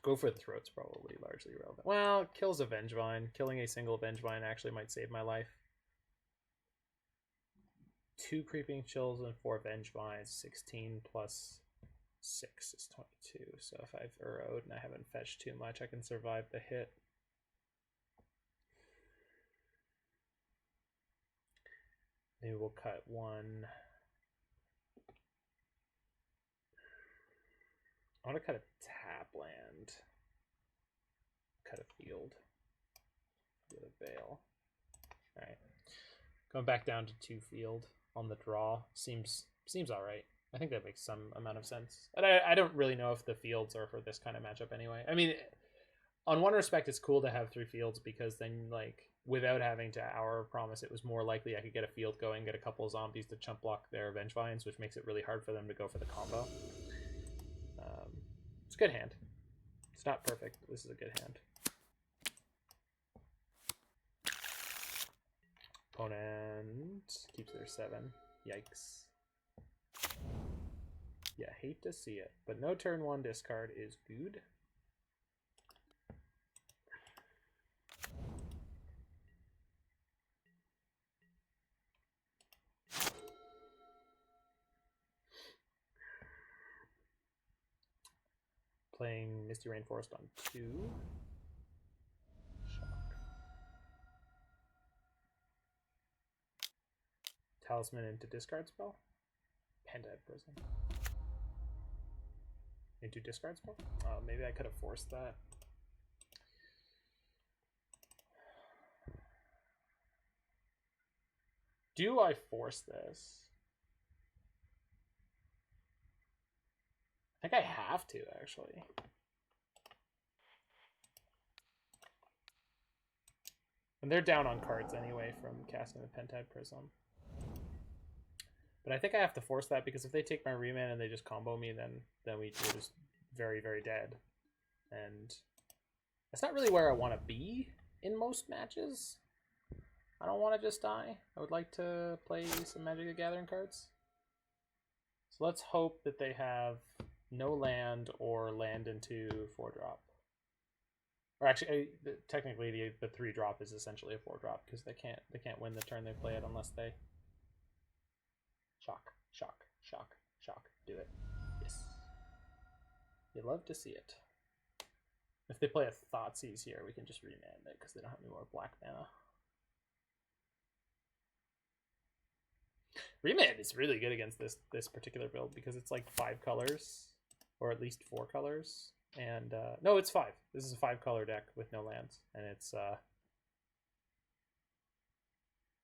[SPEAKER 1] Go for the Throat's probably largely relevant. Well, kills a Vengevine. Killing a single Vengevine actually might save my life. 2 Creeping Chills and 4 Vengevines. 16 plus 6 is 22. So if I've Uro'd and I haven't fetched too much, I can survive the hit. Maybe we'll cut 1. I want to cut a tap land. Cut a field. Get a Veil. Alright. Going back down to 2 field on the draw seems alright. I think that makes some amount of sense. And I don't really know if the fields are for this kind of matchup anyway. I mean, on one respect, it's cool to have 3 fields because then, like, without having to Hour of Promise, it was more likely I could get a field going, get a couple of zombies to chump block their Vengevines, which makes it really hard for them to go for the combo. It's a good hand. It's not perfect, but this is a good hand. Opponent keeps their 7. Yikes. Yeah, hate to see it, but no turn 1 discard is good. Playing Misty Rainforest on 2. Shock. Talisman into discard spell. Pentad Prism. Into discard spell? Maybe I could have forced that. Do I force this? I think I have to, actually. And they're down on cards anyway from casting the Pentad Prism. But I think I have to force that because if they take my Remand and they just combo me, then we're just very, very dead. And that's not really where I want to be in most matches. I don't want to just die. I would like to play some Magic the Gathering cards. So let's hope that they have no land or land into 4-drop. Or actually, technically the 3-drop is essentially a 4-drop because they can't win the turn they play it unless they shock, shock, shock, shock. Do it. Yes. You love to see it. If they play a Thoughtseize here, we can just Remand it because they don't have any more black mana. Remand is really good against this particular build because it's like 5 colors. Or at least 4 colors. And, no, it's 5. This is a 5-color deck with no lands. And it's,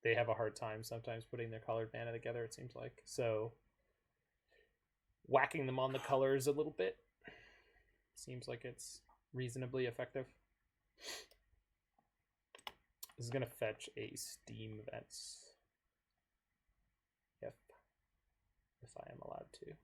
[SPEAKER 1] they have a hard time sometimes putting their colored mana together, it seems like. So, whacking them on the colors a little bit seems like it's reasonably effective. This is going to fetch a Steam Events. If I am allowed to.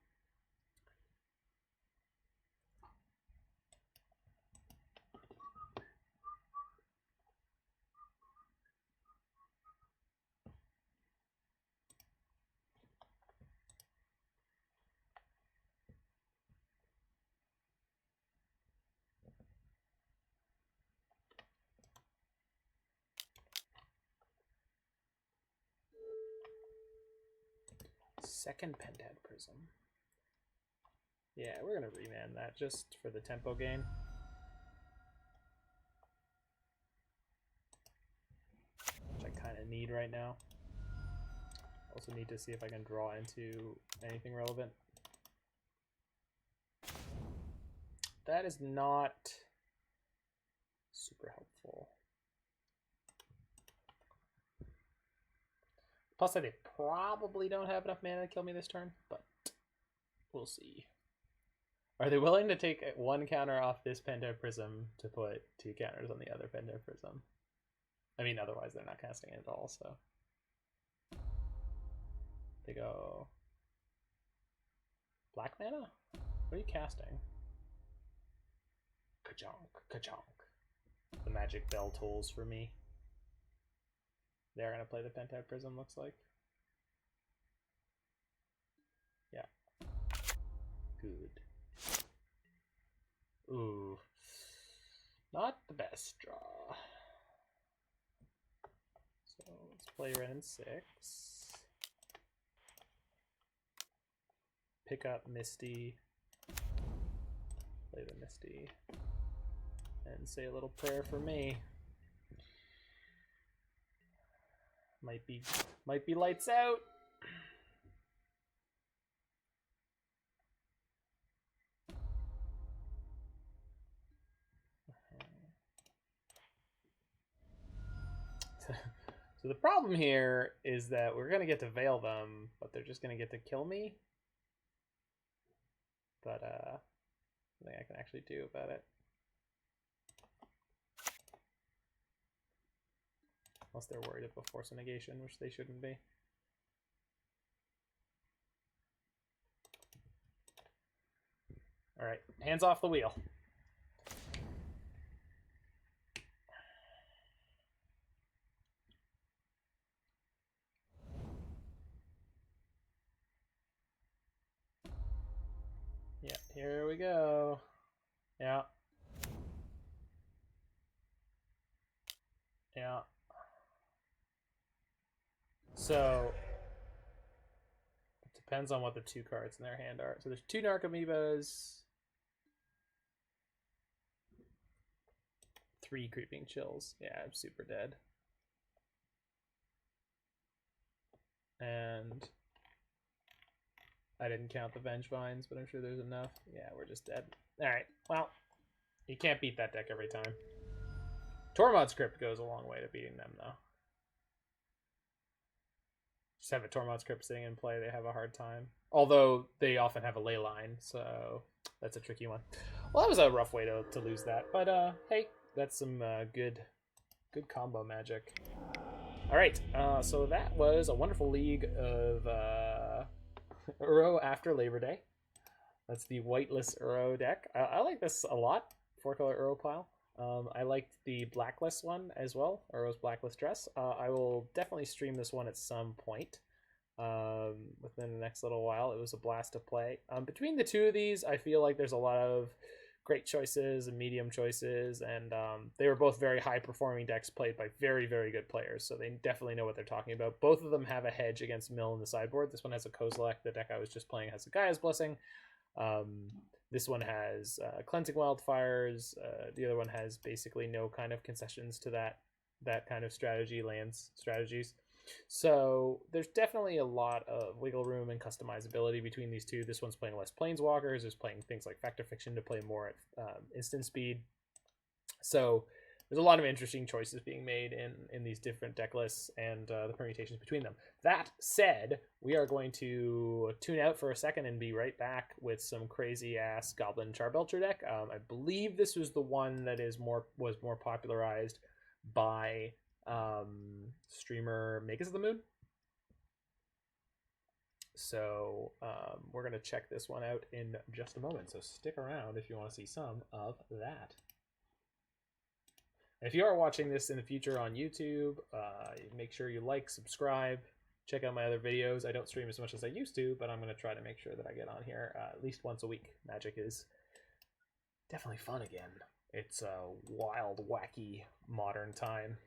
[SPEAKER 1] Second Pentad Prism. Yeah, we're going to Remand that just for the tempo gain. Which I kind of need right now. Also need to see if I can draw into anything relevant. That is not super helpful. Plus, they probably don't have enough mana to kill me this turn, but we'll see. Are they willing to take 1 counter off this Pentad Prism to put 2 counters on the other Pentad Prism? I mean, otherwise they're not casting it at all, so. They go... Black mana? What are you casting? Ka-chonk, ka-chonk. The magic bell tolls for me. They're going to play the Pentad Prism, looks like. Yeah. Good. Ooh. Not the best draw. So let's play Wrenn and Six. Pick up Misty. Play the Misty. And say a little prayer for me. Might be lights out. So the problem here is that we're gonna get to Veil them, but they're just gonna get to kill me. But nothing I can actually do about it. unless they're worried about Force of Negation, which they shouldn't be. All right, hands off the wheel. Yeah, here we go. Yeah. Yeah. So it depends on what the 2 cards in their hand are. So there's 2 Narcomoebas, 3 Creeping Chills. Yeah, I'm super dead. And I didn't count the Vengevines, but I'm sure there's enough. Yeah, we're just dead. Alright, well, you can't beat that deck every time. Tormod's Crypt goes a long way to beating them, though. Just have a Tormod's Crypt sitting in play, they have a hard time. Although they often have a ley line, so that's a tricky one. Well, that was a rough way to lose that, but hey, that's some good combo magic. All right, so that was a wonderful league of Uro after Labor Day. That's the whiteless Uro deck. I like this a lot. 4-color Uro pile. I liked the blacklist one as well, Uro's blacklist dress. I will definitely stream this one at some point within the next little while. It was a blast to play. Between the 2 of these, I feel like there's a lot of great choices and medium choices, and they were both very high performing decks played by very, very good players, so they definitely know what they're talking about. Both of them have a hedge against mill in the sideboard. This one has a Kozilek. The deck I was just playing has a Gaia's Blessing. This one has Cleansing Wildfires. The other one has basically no kind of concessions to that kind of lands strategies. So there's definitely a lot of wiggle room and customizability between these 2. This one's playing less Planeswalkers. There's playing things like Fact or Fiction to play more at instant speed. So there's a lot of interesting choices being made in these different deck lists and the permutations between them. That said, we are going to tune out for a second and be right back with some crazy ass Goblin Charbelcher deck. I believe this was the one that was more popularized by streamer Makers of the Moon. So we're going to check this one out in just a moment. So stick around if you want to see some of that. If you are watching this in the future on YouTube, make sure you like, subscribe, check out my other videos. I don't stream as much as I used to, but I'm going to try to make sure that I get on here at least once a week. Magic is definitely fun again. It's a wild, wacky, modern time.